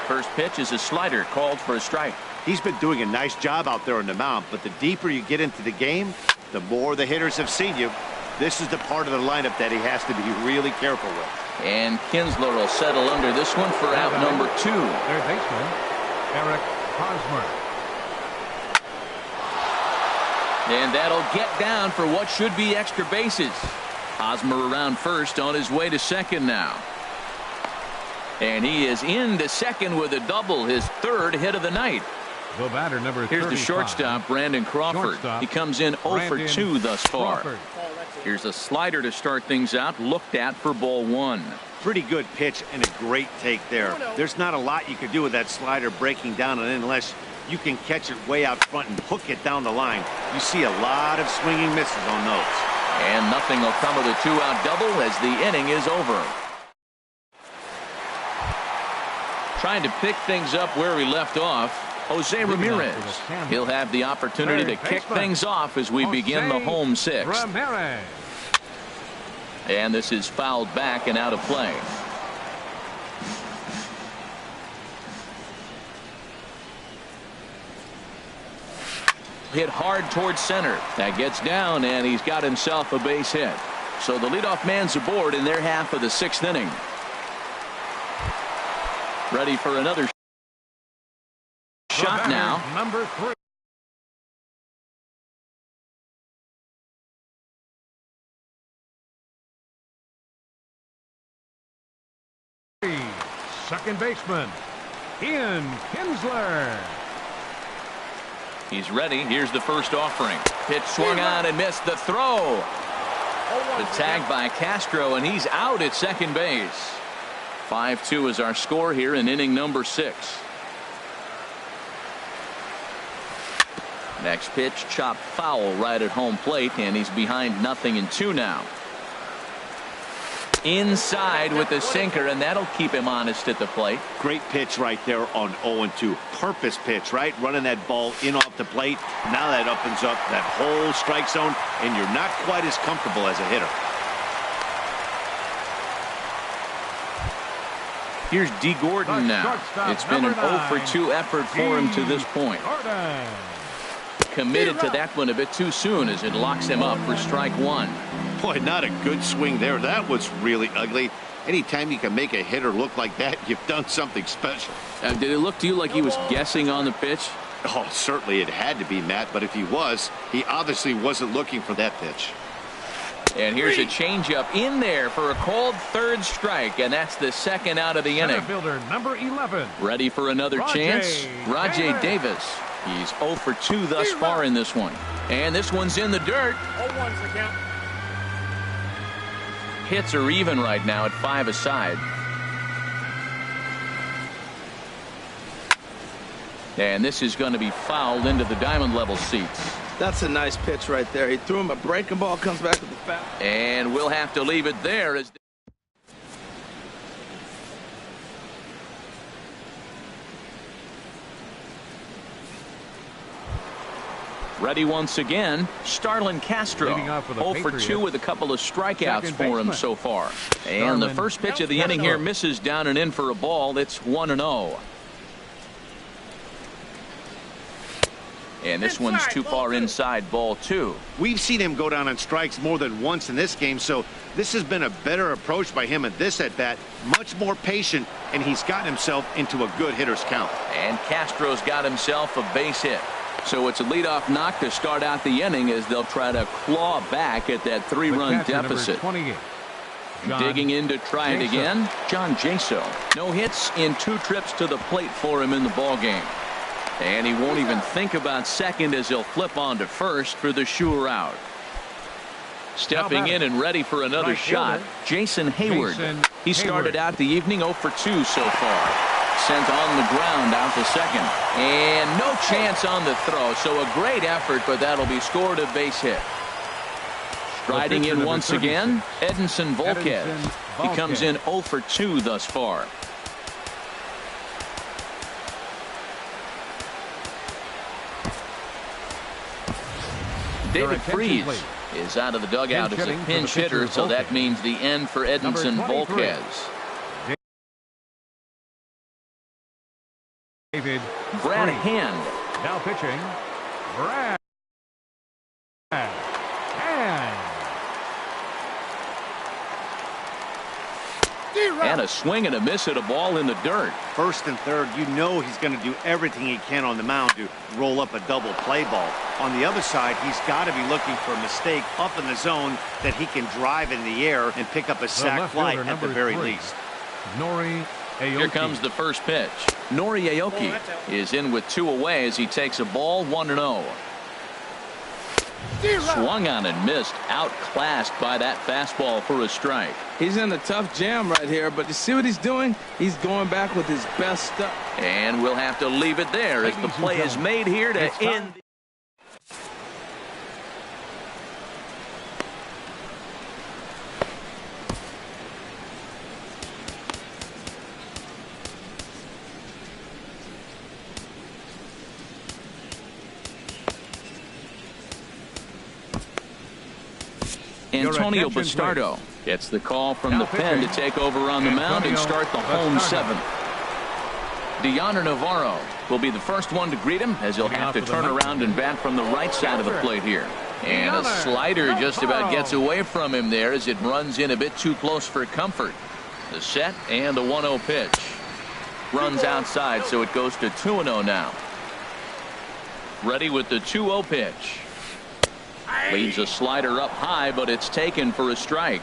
Speaker 1: First pitch is a slider called for a strike.
Speaker 4: He's been doing a nice job out there on the mound, but the deeper you get into the game, the more the hitters have seen you. This is the part of the lineup that he has to be really careful with.
Speaker 1: And Kinsler will settle under this one for out number 2.
Speaker 2: Third baseman, Eric Hosmer.
Speaker 1: And that'll get down for what should be extra bases. Hosmer around first, on his way to second now. And he is into second with a double, his 3rd hit of the night.
Speaker 2: The batter, number 35.
Speaker 1: Here's the shortstop, Brandon Crawford. He comes in 0 for 2 thus far.
Speaker 2: Crawford.
Speaker 1: Here's a slider to start things out, looked at for ball 1.
Speaker 4: Pretty good pitch and a great take there. There's not a lot you can do with that slider breaking down and in unless you can catch it way out front and hook it down the line. You see a lot of swinging misses on those.
Speaker 1: And nothing will come of the 2-out double as the inning is over. Trying to pick things up where we left off, Jose Ramirez. He'll have the opportunity to kick things off as we begin the home 6th.
Speaker 2: Ramirez.
Speaker 1: And this is fouled back and out of play. Hit hard towards center. That gets down, and he's got himself a base hit. So the leadoff man's aboard in their half of the 6th inning. Ready for another shot now.
Speaker 2: Number 3. Second baseman, Ian Kinsler.
Speaker 1: He's ready. Here's the first offering. Pitch swung on and missed the throw. The tag by Castro, and he's out at second base. 5-2 is our score here in inning number 6. Next pitch, chopped foul right at home plate, and he's behind 0-2 now. Inside with the sinker, and that'll keep him honest at the plate.
Speaker 4: Great pitch right there on 0-2. Purpose pitch, right? Running that ball in off the plate. Now that opens up that whole strike zone, and you're not quite as comfortable as a hitter.
Speaker 1: Here's D. Gordon now. It's been an 0 for 2 effort for him to this point. Committed to that one a bit too soon as it locks him up for strike 1.
Speaker 4: Boy, not a good swing there. That was really ugly. Anytime you can make a hitter look like that, you've done something special.
Speaker 1: Did it look to you like he was guessing on the pitch?
Speaker 4: Oh, certainly it had to be, Matt, but if he was, he obviously wasn't looking for that pitch.
Speaker 1: And here's a changeup in there for a called 3rd strike, and that's the 2nd out of the inning.
Speaker 2: Fielder number 11.
Speaker 1: Ready for another chance? Rajay Davis. He's 0 for 2 thus far in this one. And this one's in the dirt.
Speaker 5: 0-1's the count.
Speaker 1: Hits are even right now at 5 aside. And this is going to be fouled into the diamond level seats.
Speaker 3: That's a nice pitch right there. He threw him a breaking ball, comes back with the foul.
Speaker 1: And we'll have to leave it there as ready once again, Starlin Castro. 0 for 2 with a couple of strikeouts for him so far. And the first pitch of the inning here misses down and in for a ball. It's 1-0. And this one's too far inside, ball 2.
Speaker 4: We've seen him go down on strikes more than once in this game, so this has been a better approach by him at this at-bat. Much more patient, and he's gotten himself into a good hitter's count.
Speaker 1: And Castro's got himself a base hit. So it's a leadoff knock to start out the inning as they'll try to claw back at that 3-run deficit. Digging in to try it again, John Jaso. No hits in 2 trips to the plate for him in the ballgame. And he won't even think about second as he'll flip on to first for the sure out. Stepping in and ready for another shot, Jason Hayward. He started out the evening 0 for 2 so far. sent on the ground out to second. And no chance on the throw. So a great effort, but that'll be scored a base hit. Striding in once again, Edinson Volquez. He comes in 0 for 2 thus far. David Freese is out of the dugout as a pinch hitter, so that means the end for Edinson Volquez. Brad Hand.
Speaker 2: Now pitching, Brad Hand.
Speaker 1: And a swing and a miss at a ball in the dirt.
Speaker 4: First and third, you know he's going to do everything he can on the mound to roll up a double play ball. On the other side, he's got to be looking for a mistake up in the zone that he can drive in the air and pick up a sac fly at the very least.
Speaker 2: Nori Aoki.
Speaker 1: Here comes the first pitch. Nori Aoki is in with 2 away as he takes a ball 1-0. Swung on and missed, outclassed by that fastball for a strike.
Speaker 3: He's in a tough jam right here, but you see what he's doing? He's going back with his best stuff.
Speaker 1: And we'll have to leave it there as the play is made here to end. Antonio Bastardo gets the call from the pen to take over on the mound and start the home 7th. Deoner Navarro will be the first one to greet him as he'll have to turn around and bat from the right side of the plate here. And a slider just about gets away from him there as it runs in a bit too close for comfort. The set and the 1-0 pitch. Runs outside, so it goes to 2-0 now. Ready with the 2-0 pitch. Leaves a slider up high, but it's taken for a strike.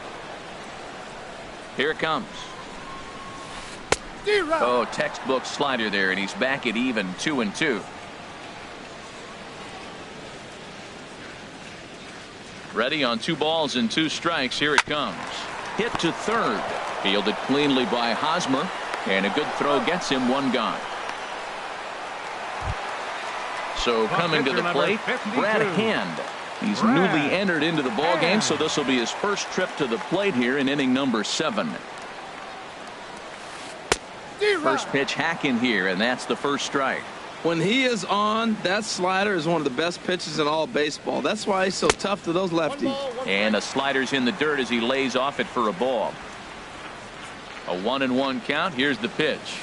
Speaker 1: Here it comes. Oh, textbook slider there, and he's back at even 2-2. Ready on 2 balls and 2 strikes. Here it comes. Hit to third. Fielded cleanly by Hosmer, and a good throw gets him 1 gone. So coming to the plate, Brad Hand. He's newly entered into the ball game, so this will be his first trip to the plate here in inning number 7. First pitch hack in here, and that's the first strike.
Speaker 3: When he is on, that slider is one of the best pitches in all baseball. That's why he's so tough to those lefties.
Speaker 1: And a slider's in the dirt as he lays off it for a ball. A 1-1 count. Here's the pitch.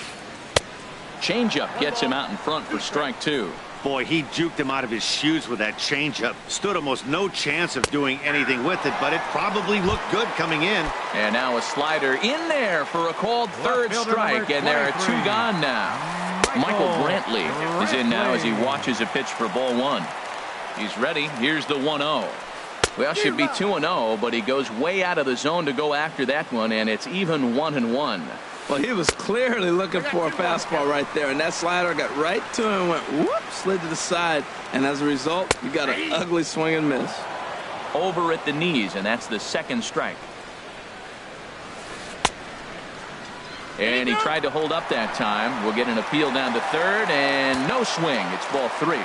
Speaker 1: Changeup gets him out in front for strike 2.
Speaker 4: Boy, he juked him out of his shoes with that changeup. Stood almost no chance of doing anything with it, but it probably looked good coming in.
Speaker 1: And now a slider in there for a called third strike, and there are 2 gone now. Michael Brantley is in now as he watches a pitch for ball 1. He's ready. Here's the 1-0. Well, should be 2-0, but he goes way out of the zone to go after that one, and it's even 1-1.
Speaker 3: Well, he was clearly looking for a fastball right there, and that slider got right to him, went whoop, slid to the side, and as a result, you got an ugly swing and miss.
Speaker 1: Over at the knees, and that's the 2nd strike. And he tried to hold up that time. We'll get an appeal down to third, and no swing. It's ball 3.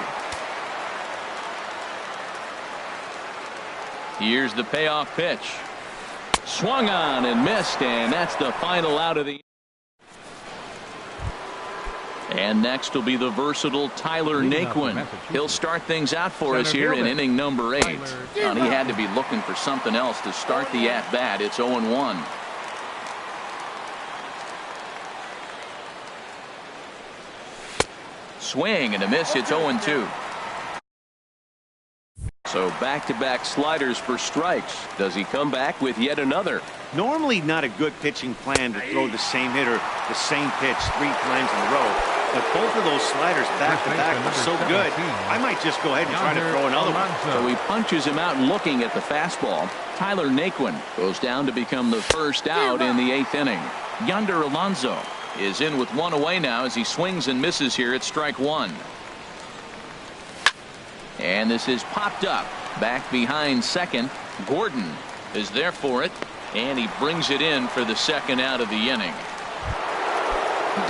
Speaker 1: Here's the payoff pitch. Swung on and missed, and that's the final out of the. And next will be the versatile Tyler Naquin. He'll start things out for us here in inning number 8. And he had to be looking for something else to start the at-bat. It's 0-1. Swing and a miss. It's 0-2. So back-to-back sliders for strikes. Does he come back with yet another?
Speaker 4: Normally not a good pitching plan to throw the same hitter the same pitch 3 times in a row. But both of those sliders back-to-back were so good, I might just go ahead and try to throw another one.
Speaker 1: So he punches him out looking at the fastball. Tyler Naquin goes down to become the first out in the 8th inning. Yonder Alonso is in with 1 away now as he swings and misses here at strike 1. And this is popped up. Back behind second. Gordon is there for it. And he brings it in for the 2nd out of the inning.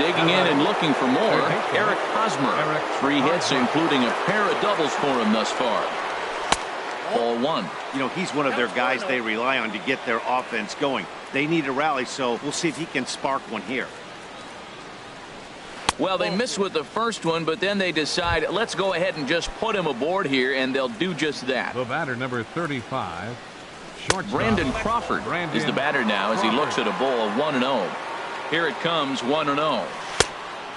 Speaker 1: Digging in and looking for more, Eric Hosmer. 3 hits, including a pair of doubles for him thus far. Ball 1.
Speaker 4: You know, he's one of their guys they rely on to get their offense going. They need a rally, so we'll see if he can spark one here.
Speaker 1: Well, they missed with the first one, but then they decide, let's go ahead and just put him aboard here, and they'll do just that.
Speaker 2: The batter, number 35, shortstop.
Speaker 1: Brandon Crawford is the batter now as he looks at a ball of 1-0. Here it comes, 1-0.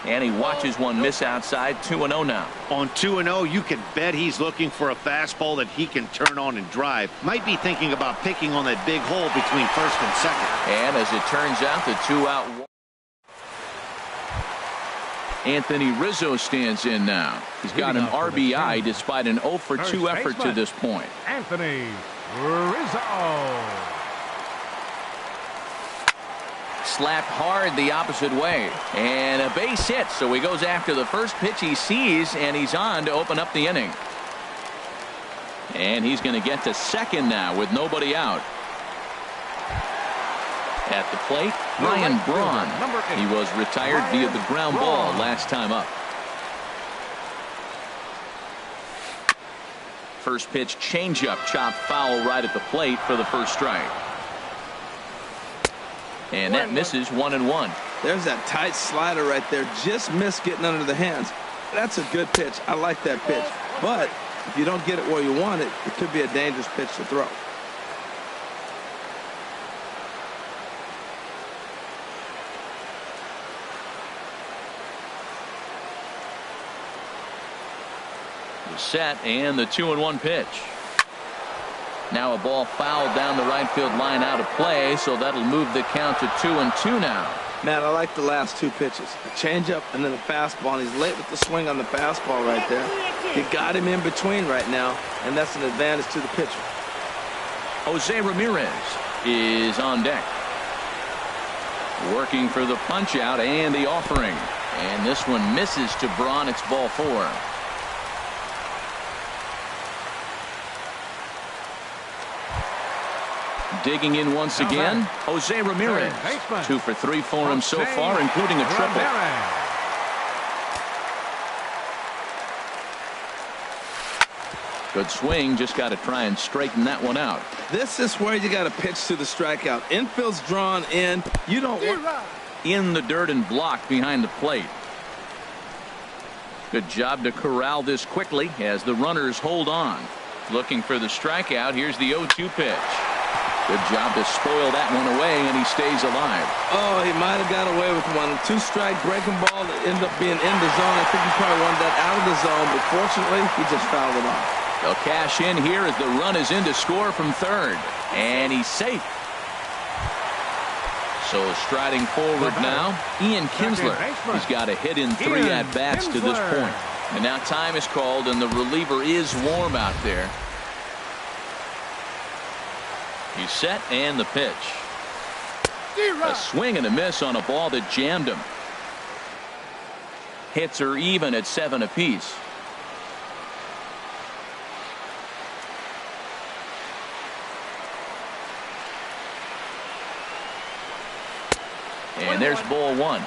Speaker 1: And he watches one miss outside, 2-0 now.
Speaker 4: On 2-0, you can bet he's looking for a fastball that he can turn on and drive. Might be thinking about picking on that big hole between first and second.
Speaker 1: And as it turns out, the 2-out. Anthony Rizzo stands in now. He's got an RBI despite an 0-for-2 effort to this point.
Speaker 2: Anthony Rizzo.
Speaker 1: Slapped hard the opposite way. And a base hit, so he goes after the first pitch he sees, and he's on to open up the inning. And he's going to get to second now with nobody out. At the plate, Ryan Braun. He was retired via the ground ball last time up. First pitch changeup, chopped foul right at the plate for the first strike. And that misses 1-1.
Speaker 3: There's that tight slider right there. Just missed getting under the hands. That's a good pitch. I like that pitch. But if you don't get it where you want it, it could be a dangerous pitch to throw.
Speaker 1: Set and the 2-1 pitch. Now a ball fouled down the right field line out of play, so that'll move the count to 2-2 now.
Speaker 3: Man, I like the last 2 pitches. A changeup and then a fastball, and he's late with the swing on the fastball right there. You got him in between right now, and that's an advantage to the pitcher.
Speaker 1: Jose Ramirez is on deck. Working for the punch out and the offering. And this one misses to Braun. It's ball 4. Digging in once again, Jose Ramirez. 2 for 3 for him so far, including a triple. Good swing, just got to try and straighten that one out.
Speaker 3: This is where you got to pitch to the strikeout. Infield's drawn in. You don't want
Speaker 1: in the dirt and blocked behind the plate. Good job to corral this quickly as the runners hold on. Looking for the strikeout. Here's the 0-2 pitch. Good job to spoil that one away, and he stays alive.
Speaker 3: Oh, he might have got away with one. 2-strike breaking ball that ended up being in the zone. I think he probably wanted that out of the zone, but fortunately, he just fouled it off.
Speaker 1: They'll cash in here as the run is in to score from third, and he's safe. So striding forward now, Ian Kinsler. He's got a hit in 3 at-bats to this point. And now time is called, and the reliever is warm out there. He's set, and the pitch. A swing and a miss on a ball that jammed him. Hits are even at 7 apiece. And there's ball 1.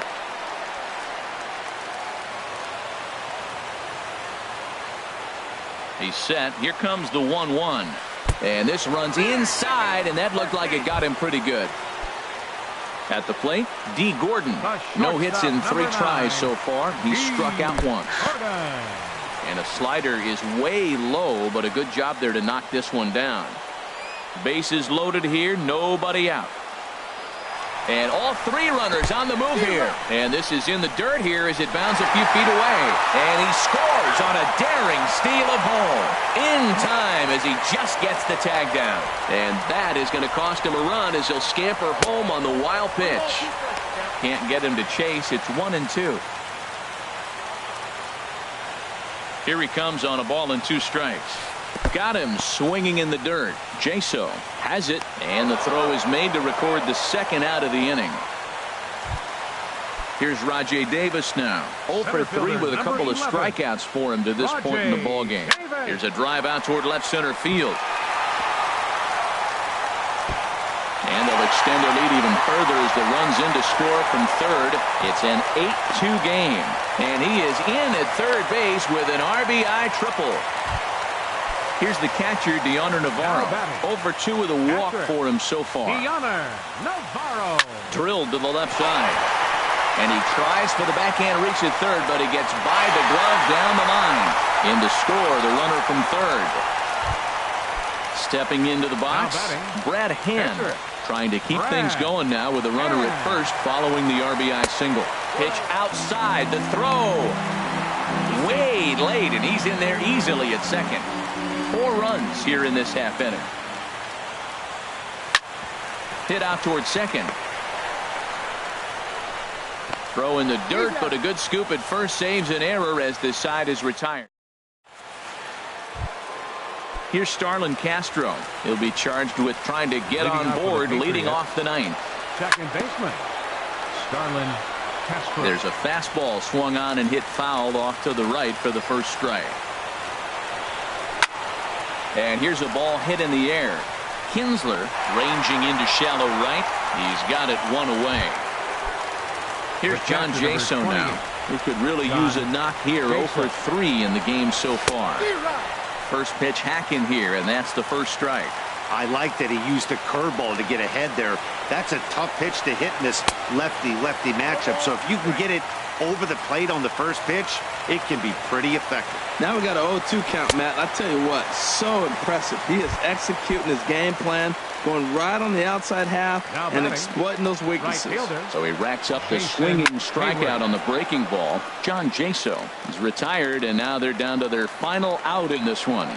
Speaker 1: He's set. Here comes the 1-1. And this runs inside, and that looked like it got him pretty good. At the plate, D. Gordon. No hits in 3 tries so far. He's struck out once. And a slider is way low, but a good job there to knock this one down. Bases loaded here, nobody out. And all 3 runners on the move here. And this is in the dirt here as it bounds a few feet away. And he scores on a daring steal of home. In time as he just gets the tag down. And that is going to cost him a run as he'll scamper home on the wild pitch. Can't get him to chase. It's 1-2. Here he comes on a ball and 2 strikes. Got him swinging in the dirt. Jaso has it, and the throw is made to record the 2nd out of the inning. Here's Rajay Davis now. 0 for 3 with a couple of strikeouts for him to this point in the ballgame. Here's a drive out toward left center field. And they'll extend their lead even further as the runs in to score from third. It's an 8-2 game. And he is in at third base with an RBI triple. Here's the catcher, Deoner Navarro. 0 for 2 with a walk for him so far.
Speaker 2: Deoner Navarro.
Speaker 1: Drilled to the left side. And he tries for the backhand reach at third, but he gets by the glove down the line. In to score, the runner from third. Stepping into the box, Brad Hand. Trying to keep things going now with a runner at first following the RBI single. Pitch outside, the throw. Way late, and he's in there easily at second. 4 runs here in this half inning. Hit out towards second. Throw in the dirt, but a good scoop at first saves an error as this side is retired. Here's Starlin Castro. He'll be charged with trying to get on board, leading off the ninth.
Speaker 2: Second baseman, Starlin Castro.
Speaker 1: There's a fastball swung on and hit foul off to the right for the first strike. And here's a ball hit in the air. Kinsler ranging into shallow right. He's got it 1 away. Here's John Jaso now, who could really use a knock here. 0 for 3 in the game so far. First pitch hacking here, and that's the first strike.
Speaker 4: I like that he used a curveball to get ahead there. That's a tough pitch to hit in this lefty-lefty matchup. So if you can get it over the plate on the first pitch, it can be pretty effective.
Speaker 3: Now we got an 0-2 count, Matt. I tell you what, so impressive. He is executing his game plan, going right on the outside half and exploiting those weaknesses.
Speaker 1: So he racks up the swinging strikeout on the breaking ball. John Jaso is retired, and now they're down to their final out in this one.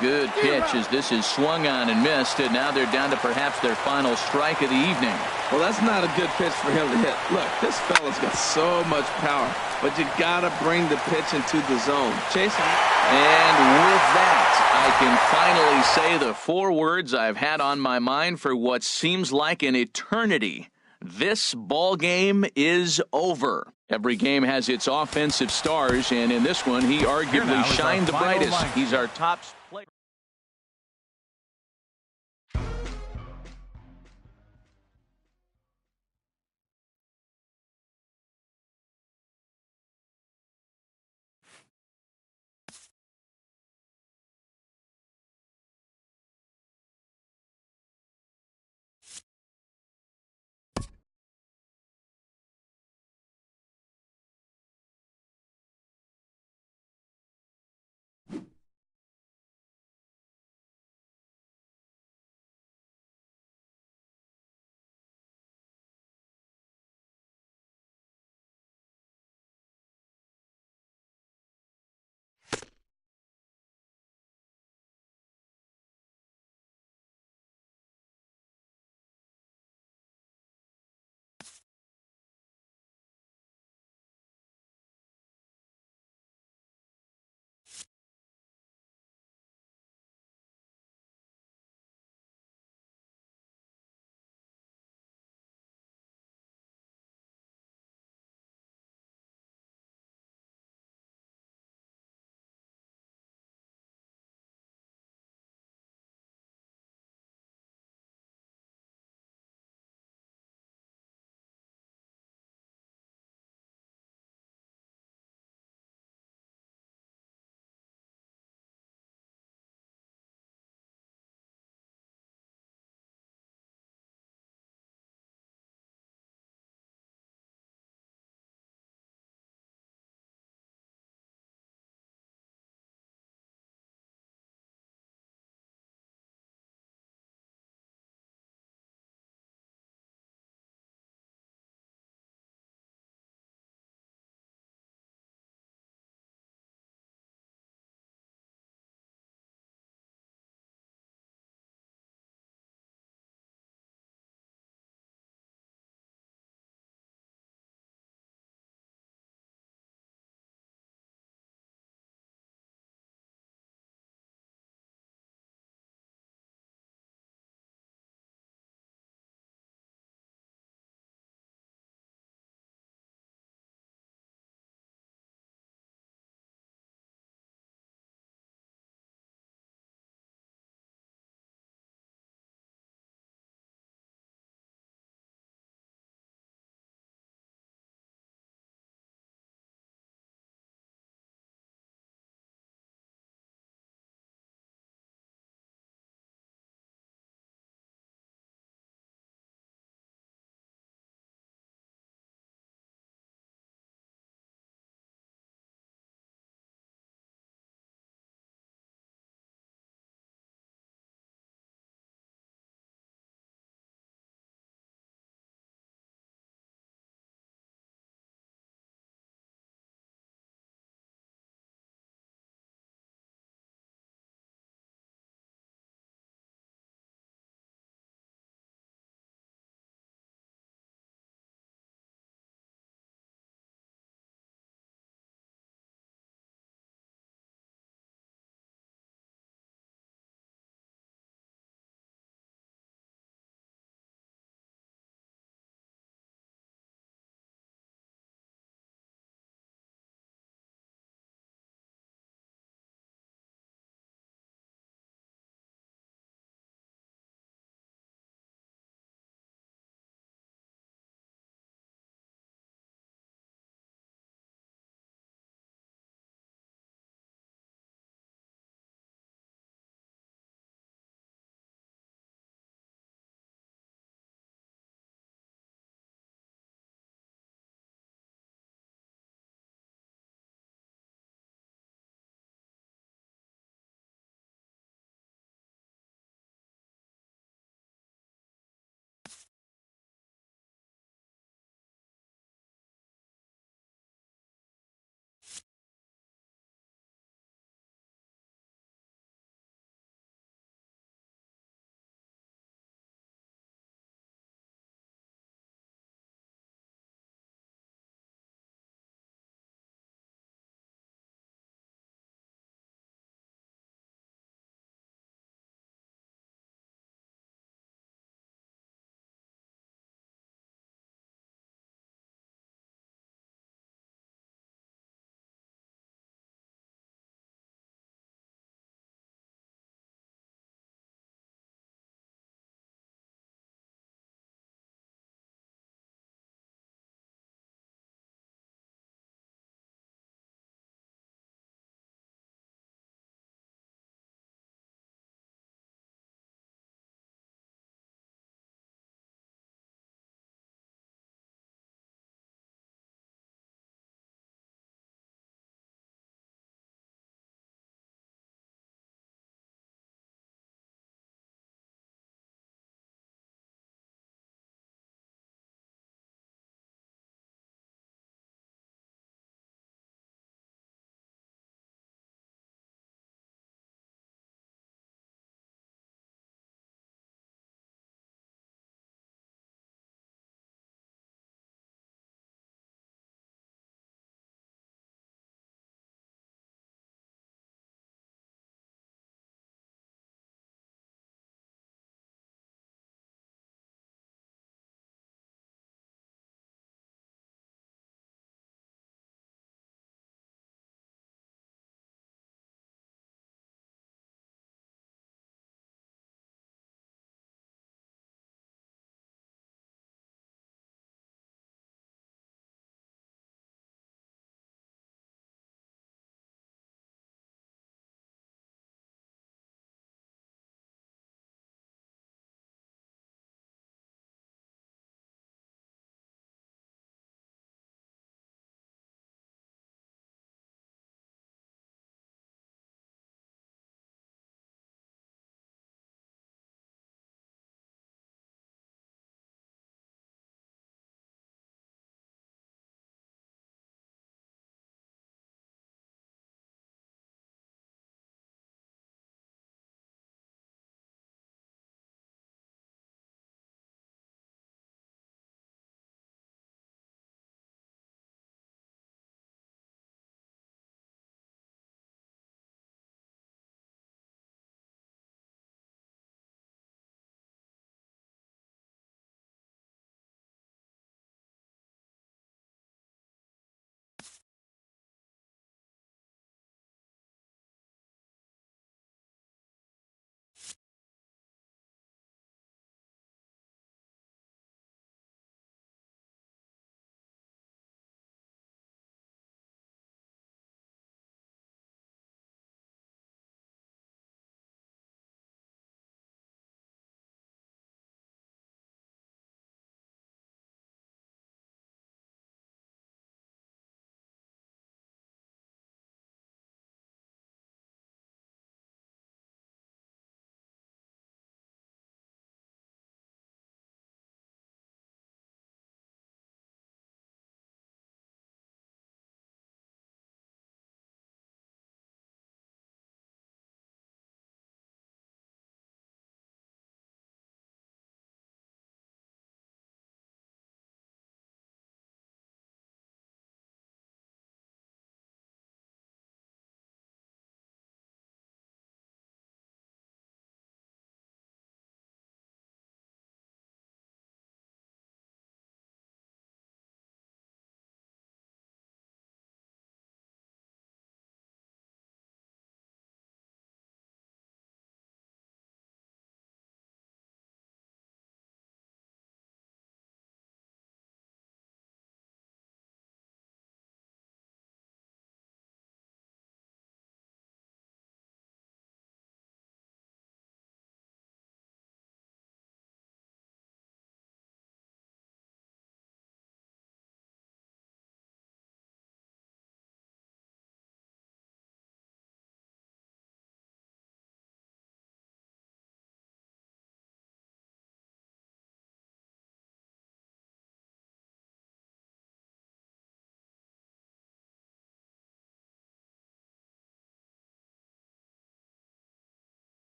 Speaker 1: Good pitch as this is swung on and missed, and now they're down to perhaps their final strike of the evening.
Speaker 3: Well, that's not a good pitch for him to hit. Look, this fella's got so much power, but you got to bring the pitch into the zone. Chase him.
Speaker 1: And with that, I can finally say the 4 words I've had on my mind for what seems like an eternity. This ball game is over. Every game has its offensive stars, and in this one, he arguably shined the brightest. He's our top player.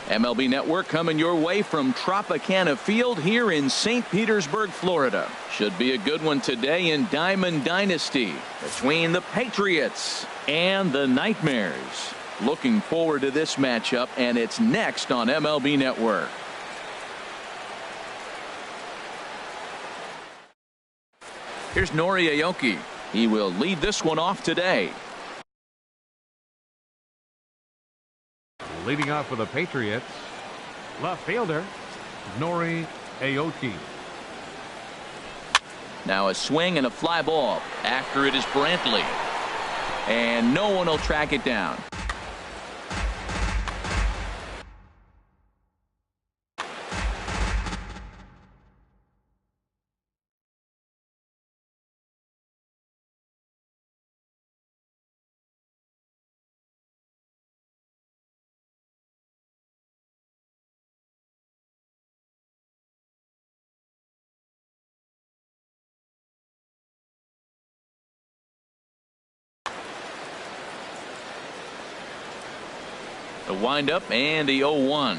Speaker 1: MLB Network coming your way from Tropicana Field here in St. Petersburg, Florida. Should be a good one today in Diamond Dynasty between the Patriots and the Nightmares. Looking forward to this matchup, and it's next on MLB Network. Here's Nori Aoki. He will lead this one off today.
Speaker 2: Leading off for the Patriots, left fielder Nori Aoki.
Speaker 1: Now a swing and a fly ball. After it is Brantley. And no one will track it down. The windup and the 0-1.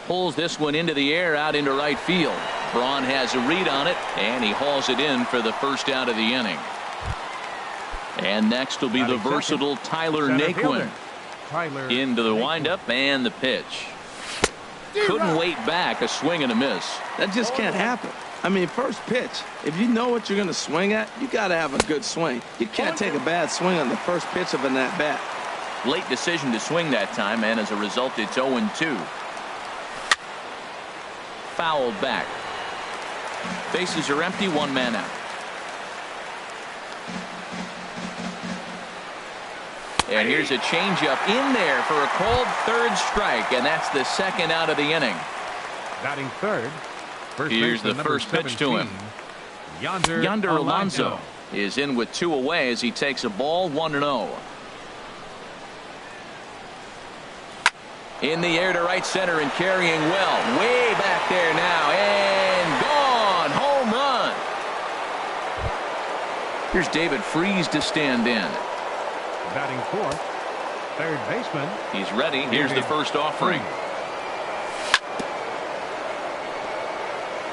Speaker 1: Pulls this one into the air out into right field. Braun has a read on it, and he hauls it in for the first out of the inning. And next will be the versatile Tyler Naquin. Into the windup and the pitch. Couldn't wait back. A swing and a miss.
Speaker 3: That just can't happen. I mean, first pitch, if you know what you're going to swing at, you got to have a good swing. You can't take a bad swing on the first pitch of an at-bat.
Speaker 1: Late decision to swing that time, and as a result, it's 0-2. Fouled back. Bases are empty, one man out. And here's a changeup in there for a called third strike, and that's the second out of the inning.
Speaker 2: Batting third.
Speaker 1: Here's the first pitch to him. Yonder Alonso is in with 2 away as he takes a ball 1-0. In the air to right center and carrying well. Way back there now. And gone. Home run. Here's David Freese to stand in.
Speaker 2: Batting fourth. Third baseman.
Speaker 1: He's ready. Here's the first offering.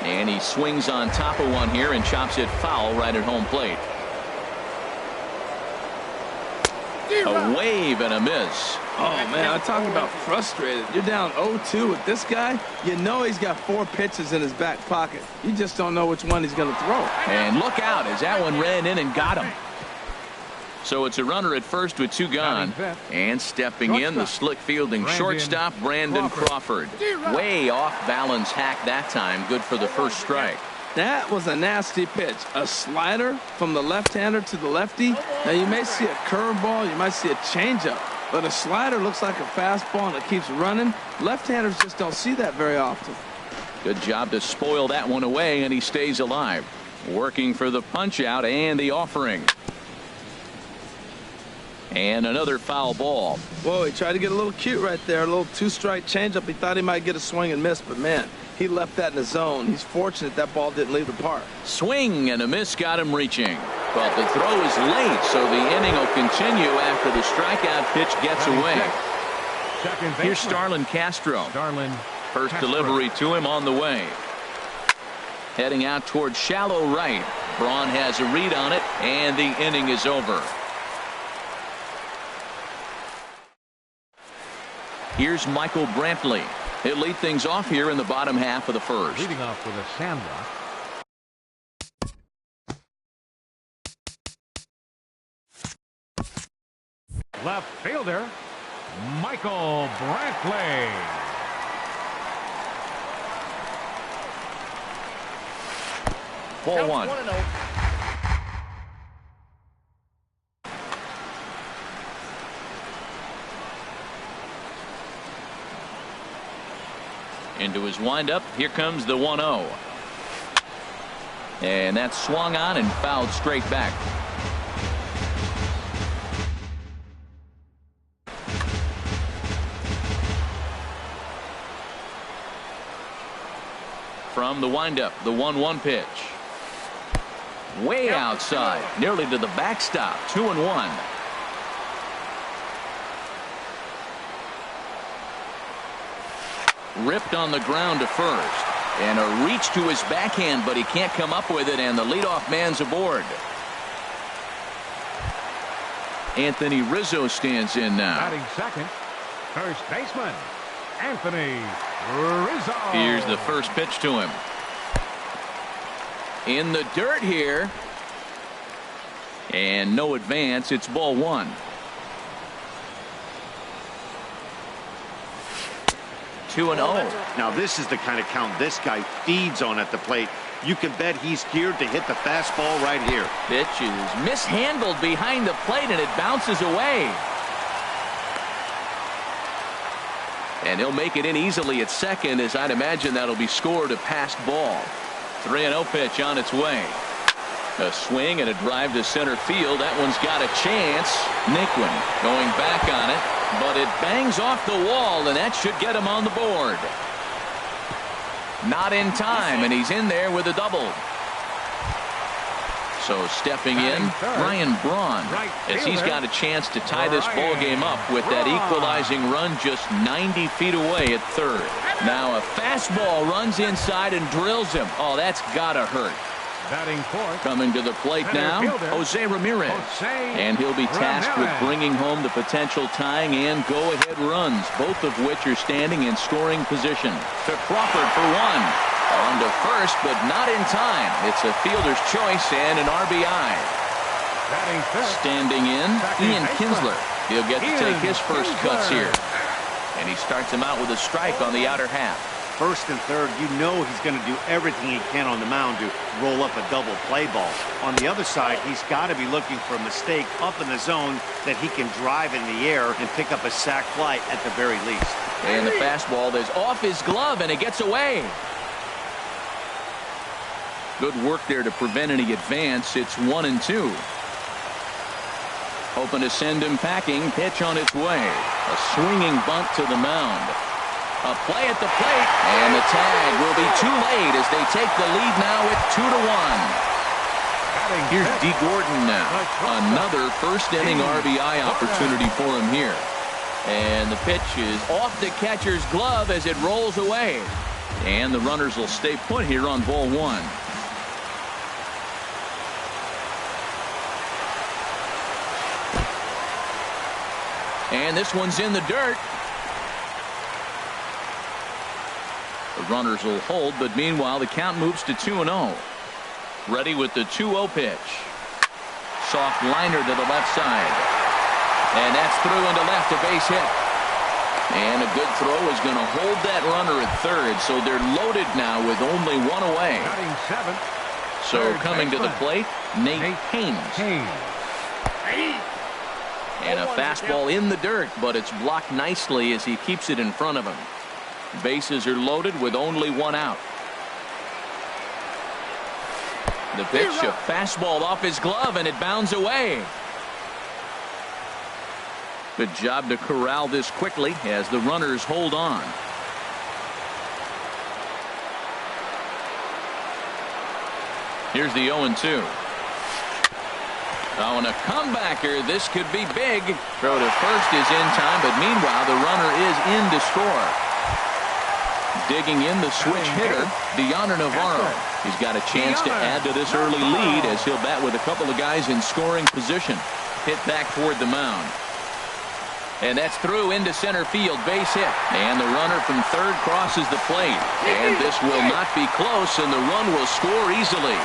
Speaker 1: And he swings on top of one here and chops it foul right at home plate. A wave and a miss.
Speaker 3: Oh, man, I'm talking about frustrated. You're down 0-2 with this guy. You know he's got 4 pitches in his back pocket. You just don't know which one he's going to throw.
Speaker 1: And look out as that one ran in and got him. So it's a runner at first with 2 gone. And stepping in, the slick fielding shortstop, Brandon Crawford. Way off balance hack that time. Good for the first strike.
Speaker 3: That was a nasty pitch. A slider from the left-hander to the lefty. Now, you may see a curveball. You might see a changeup. But a slider looks like a fastball, and it keeps running. Left-handers just don't see that very often.
Speaker 1: Good job to spoil that one away, and he stays alive. Working for the punch-out and the offering. And another foul ball.
Speaker 3: Whoa, he tried to get a little cute right there. A little 2-strike changeup. He thought he might get a swing and miss, but, man, he left that in the zone. He's fortunate that ball didn't leave the park.
Speaker 1: Swing and a miss got him reaching. But the throw is late, so the inning will continue after the strikeout pitch gets away. Here's Starlin Castro. First delivery to him on the way. Heading out towards shallow right. Braun has a read on it, and the inning is over. Here's Michael Brantley. He'll lead things off here in the bottom half of the first.
Speaker 2: Leading off with a sandwich. Left fielder, Michael Brantley.
Speaker 1: Ball 1. Into his windup. Here comes the 1-0. And that's swung on and fouled straight back. From the windup, the 1-1 pitch. Way outside, nearly to the backstop. 2-1. Ripped on the ground to first. And a reach to his backhand, but he can't come up with it, and the leadoff man's aboard. Anthony Rizzo stands in now.
Speaker 2: Batting second, first baseman, Anthony Rizzo.
Speaker 1: Here's the first pitch to him. In the dirt here. And no advance. It's ball one. 2-0.
Speaker 4: Now this is the kind of count this guy feeds on at the plate. You can bet he's geared to hit the fastball right here.
Speaker 1: Pitch is mishandled behind the plate, and it bounces away. And he'll make it in easily at second, as I'd imagine that'll be scored a passed ball. 3-0 pitch on its way. A swing and a drive to center field. That one's got a chance. Niquin going back on it, but it bangs off the wall, and that should get him on the board. Not in time, and he's in there with a double. So stepping in, Ryan Braun, as he's got a chance to tie this ball game up with that equalizing run just 90 feet away at third. Now a fastball runs inside and drills him. Oh, that's gotta hurt.
Speaker 2: Batting fourth.
Speaker 1: Coming to the plate now, Jose Ramirez. And he'll be tasked with bringing home the potential tying and go-ahead runs, both of which are standing in scoring position. To Crawford for one. On to first, but not in time. It's a fielder's choice and an RBI.
Speaker 2: Batting fifth.
Speaker 1: Standing in, Ian Kinsler. He'll get to take his first cuts here. And he starts him out with a strike on the outer half.
Speaker 4: First and third, you know he's going to do everything he can on the mound to roll up a double play ball. On the other side, he's got to be looking for a mistake up in the zone that he can drive in the air and pick up a sac fly at the very least.
Speaker 1: And the fastball is off his glove, and it gets away. Good work there to prevent any advance. It's 1-2. Hoping to send him packing. Pitch on its way. A swinging bunt to the mound. A play at the plate, and the tag will be too late as they take the lead now at 2-1. Here's D. Gordon now. Another first inning RBI opportunity for him here. And the pitch is off the catcher's glove as it rolls away. And the runners will stay put here on ball one. And this one's in the dirt. The runners will hold, but meanwhile the count moves to 2-0. Ready with the 2-0 pitch. Soft liner to the left side. And that's through into left, a base hit. And a good throw is going to hold that runner at third, so they're loaded now with only one away. So coming to the plate, Nate Haynes. And a fastball in the dirt, but it's blocked nicely as he keeps it in front of him. Bases are loaded with only one out. The pitch, a fastball off his glove, and it bounds away. Good job to corral this quickly as the runners hold on. Here's the 0-2. Oh, and a comebacker. This could be big. Throw to first is in time, but meanwhile the runner is in to score. Digging in the switch hitter, Deoner Navarro. He's got a chance to add to this early lead as he'll bat with a couple of guys in scoring position. Hit back toward the mound. And that's through into center field, base hit. And the runner from third crosses the plate. And this will not be close, and the run will score easily.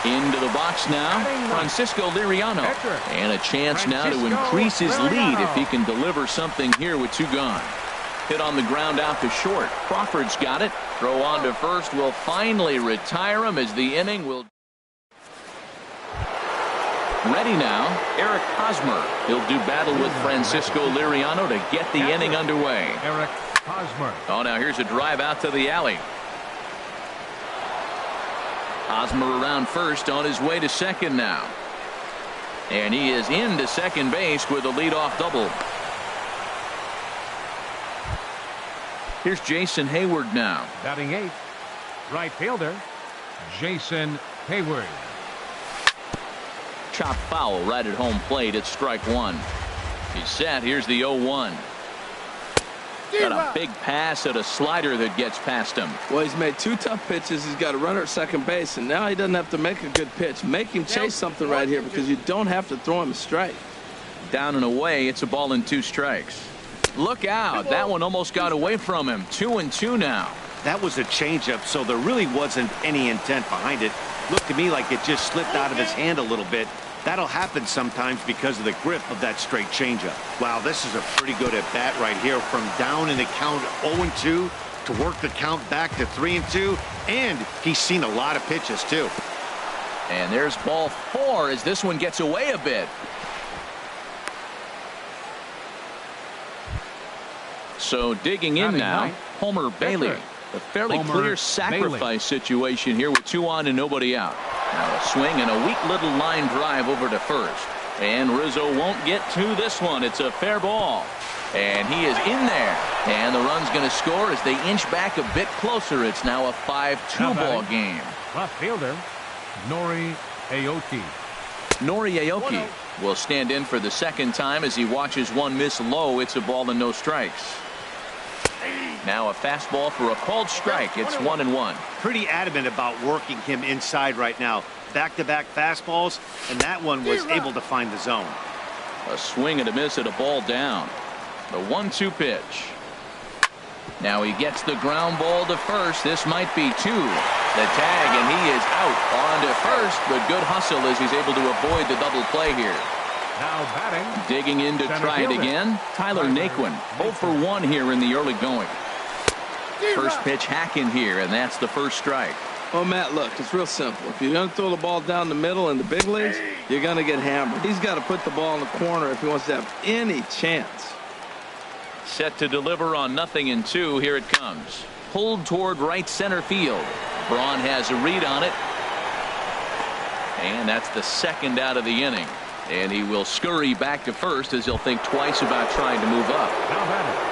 Speaker 1: Into the box now, Francisco Liriano. And a chance now to increase his lead if he can deliver something here with two gone. Hit on the ground out to short. Crawford's got it. Throw on to first will finally retire him as the inning will. Ready now, Eric Hosmer. He'll do battle with Francisco Liriano to get the inning underway.
Speaker 2: Eric Hosmer.
Speaker 1: Oh, now here's a drive out to the alley. Hosmer around first on his way to second now. And he is into second base with a leadoff double. Here's Jason Hayward now.
Speaker 2: Batting eighth, right fielder, Jason Hayward.
Speaker 1: Chop foul right at home plate at strike one. He's set. Here's the 0-1. Got a big pass at a slider that gets past him.
Speaker 3: Well, he's made 2 tough pitches. He's got a runner at second base, and now he doesn't have to make a good pitch. Make him chase something right here because you don't have to throw him a strike.
Speaker 1: Down and away, it's a ball and 2 strikes. Look out. That one almost got away from him. 2-2 now.
Speaker 4: That was a changeup, so there really wasn't any intent behind it. Looked to me like it just slipped out of his hand a little bit. That'll happen sometimes because of the grip of that straight changeup. Wow, this is a pretty good at bat right here, from down in the count 0-2 to work the count back to 3-2, and he's seen a lot of pitches too.
Speaker 1: And there's ball 4 as this one gets away a bit. So digging in now, Homer Bailey. A fairly clear sacrifice situation here with 2 on and nobody out. Now a swing and a weak little line drive over to first. And Rizzo won't get to this one. It's a fair ball. And he is in there. And the run's going to score as they inch back a bit closer. It's now a 5-2 ball game.
Speaker 2: Left fielder, Nori Aoki.
Speaker 1: Nori Aoki will stand in for the second time as he watches one miss low. It's a ball and no strikes. Now a fastball for a called strike. It's 1-1.
Speaker 4: Pretty adamant about working him inside right now. Back-to-back fastballs, and that one was able to find the zone.
Speaker 1: A swing and a miss at a ball down. The 1-2 pitch. Now he gets the ground ball to first. This might be 2. The tag, and he is out on to first. But good hustle as he's able to avoid the double play here.
Speaker 2: Now batting.
Speaker 1: Digging in to try it again. Tyler Naquin. 0 for 1 here in the early going. First pitch hack in here, and that's the first strike.
Speaker 3: Well, Matt, look, it's real simple. If you're going to throw the ball down the middle in the big leagues, you're going to get hammered. He's got to put the ball in the corner if he wants to have any chance.
Speaker 1: Set to deliver on 0-2. Here it comes. Pulled toward right center field. Braun has a read on it. And that's the second out of the inning. And he will scurry back to first as he'll think twice about trying to move up.
Speaker 2: Now batting.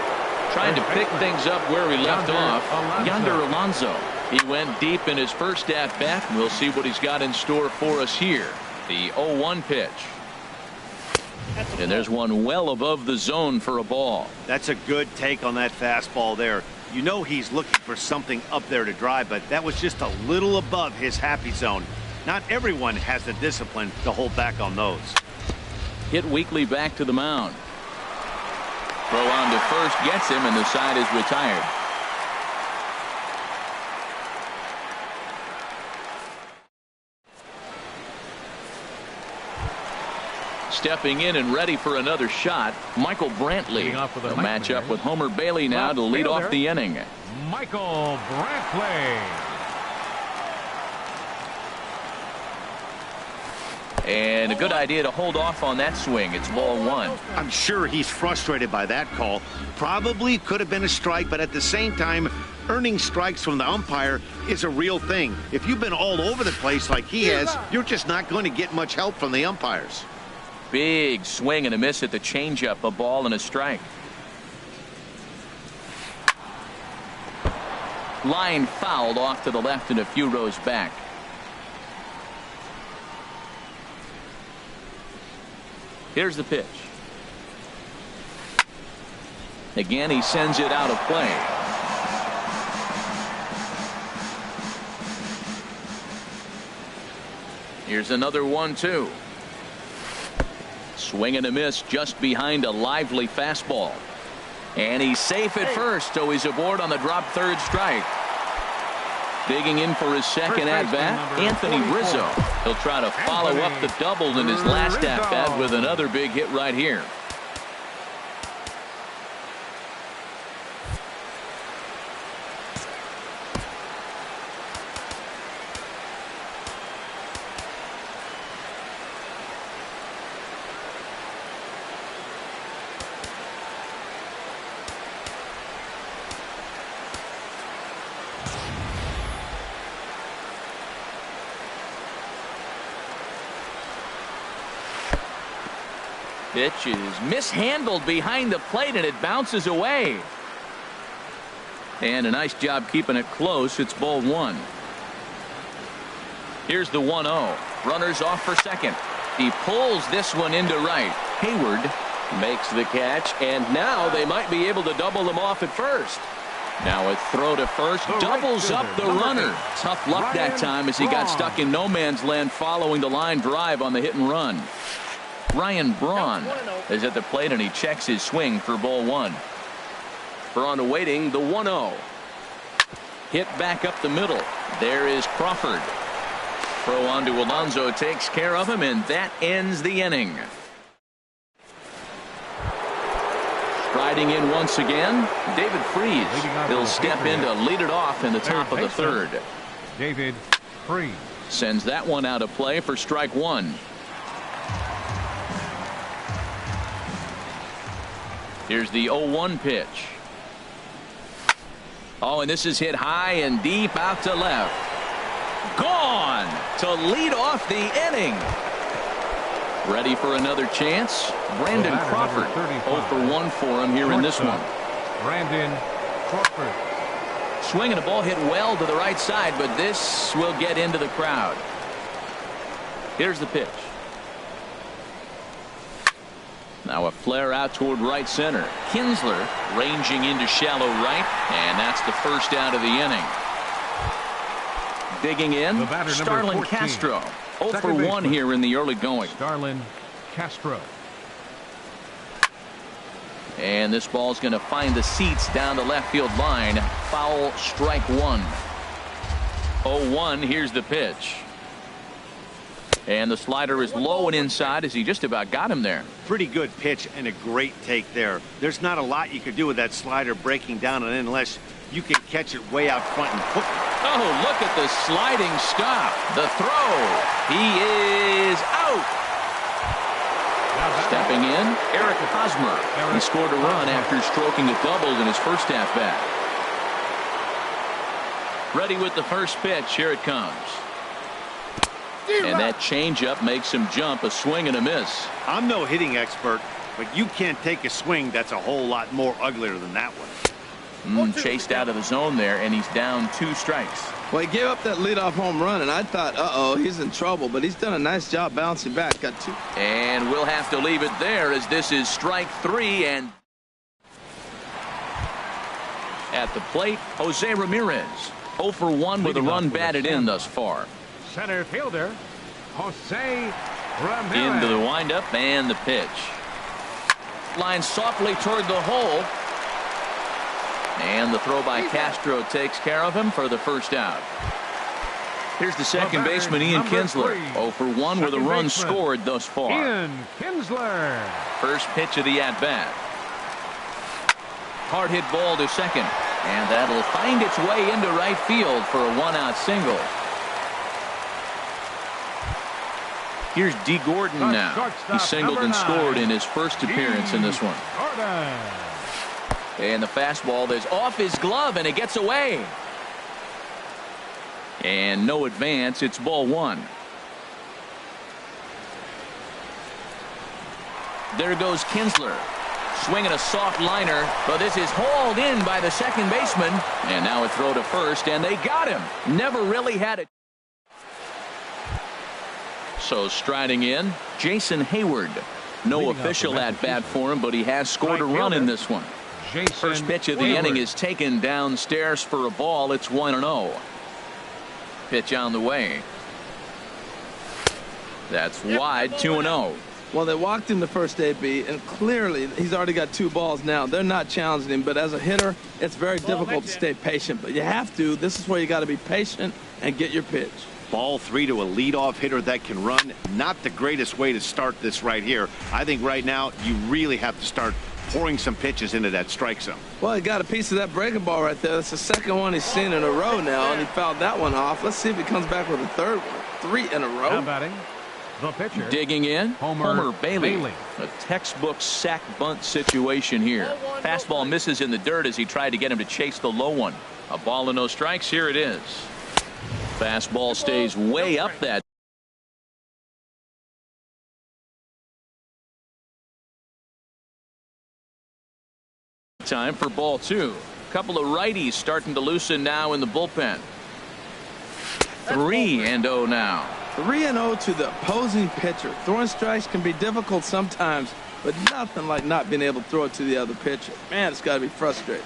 Speaker 1: Trying to pick things up where he left off. Yonder Alonso. He went deep in his first at bat. We'll see what he's got in store for us here. The 0-1 pitch. And there's one well above the zone for a ball.
Speaker 4: That's a good take on that fastball there. You know he's looking for something up there to drive, but that was just a little above his happy zone. Not everyone has the discipline to hold back on those.
Speaker 1: Hit weakly back to the mound. Throw on to first gets him, and the side is retired. Stepping in and ready for another shot, Michael Brantley. He'll match up with Homer Bailey now to lead off the inning.
Speaker 2: Michael Brantley.
Speaker 1: And a good idea to hold off on that swing. It's ball 1.
Speaker 4: I'm sure he's frustrated by that call. Probably could have been a strike, but at the same time, earning strikes from the umpire is a real thing. If you've been all over the place like he has, you're just not going to get much help from the umpires.
Speaker 1: Big swing and a miss at the changeup. A ball and a strike. Line fouled off to the left and a few rows back. Here's the pitch. Again, he sends it out of play. Here's another 1-2. Swing and a miss just behind a lively fastball. And he's safe at first, so he's aboard on the drop third strike. Digging in for his second at-bat, Anthony Rizzo. He'll try to follow up the double in his last at-bat with another big hit right here. Pitch is mishandled behind the plate and it bounces away. And a nice job keeping it close. It's ball 1. Here's the 1-0. Runners off for second. He pulls this one into right. Hayward Makes the catch, and now they might be able to double them off at first. Now a throw to first, doubles up the runner. Tough luck that time as he got stuck in no man's land following the line drive on the hit and run. Ryan Braun is at the plate, and he checks his swing for ball one. Braun awaiting the 1-0. Hit back up the middle. There is Crawford. Throw on to Alonso takes care of him, and that ends the inning. Striding in once again, David Freese. He'll step in to lead it off in the top of the third.
Speaker 2: David Freese
Speaker 1: sends that one out of play for strike one. Here's the 0-1 pitch. Oh, and this is hit high and deep out to left. Gone to lead off the inning. Ready for another chance. Brandon Crawford. 0 for 1 for him here in this one.
Speaker 2: Brandon Crawford.
Speaker 1: Swinging a ball hit well to the right side, but this will get into the crowd. Here's the pitch. Now a flare out toward right center. Kinsler ranging into shallow right, and that's the first out of the inning. Digging in, Starlin Castro. 0 for 1 here in the early going.
Speaker 2: Starlin Castro.
Speaker 1: And this ball's going to find the seats down the left field line. Foul, strike one. 0-1, here's the pitch. And the slider is low and inside as he just about got him there.
Speaker 4: Pretty good pitch and a great take there. There's not a lot you could do with that slider breaking down and in unless you can catch it way out front and hook it.
Speaker 1: Oh, look at the sliding stop. The throw. He is out. Stepping in, Eric Hosmer. He scored a run after stroking a double in his first at bat. Ready with the first pitch. Here it comes. And that changeup makes him jump. A swing and a miss.
Speaker 4: I'm no hitting expert, but you can't take a swing that's a whole lot more uglier than that one.
Speaker 1: Chased out of the zone there, and he's down 2 strikes.
Speaker 3: Well, he gave up that leadoff home run, and I thought, uh-oh, he's in trouble. But he's done a nice job bouncing back. Got 2.
Speaker 1: And we'll have to leave it there as this is strike 3. And at the plate, Jose Ramirez. 0 for 1 with a run batted in thus far.
Speaker 2: Center fielder, Jose Ramirez.
Speaker 1: Into the windup and the pitch. Line softly toward the hole. And the throw by Castro takes care of him for the first out. Here's the second baseman, Ian Kinsler. 0 for 1 with a run scored thus far.
Speaker 2: Ian Kinsler.
Speaker 1: First pitch of the at-bat. Hard hit ball to second. And that'll find its way into right field for a 1-out single. Here's D. Gordon now. He singled and scored in his first appearance in this one. And the fastball is off his glove, and it gets away. And no advance. It's ball 1. There goes Kinsler. Swinging a soft liner, but this is hauled in by the second baseman. And now a throw to first, and they got him. Never really had it. So striding in, Jason Hayward. No official at-bat for him, but he has scored a run in this one. First pitch of the inning is taken downstairs for a ball. It's 1-0. Pitch on the way. That's wide, 2-0.
Speaker 3: Well, they walked him the first AB, and clearly he's already got 2 balls now. They're not challenging him, but as a hitter, it's very difficult to stay patient. But you have to. This is where you got to be patient and get your pitch.
Speaker 4: Ball 3 to a leadoff hitter that can run. Not the greatest way to start this right here. I think right now you really have to start pouring some pitches into that strike zone.
Speaker 3: Well, he got a piece of that breaking ball right there. That's the second one he's seen in a row now, and he fouled that one off. Let's see if he comes back with a third one. 3 in a row.
Speaker 2: Now batting, the pitcher.
Speaker 1: Digging in, Homer Bailey. A textbook sack bunt situation here. Fastball misses in the dirt as he tried to get him to chase the low one. A ball and no strikes. Here it is. Fastball stays way up that. Time for ball 2. Couple of righties starting to loosen now in the bullpen. 3-0 now.
Speaker 3: 3-0 to the opposing pitcher. Throwing strikes can be difficult sometimes, but nothing like not being able to throw it to the other pitcher. Man, it's got to be frustrating.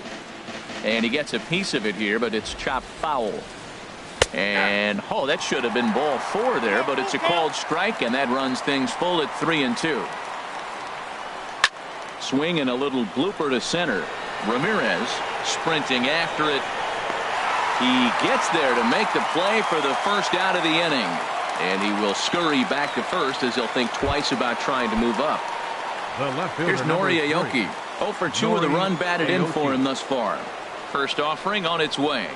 Speaker 1: And he gets a piece of it here, but it's chopped foul. And, oh, that should have been ball 4 there, but it's a called strike, and that runs things full at 3-2. Swing and a little blooper to center. Ramirez sprinting after it. He gets there to make the play for the first out of the inning. And he will scurry back to first as he'll think twice about trying to move up. Here's Nori Aoki. 0 for 2 with a run batted in for him thus far. First offering on its way.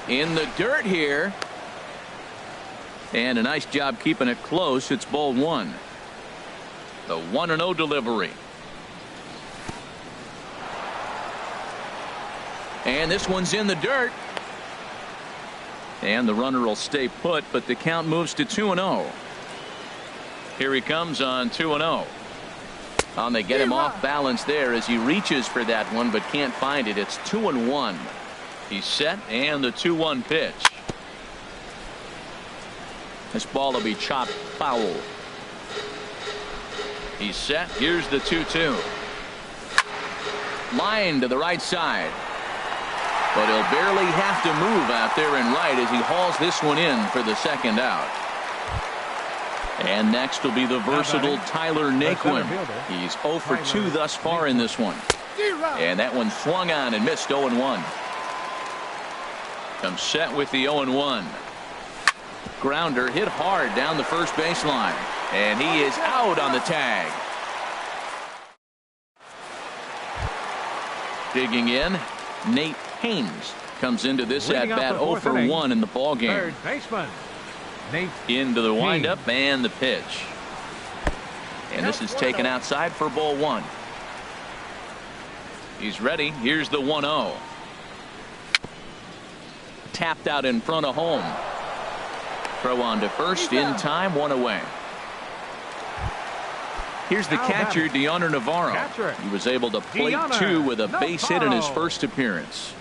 Speaker 1: In the dirt here. And a nice job keeping it close. It's ball 1. The 1-0 delivery. And this one's in the dirt. And the runner will stay put, but the count moves to 2-0. Here he comes on 2-0. And they get him off balance there as he reaches for that one, but can't find it. It's 2-1. He's set, and the 2-1 pitch. This ball will be chopped foul. He's set. Here's the 2-2. Line to the right side. But he'll barely have to move out there and right as he hauls this one in for the second out. And next will be the versatile Tyler Naquin. He's 0 for 2 thus far in this one. And that one swung on and missed 0-1. Comes set with the 0-1. Grounder hit hard down the first baseline. And he is out on the tag. Digging in, Nate Haynes comes into this at bat 0 for 1 in the ball game.
Speaker 2: Third baseman Nate
Speaker 1: into the windup and the pitch. And this is taken outside for ball 1. He's ready. Here's the 1-0. Tapped out in front of home. Throw on to first in time, 1 away. Here's the catcher, Deoner Navarro. He was able to plate 2 with a base hit in his first appearance.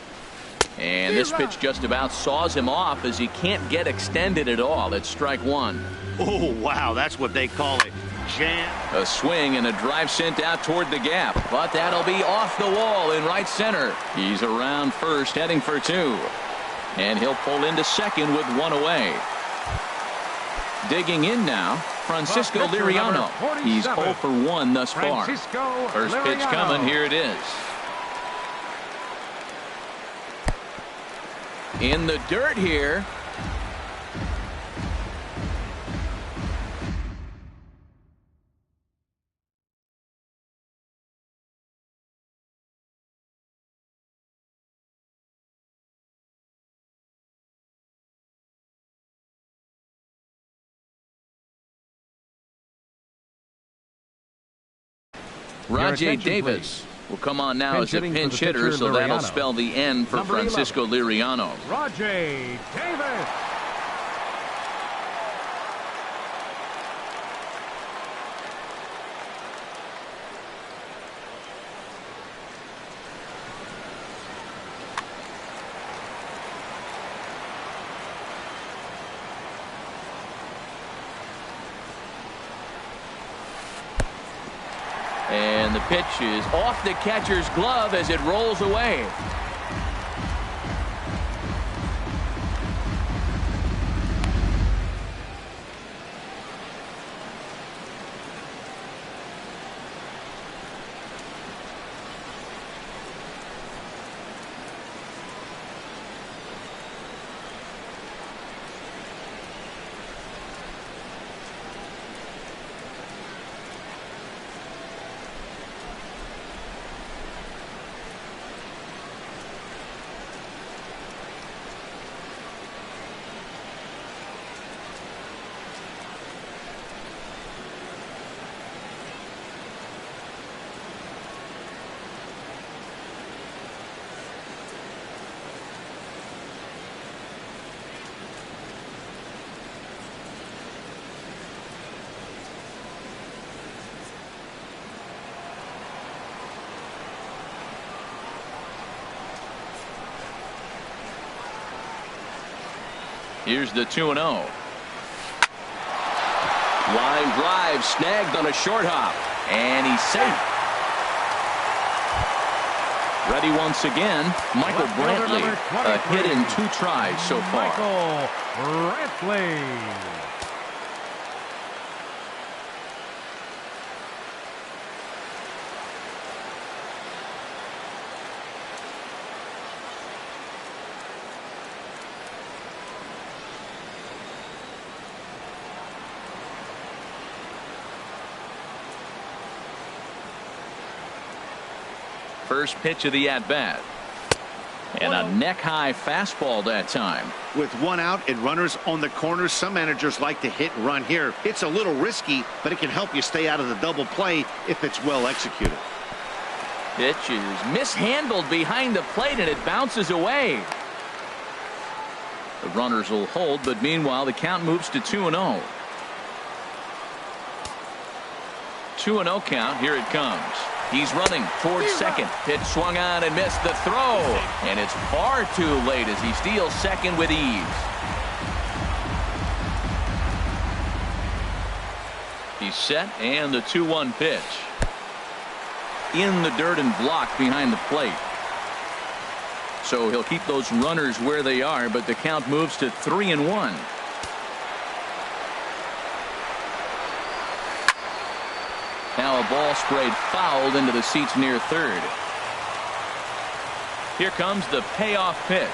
Speaker 1: And this pitch just about saws him off as he can't get extended at all. It's strike 1.
Speaker 4: Oh, wow, that's what they call it. Jam.
Speaker 1: A swing and a drive sent out toward the gap, but that'll be off the wall in right center. He's around first, heading for 2. And he'll pull into second with 1 away. Digging in now, Francisco Liriano. He's 0 for 1 thus far. First pitch coming. Here it is. In the dirt here. Rajay Davis will come on now as a pinch hitter, so that'll spell the end for Francisco Liriano.
Speaker 2: Rajay Davis.
Speaker 1: And the pitch is off the catcher's glove as it rolls away. Here's the 2-0. Line drive snagged on a short hop. And he's safe. Ready once again, Michael Brantley. A hit in 2 tries so far.
Speaker 2: Michael Brantley.
Speaker 1: First pitch of the at-bat. And a neck-high fastball that time.
Speaker 4: With 1 out and runners on the corners, some managers like to hit and run here. It's a little risky, but it can help you stay out of the double play if it's well executed.
Speaker 1: Pitch is mishandled behind the plate, and it bounces away. The runners will hold, but meanwhile the count moves to 2-0. 2-0 count. Here it comes. He's running towards second. Pitch swung on and missed the throw. And it's far too late as he steals second with ease. He's set, and the 2-1 pitch. In the dirt and blocked behind the plate. So he'll keep those runners where they are, but the count moves to 3-1. Now a ball sprayed fouled into the seats near third. Here comes the payoff pitch.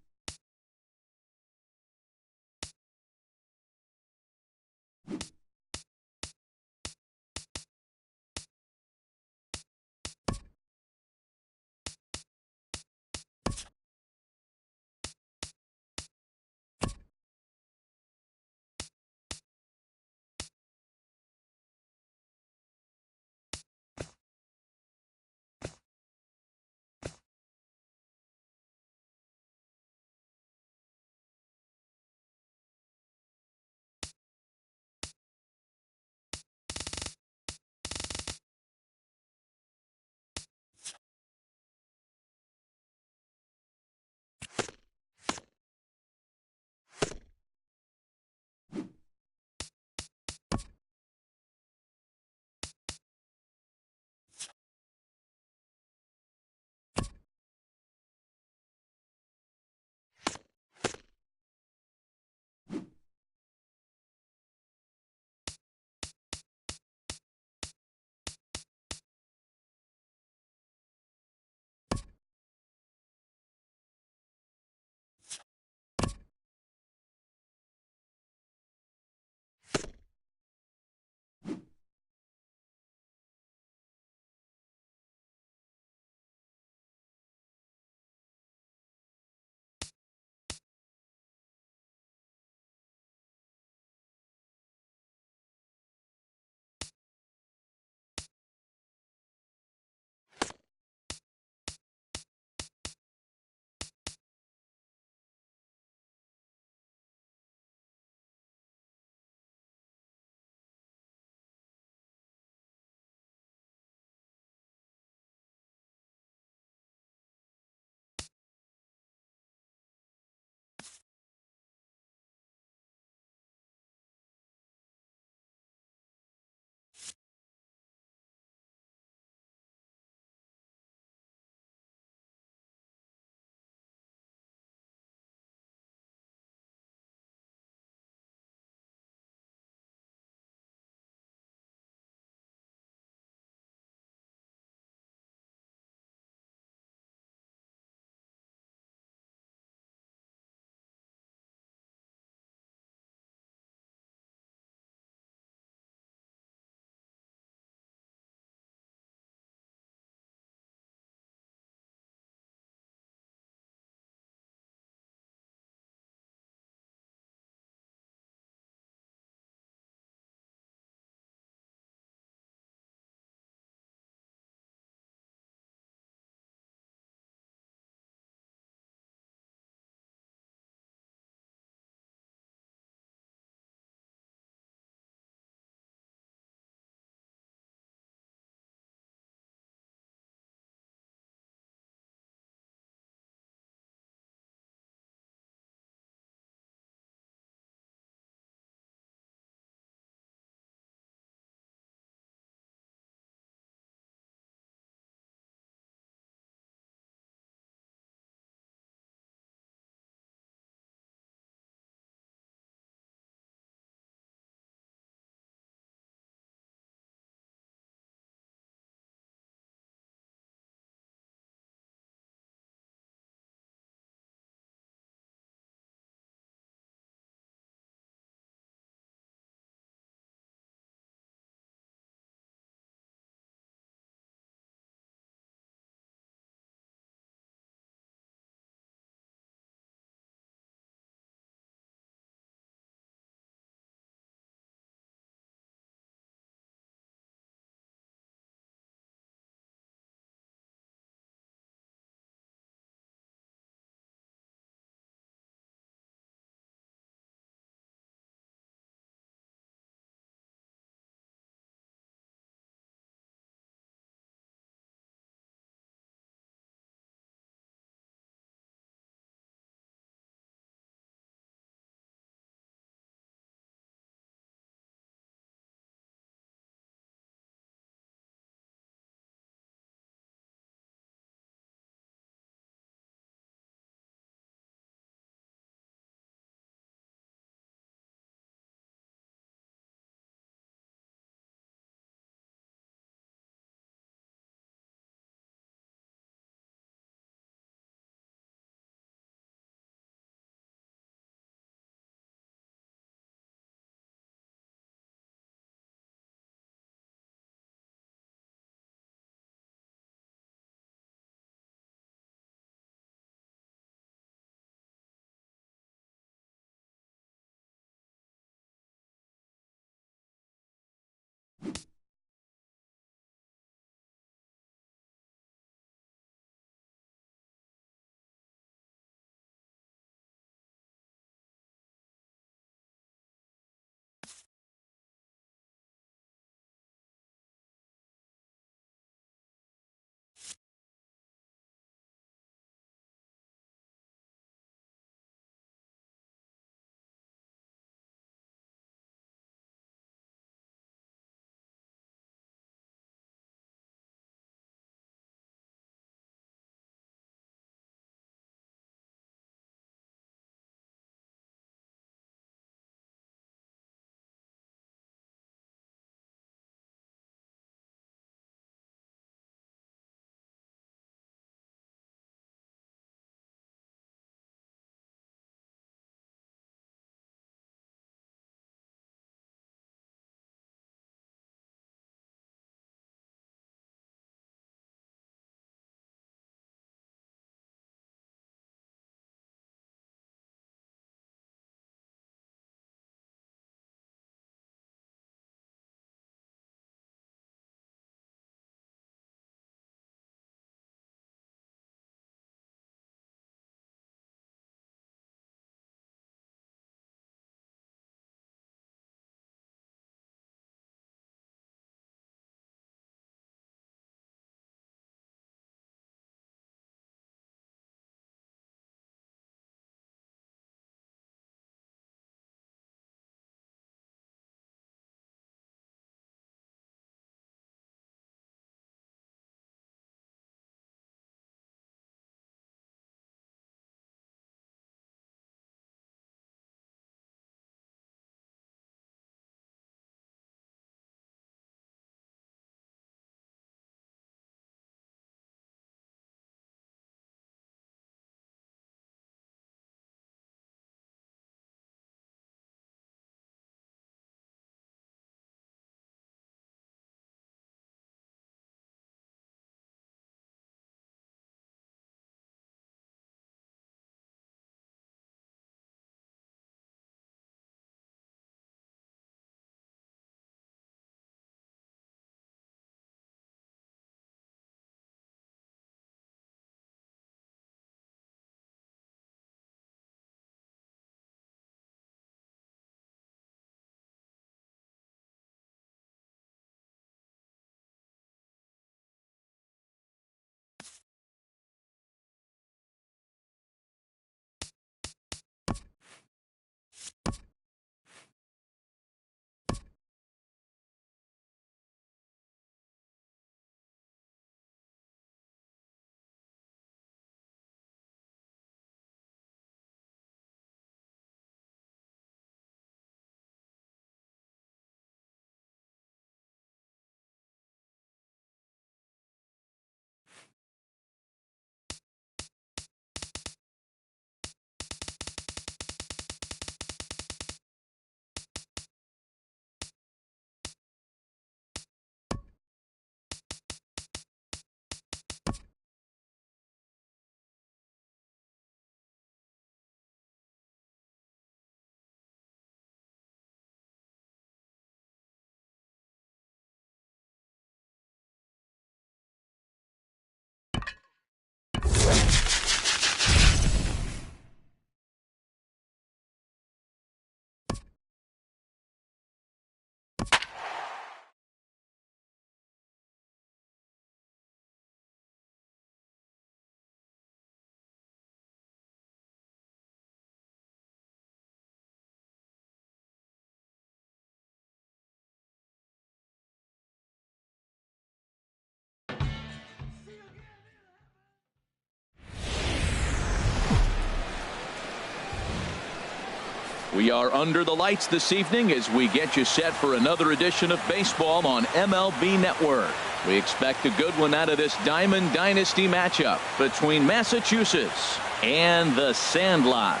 Speaker 1: We are under the lights this evening as we get you set for another edition of baseball on MLB Network. We expect a good one out of this Diamond Dynasty matchup between Massachusetts and the Sandlot.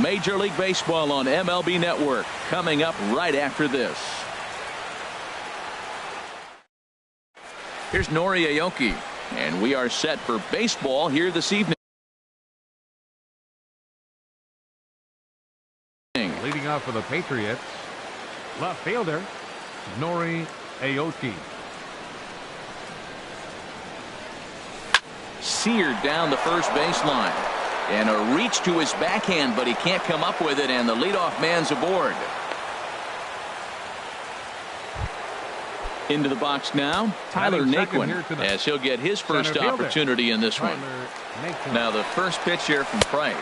Speaker 1: Major League Baseball on MLB Network coming up right after this. Here's Nori Aoki, and we are set for baseball here this evening.
Speaker 2: Leading off for the Patriots, left fielder Nori Aoki.
Speaker 1: Seared down the first baseline, and a reach to his backhand, but he can't come up with it, and the leadoff man's aboard. Into the box now, Tyler Naquin, as he'll get his first opportunity in this one. Now the first pitch here from Price.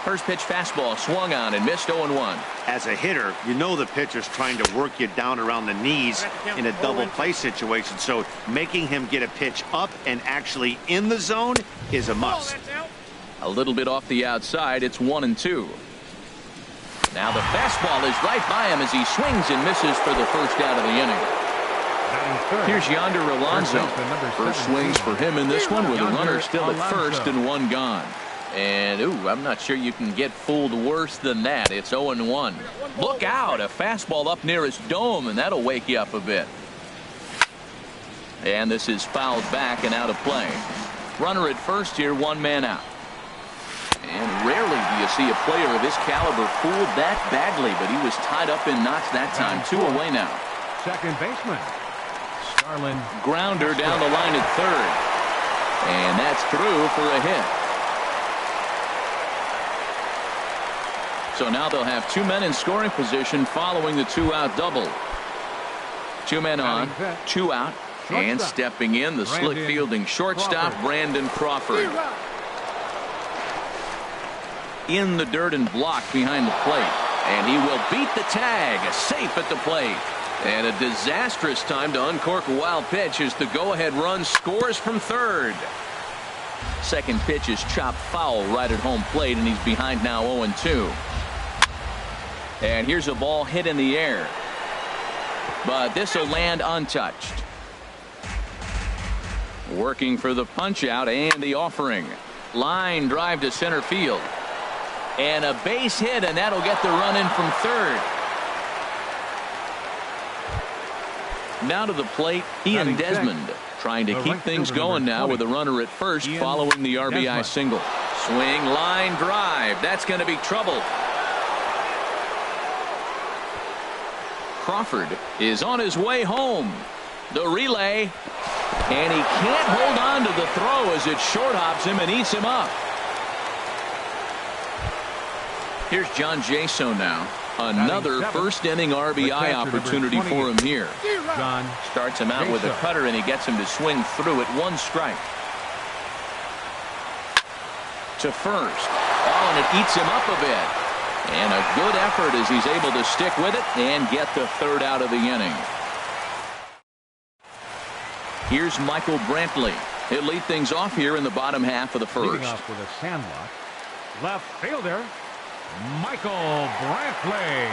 Speaker 1: First pitch fastball swung on and missed 0-1.
Speaker 4: As a hitter, you know the pitcher's trying to work you down around the knees in a double play situation, so making him get a pitch up and actually in the zone is a must.
Speaker 1: A little bit off the outside, it's 1-2. Now the fastball is right by him as he swings and misses for the first out of the inning. Here's Yonder Alonso. First swings for him in this one with a runner still at first and one gone. And, I'm not sure you can get fooled worse than that. It's 0-1. Look out, a fastball up near his dome, and that'll wake you up a bit. And this is fouled back and out of play. Runner at first here, one man out. And rarely do you see a player of his caliber fooled that badly, but he was tied up in knots that time. 2 away now.
Speaker 2: Second baseman, Starlin.
Speaker 1: Grounder down the line at third. And that's through for a hit. So now they'll have 2 men in scoring position following the 2-out double. 2 men on, 2 out, and stepping in the slick fielding shortstop Brandon Crawford. In the dirt and blocked behind the plate, and he will beat the tag, safe at the plate. And a disastrous time to uncork a wild pitch as the go-ahead run scores from third. Second pitch is chopped foul right at home plate, and he's behind now 0-2. And here's a ball hit in the air, but this will land untouched. Working for the punch out and the offering. Line drive to center field, and a base hit, and that'll get the run in from third. Now to the plate, Ian Desmond trying to keep things going now with a runner at first following the RBI single. Swing, line drive, that's going to be trouble. Crawford is on his way home. The relay, and he can't hold on to the throw as it short hops him and eats him up. Here's John Jaso now. Another first inning RBI opportunity for him here.
Speaker 2: John
Speaker 1: starts him out with a cutter, and he gets him to swing through at 1 strike. To first. Oh, and it eats him up a bit. And a good effort as he's able to stick with it and get the third out of the inning. Here's Michael Brantley. He'll lead things off here in the bottom half of the first.
Speaker 2: Leading off with a Sandlot, left fielder Michael Brantley.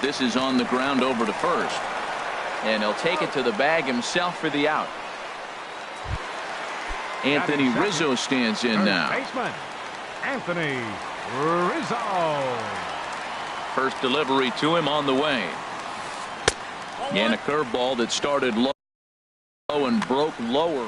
Speaker 1: This is on the ground over to first, and he'll take it to the bag himself for the out. Anthony Rizzo stands in now.
Speaker 2: Baseman Anthony Rizzo.
Speaker 1: First delivery to him on the way, and a curveball that started low and broke lower.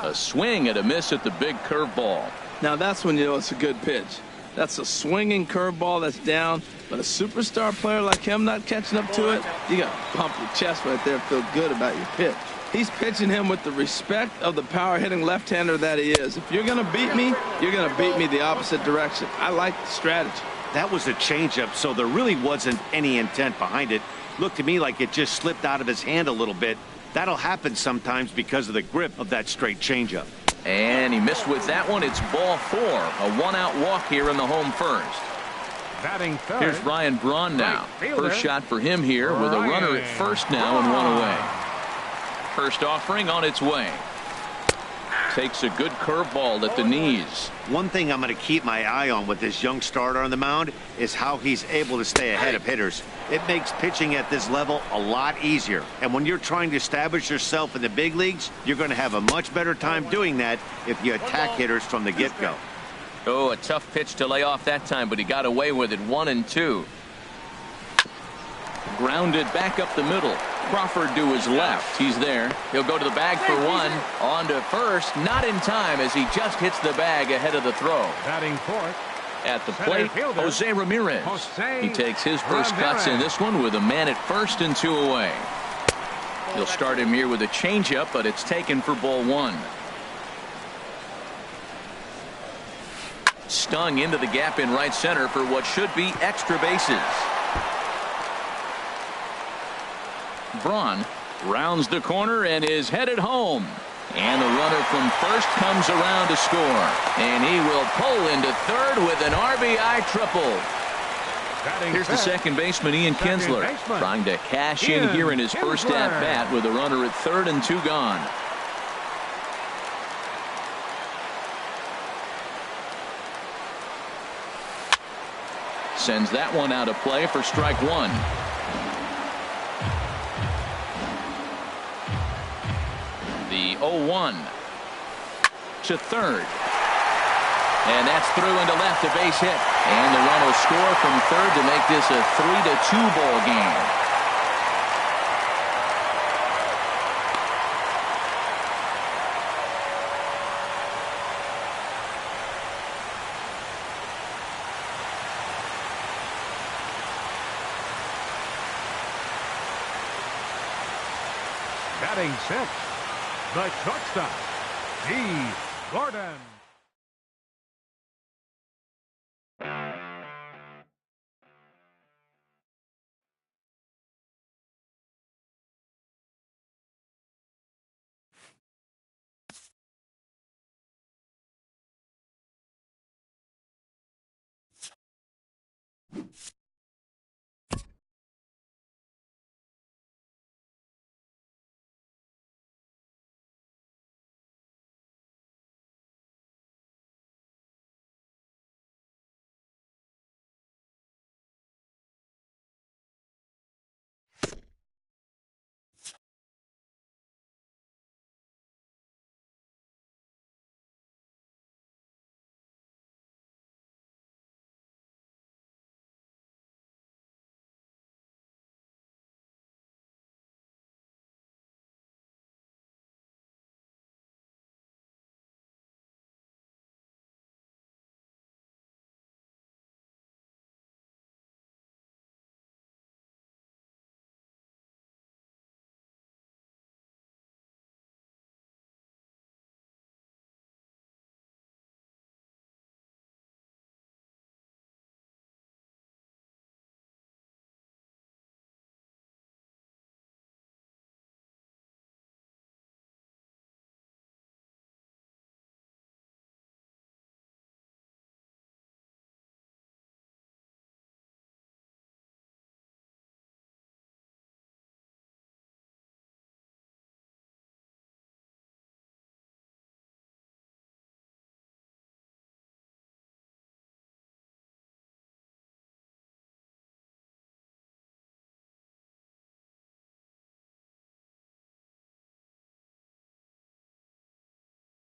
Speaker 1: A swing and a miss at the big curveball.
Speaker 3: Now that's when you know it's a good pitch. That's a swinging curveball that's down, but a superstar player like him not catching up to it, you got to pump your chest right there and feel good about your pitch. He's pitching him with the respect of the power-hitting left-hander that he is. If you're going to beat me, you're going to beat me the opposite direction. I like the strategy.
Speaker 4: That was a changeup, so there really wasn't any intent behind it. Looked to me like it just slipped out of his hand a little bit. That'll happen sometimes because of the grip of that straight changeup.
Speaker 1: And he missed with that one. It's ball 4. A one-out walk here in the home first.
Speaker 2: Batting third.
Speaker 1: Here's Ryan Braun now. First shot for him here with a runner at first now and one away. First offering on its way. Takes a good curveball at the knees.
Speaker 4: One thing I'm going to keep my eye on with this young starter on the mound is how he's able to stay ahead of hitters. It makes pitching at this level a lot easier. And when you're trying to establish yourself in the big leagues, you're going to have a much better time doing that if you attack hitters from the get-go.
Speaker 1: Oh, a tough pitch to lay off that time, but he got away with it. 1-2. Grounded back up the middle. Crawford to his left. He's there. He'll go to the bag for one. On to first. Not in time as he just hits the bag ahead of the throw.
Speaker 2: Batting fourth.
Speaker 1: At the plate, Jose Ramirez. He takes his first cuts in this one with a man at first and 2 away. He'll start him here with a changeup, but it's taken for ball 1. Stung into the gap in right center for what should be extra bases. Braun rounds the corner and is headed home. And the runner from first comes around to score. And he will pull into third with an RBI triple. Here's the second baseman, Ian Kinsler, trying to cash in here in his first at-bat with a runner at third and 2 gone. Sends that one out of play for strike 1. The 0-1 to third. And that's through into left, a base hit. And the run will score from third to make this a 3-2 ball game.
Speaker 2: Batting sixth. The shortstop, G. Gordon.